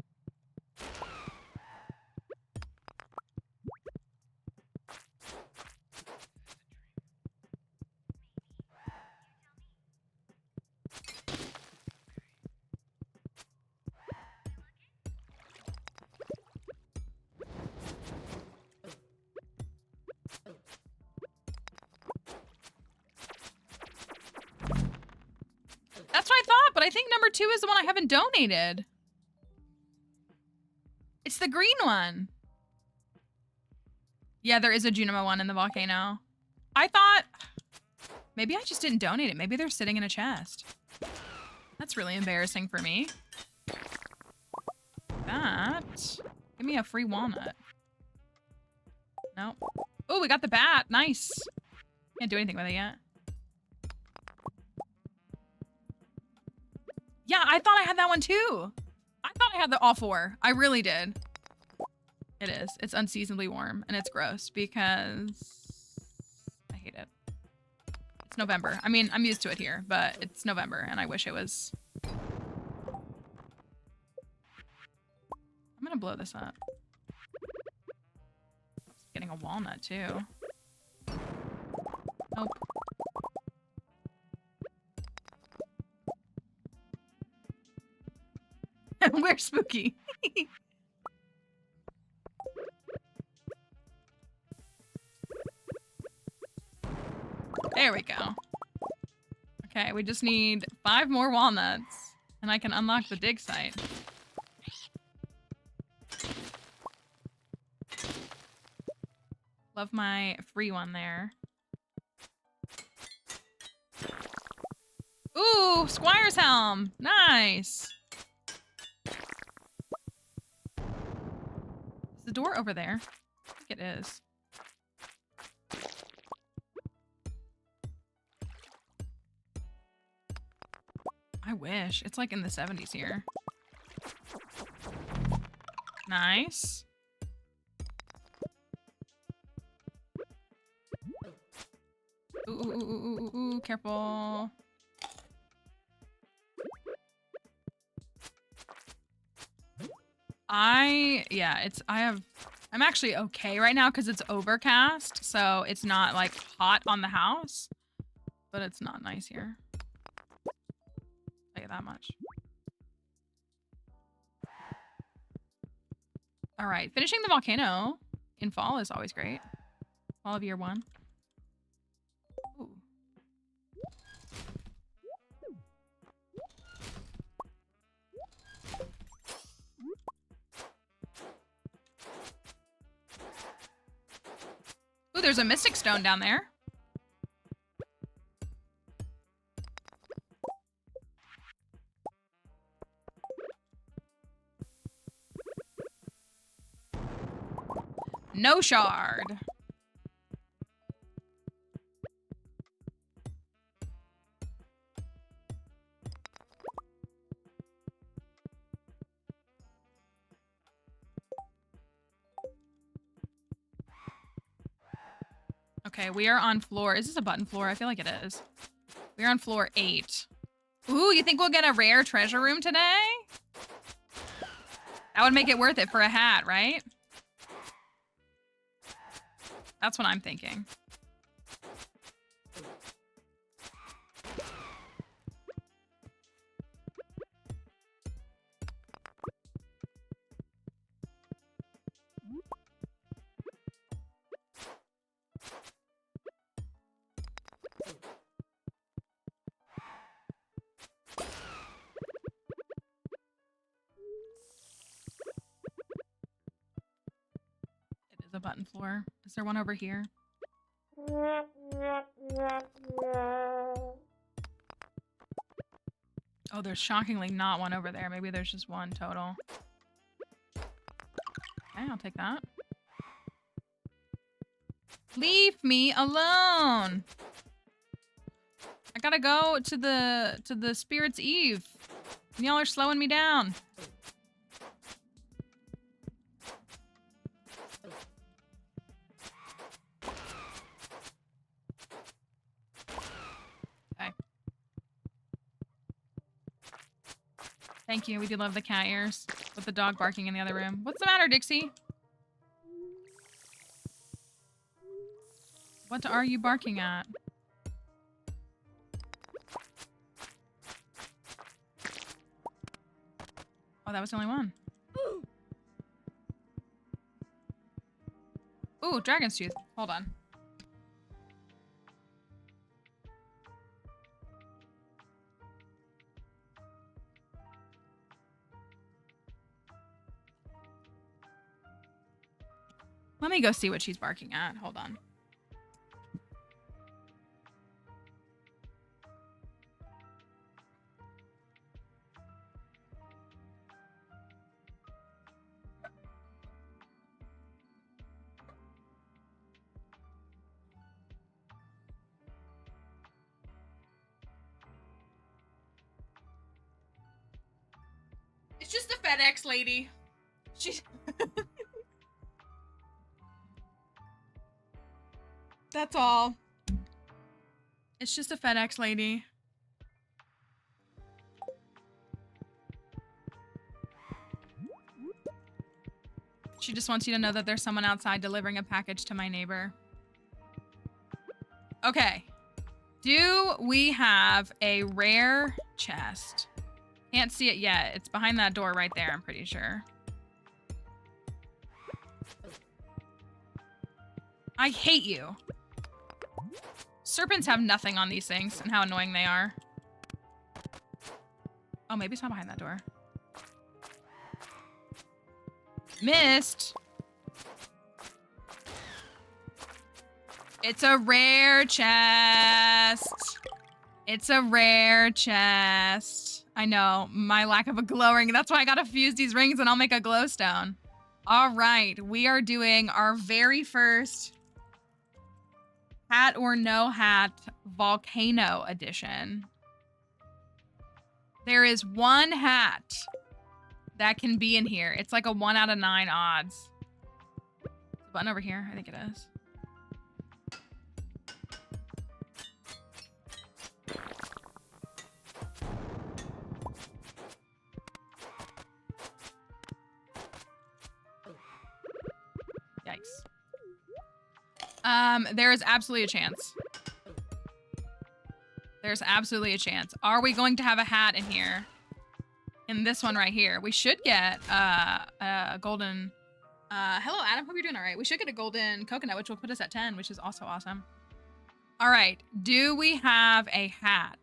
That's what I thought, but I think number 2 is the one I haven't donated. It's the green one. Yeah, there is a Junimo one in the volcano. I thought maybe I just didn't donate it. Maybe they're sitting in a chest. That's really embarrassing for me. That. Give me a free walnut. Nope. Oh, we got the bat. Nice. Can't do anything with it yet. Yeah, I thought I had that one too. I thought I had all 4. I really did. It is. It's unseasonably warm and it's gross because I hate it. It's November. I mean, I'm used to it here, but it's November and I wish it was. I'm gonna blow this up. Getting a walnut too. Nope. We're spooky. There we go. Okay, we just need 5 more walnuts and I can unlock the dig site. Love my free one there. Ooh, Squire's helm. Nice. Is the door over there? I think it is. I wish. It's like in the 70s here. Nice. Ooh, ooh, ooh, ooh, ooh, ooh, careful. I'm actually okay right now because it's overcast, so it's not like hot on the house, but it's not nice here. I'll tell you that much. All right, finishing the volcano in fall is always great. Fall of year 1. Ooh. there's a mystic stone down there. No shard. Okay, we are on floor. Is this a button floor? I feel like it is. We're on floor 8. Ooh, you think we'll get a rare treasure room today? That would make it worth it for a hat, right? That's what I'm thinking. A button floor. Is there one over here? Oh, there's shockingly not one over there. Maybe there's just one total. Okay, I'll take that. Leave me alone. I gotta go to the Spirit's Eve. Y'all are slowing me down. Thank you. We do love the cat ears with the dog barking in the other room. What's the matter, Dixie? What are you barking at? Oh, that was the only one. Ooh, dragon's tooth. Hold on. Let me go see what she's barking at. Hold on. It's just the FedEx lady. She's... That's all. It's just a FedEx lady. She just wants you to know that there's someone outside delivering a package to my neighbor. Okay. Do we have a rare chest? Can't see it yet. It's behind that door right there, I'm pretty sure. I hate you. Serpents have nothing on these things and how annoying they are. Oh, maybe it's not behind that door. Missed. It's a rare chest. It's a rare chest. I know, my lack of a glow ring. That's why I gotta fuse these rings and I'll make a glowstone. All right, we are doing our very first hat or no hat volcano edition. There is one hat that can be in here. It's like a 1 out of 9 odds. Button over here, I think it is. Yikes. There is absolutely a chance. There's absolutely a chance. Are we going to have a hat in here? In this one right here. We should get a golden... hello, Adam. Hope you're doing all right. We should get a golden coconut, which will put us at 10, which is also awesome. All right. Do we have a hat?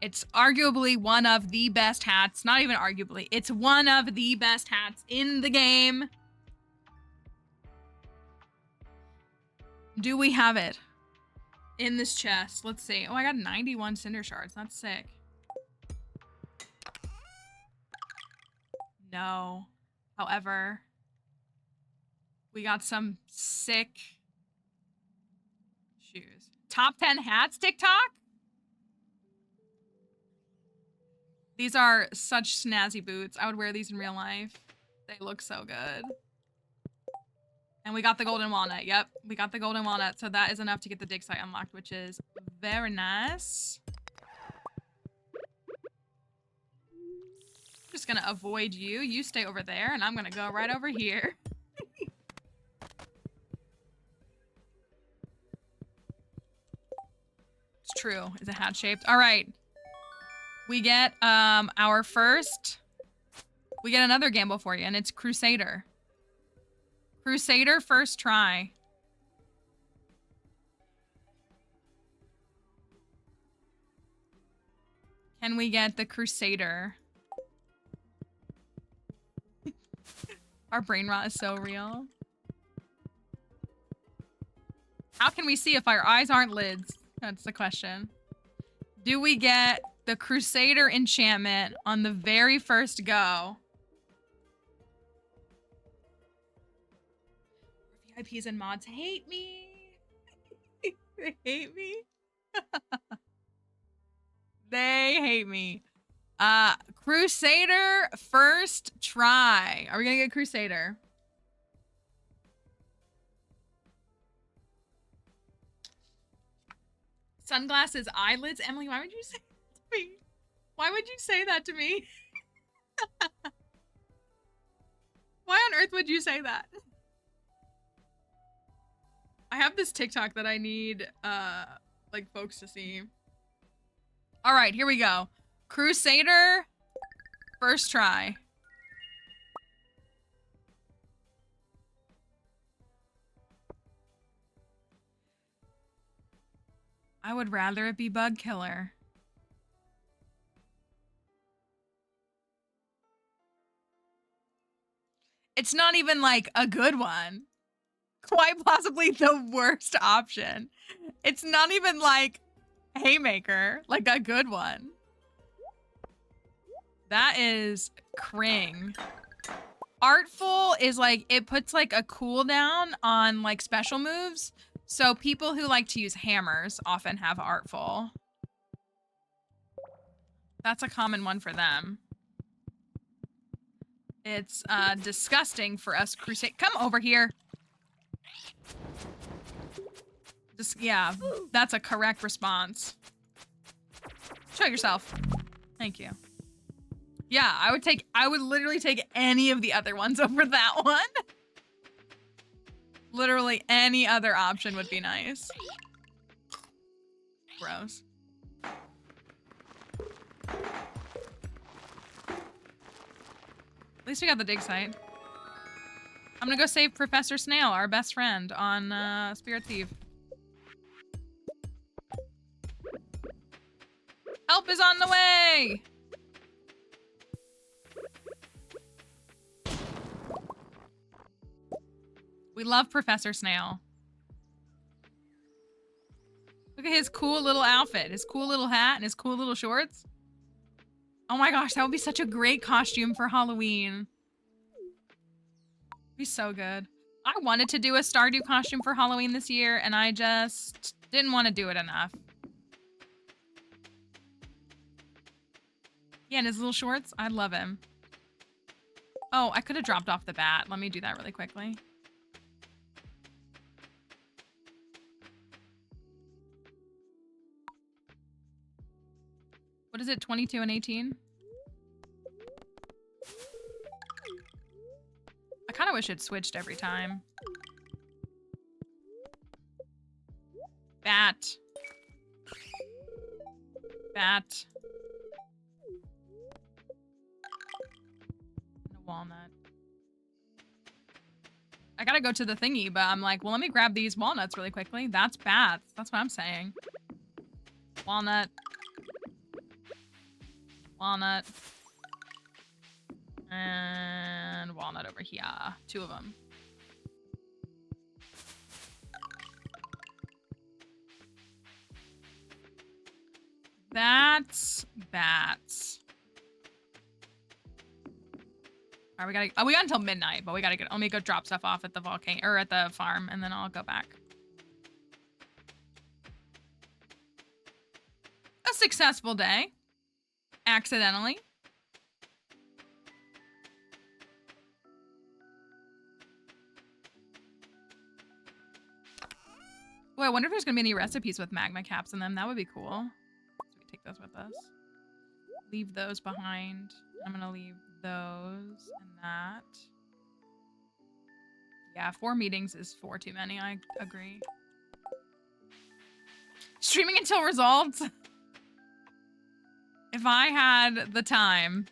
It's arguably one of the best hats. Not even arguably. It's one of the best hats in the game. Do we have it in this chest? Let's see. Oh, I got 91 cinder shards. That's sick. No. However, we got some sick shoes. Top 10 hats, TikTok? These are such snazzy boots. I would wear these in real life. They look so good. And we got the golden walnut. Yep, we got the golden walnut. So that is enough to get the dig site unlocked, which is very nice. I'm just gonna avoid you. You stay over there, and I'm gonna go right over here. It's true. Is it hat-shaped? All right. We get our first... We get another gamble for you, and it's Crusader. Crusader first try. Can we get the Crusader? Our brain rot is so real. How can we see if our eyes aren't lids? That's the question. Do we get the Crusader enchantment on the very first go? VIPs and mods hate me. They hate me. They hate me. Crusader first try. Are we gonna get Crusader? Sunglasses, eyelids. Emily, why would you say that to me? Why would you say that to me? Why on earth would you say that? I have this TikTok that I need, like, folks to see. All right, here we go. Crusader, first try. I would rather it be Bug Killer. It's not even, like, a good one. Quite possibly the worst option. It's not even, like, Haymaker, like a good one. That is Kring. Artful is, like, it puts, like, a cooldown on, like, special moves. So people who like to use hammers often have Artful. That's a common one for them. It's disgusting for us crusade. Come over here. Just, yeah, that's a correct response. Show yourself. Thank you. Yeah, I would literally take any of the other ones over that one. Literally any other option would be nice. Gross. At least we got the dig site. I'm gonna go save Professor Snail, our best friend, on Spirit's Eve. Help is on the way! We love Professor Snail. Look at his cool little outfit, his cool little hat, and his cool little shorts. Oh my gosh, that would be such a great costume for Halloween. Be so good. I wanted to do a Stardew costume for Halloween this year, and I just didn't want to do it enough. Yeah, and his little shorts, I love him. Oh, I could have dropped off the bat. Let me do that really quickly. What is it, 22 and 18? I kind of wish it switched every time. Bat. Bat. And a walnut. I gotta go to the thingy, but I'm like, well, let me grab these walnuts really quickly. That's bats. That's what I'm saying. Walnut. Walnut. And walnut over here. Two of them. That's bats. All right, we got until midnight, but we gotta let me go drop stuff off at the volcano or at the farm, and then I'll go back. A successful day. Accidentally. Boy, I wonder if there's gonna be any recipes with magma caps in them. That would be cool. So we take those with us. Leave those behind. I'm gonna leave those and that. Yeah, 4 meetings is 4 too many. I agree. Streaming until results. If I had the time.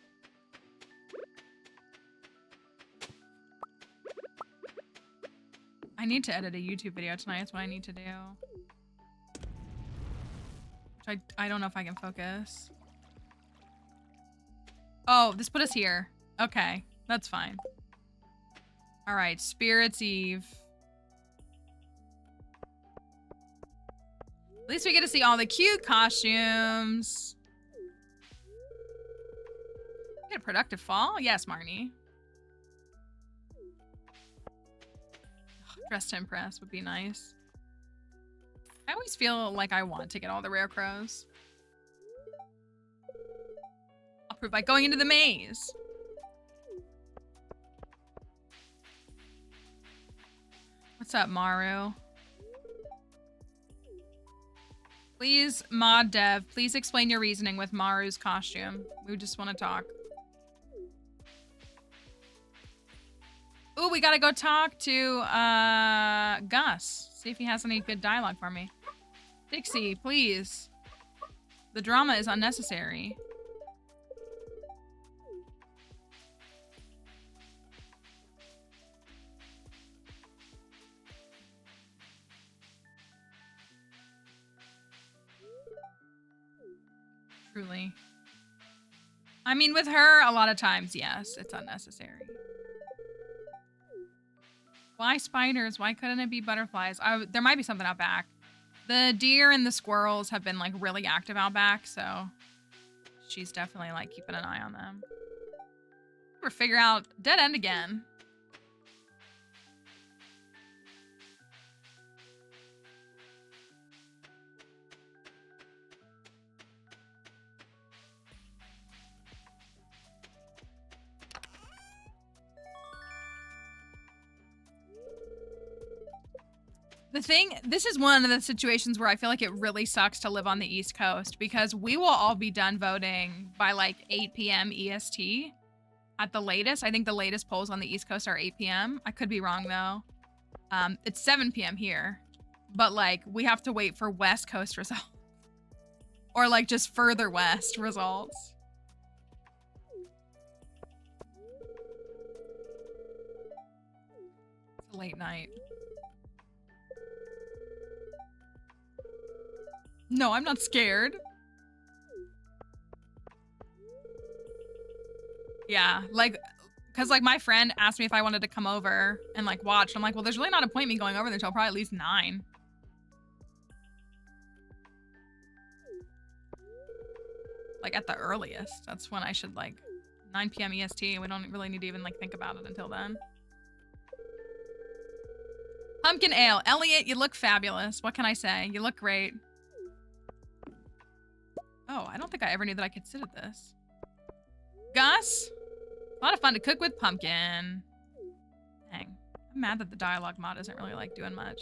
I need to edit a YouTube video tonight. That's what I need to do. Which I don't know if I can focus. Oh, this put us here. Okay, that's fine. All right, Spirits Eve. At least we get to see all the cute costumes. Get a productive fall? Yes, Marnie. Dress to impress would be nice. I always feel like I want to get all the rare crows. I'll prove by going into the maze. What's up, Maru? Please, mod dev, please explain your reasoning with Maru's costume. We just want to talk. Ooh, we gotta go talk to Gus. See if he has any good dialogue for me. Dixie, please. The drama is unnecessary. Truly. I mean, with her, a lot of times, yes, it's unnecessary. Why spiders? Why couldn't it be butterflies? There might be something out back. The deer and the squirrels have been like really active out back, so she's definitely like keeping an eye on them. We'll figure out dead end again. The thing, this is one of the situations where I feel like it really sucks to live on the East Coast because we will all be done voting by like 8 p.m. EST at the latest. I think the latest polls on the East Coast are 8 p.m. I could be wrong though. It's 7 p.m. here, but like we have to wait for West Coast results or like just further west results. It's a late night. No, I'm not scared. Yeah, like, cause like my friend asked me if I wanted to come over and like watch. I'm like, well, there's really not a point me going over there until probably at least 9. Like at the earliest. That's when I should like 9 p.m. EST. We don't really need to even like think about it until then. Pumpkin ale. Elliot, you look fabulous. What can I say? You look great. Oh, I don't think I ever knew that I could sit at this. Gus? A lot of fun to cook with pumpkin. Dang. I'm mad that the dialogue mod isn't really like doing much.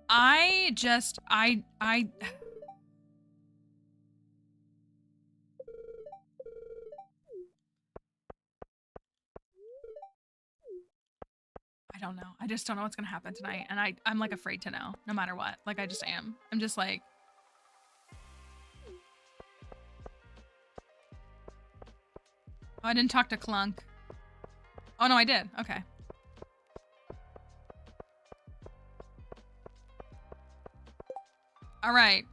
I don't know. I just don't know what's gonna happen tonight. And I'm like afraid to know, no matter what. Like I just am. I'm just like. Oh, I didn't talk to Clunk. Oh no, I did. Okay. All right.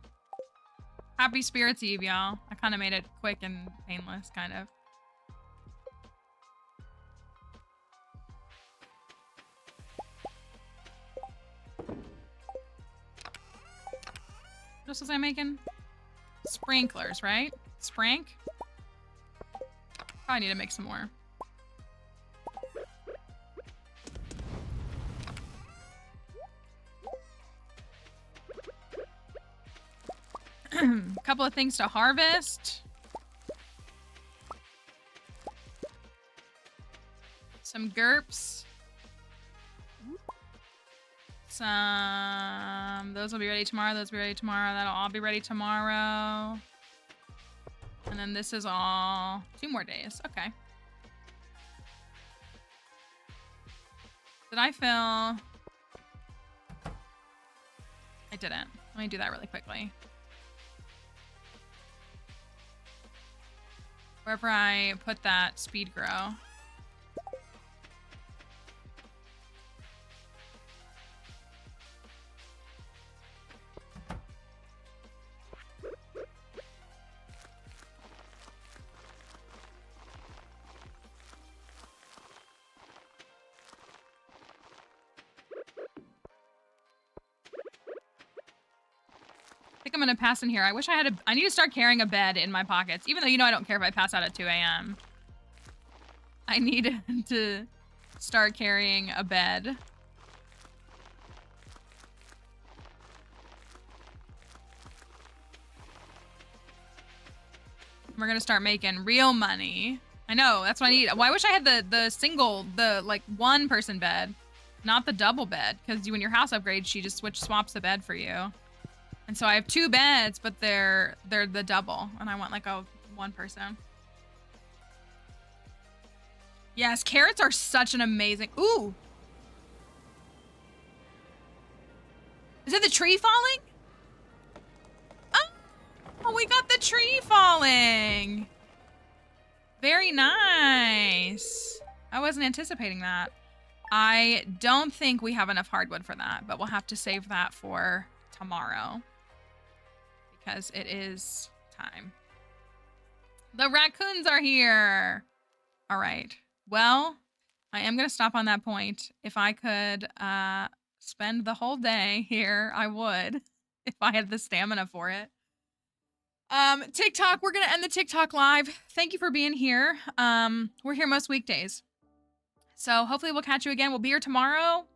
Happy Spirits Eve, y'all. I kind of made it quick and painless, kind of. What was I making? Sprinklers, right? Sprank? Probably need to make some more. A couple of things to harvest. Some GURPS. Those will be ready tomorrow. Those will be ready tomorrow. That'll all be ready tomorrow. And then this is all 2 more days. Okay. Did I fill? I didn't. Let me do that really quickly. Wherever I put that speed grow. I think I'm gonna pass in here. I wish I had I need to start carrying a bed in my pockets, even though you know I don't care if I pass out at 2 a.m. I need to start carrying a bed. We're gonna start making real money. I know, that's what I need. Well, I wish I had the single, like 1-person bed, not the double bed, because when your house upgrades, she just swaps the bed for you. And so I have 2 beds, but they're the double, and I want like a 1-person. Yes, carrots are such an amazing. Ooh, is it the tree falling? Oh, we got the tree falling. Very nice. I wasn't anticipating that. I don't think we have enough hardwood for that, but we'll have to save that for tomorrow. Because it is time. The raccoons are here. All right. Well, I am going to stop on that point. If I could spend the whole day here, I would. If I had the stamina for it. TikTok, we're going to end the TikTok live. Thank you for being here. We're here most weekdays. So hopefully we'll catch you again. We'll be here tomorrow.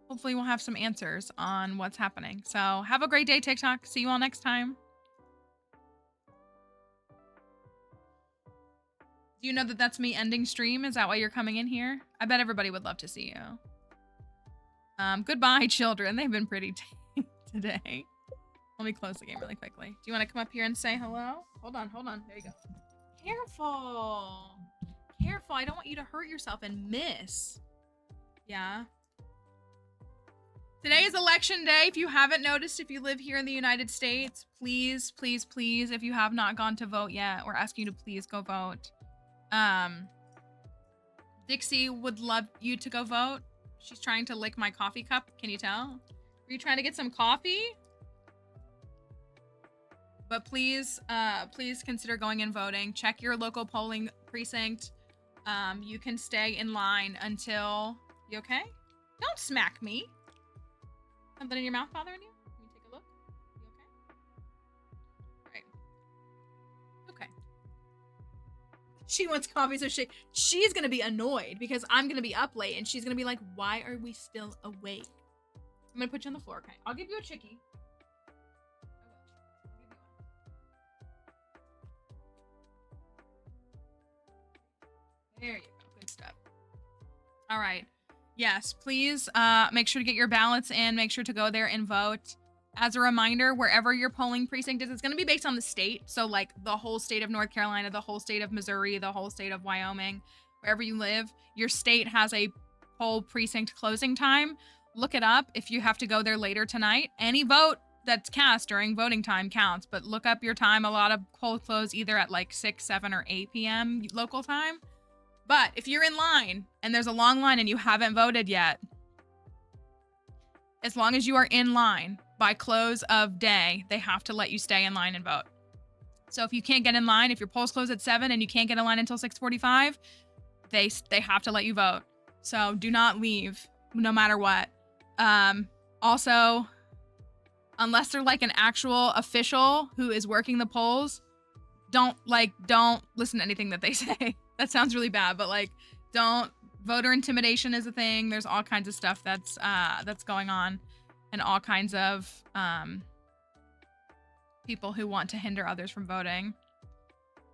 Hopefully we'll have some answers on what's happening. So have a great day, TikTok. See you all next time. Do you know that that's me ending stream? Is that why you're coming in here? I bet everybody would love to see you. Goodbye, children. They've been pretty today. Let me close the game really quickly. Do you want to come up here and say hello? Hold on. There you go. Careful. Careful. I don't want you to hurt yourself and miss. Yeah. Today is election day. If you haven't noticed, if you live here in the United States, please, please, please, if you have not gone to vote yet, we're asking you to please go vote. Dixie would love you to go vote. She's trying to lick my coffee cup. Can you tell? Are you trying to get some coffee? But please, please consider going and voting. Check your local polling precinct. You can stay in line until... You okay? Don't smack me. Something in your mouth bothering you? Let me take a look. You okay? All right. Okay. She wants coffee, so she's gonna be annoyed because I'm gonna be up late, and she's gonna be like, "Why are we still awake?" I'm gonna put you on the floor, okay? I'll give you a chickie. There you go. Good stuff. All right. Yes, please make sure to get your ballots in. Make sure to go there and vote. As a reminder, wherever your polling precinct is, it's going to be based on the state. So like the whole state of North Carolina, the whole state of Missouri, the whole state of Wyoming, wherever you live, your state has a poll precinct closing time. Look it up if you have to go there later tonight. Any vote that's cast during voting time counts, but look up your time. A lot of polls close either at like 6, 7, or 8 p.m. local time. But if you're in line and there's a long line and you haven't voted yet, as long as you are in line by close of day, they have to let you stay in line and vote. So if you can't get in line, if your polls close at 7 and you can't get in line until 6:45, they have to let you vote. So do not leave, no matter what. Also, unless they're like an actual official who is working the polls, don't listen to anything that they say. That sounds really bad, but like, don't. Voter intimidation is a thing. There's all kinds of stuff that's going on, and all kinds of people who want to hinder others from voting.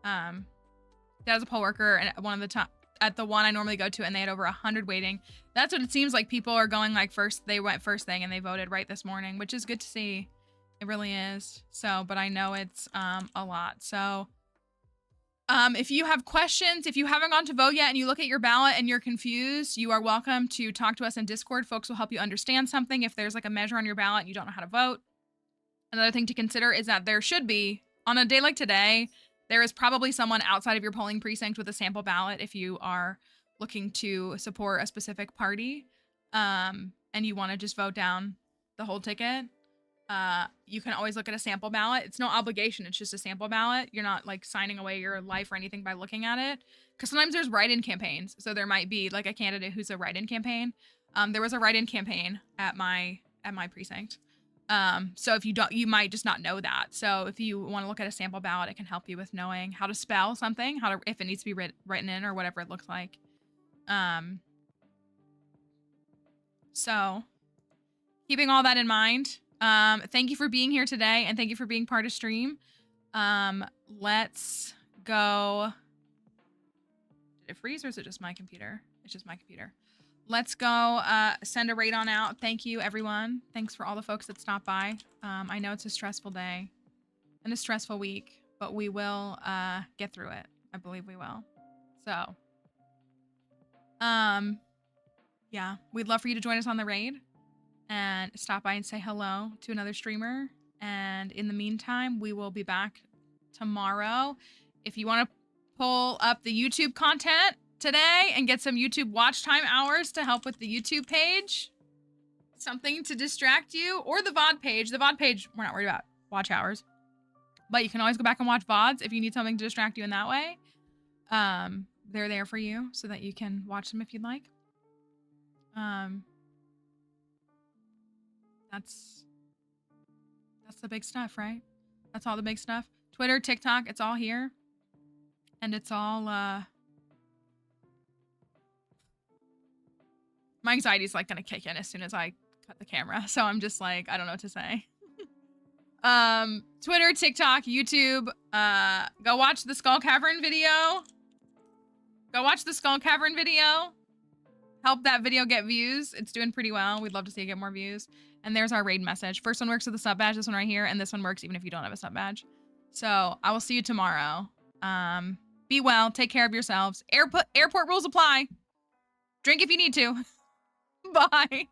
As a poll worker, and at the one I normally go to, and they had over 100 waiting. That's what it seems like. People are going like first. They went first thing and they voted right this morning, which is good to see. It really is. So, but I know it's a lot. So, if you have questions, if you haven't gone to vote yet and you look at your ballot and you're confused, you are welcome to talk to us in Discord. Folks will help you understand something. If there's like a measure on your ballot and you don't know how to vote. Another thing to consider is that there should be, on a day like today, there is probably someone outside of your polling precinct with a sample ballot if you are looking to support a specific party, and you want to just vote down the whole ticket. You can always look at a sample ballot. It's no obligation. It's just a sample ballot. You're not like signing away your life or anything by looking at it. Because sometimes there's write-in campaigns. So there might be like a candidate who's a write-in campaign. There was a write-in campaign at my precinct. So if you don't, you might just not know that. So if you want to look at a sample ballot, it can help you with knowing how to spell something, if it needs to be written in or whatever it looks like. So keeping all that in mind, thank you for being here today, and thank you for being part of stream. Let's go. Did it freeze or is it just my computer? It's just my computer. Let's go send a raid on out. Thank you, everyone. Thanks for all the folks that stopped by. I know it's a stressful day and a stressful week, but we will get through it. I believe we will. So, yeah, we'd love for you to join us on the raid and stop by and say hello to another streamer. And in the meantime, we will be back tomorrow. If you want to pull up the YouTube content today and get some YouTube watch time hours to help with the YouTube page, something to distract you, or the VOD page. The VOD page, we're not worried about watch hours, but you can always go back and watch VODs if you need something to distract you in that way. They're there for you so that you can watch them if you'd like. That's the big stuff, right? That's all the big stuff. Twitter, TikTok, it's all here. And it's all, my anxiety is like gonna kick in as soon as I cut the camera. So I'm just like, I don't know what to say. Twitter, TikTok, YouTube, go watch the Skull Cavern video. Go watch the Skull Cavern video. Help that video get views. It's doing pretty well. We'd love to see it get more views. And there's our raid message. First one works with the sub badge, this one right here, and this one works even if you don't have a sub badge. So I will see you tomorrow. Be well, take care of yourselves. Airport rules apply. Drink if you need to. Bye.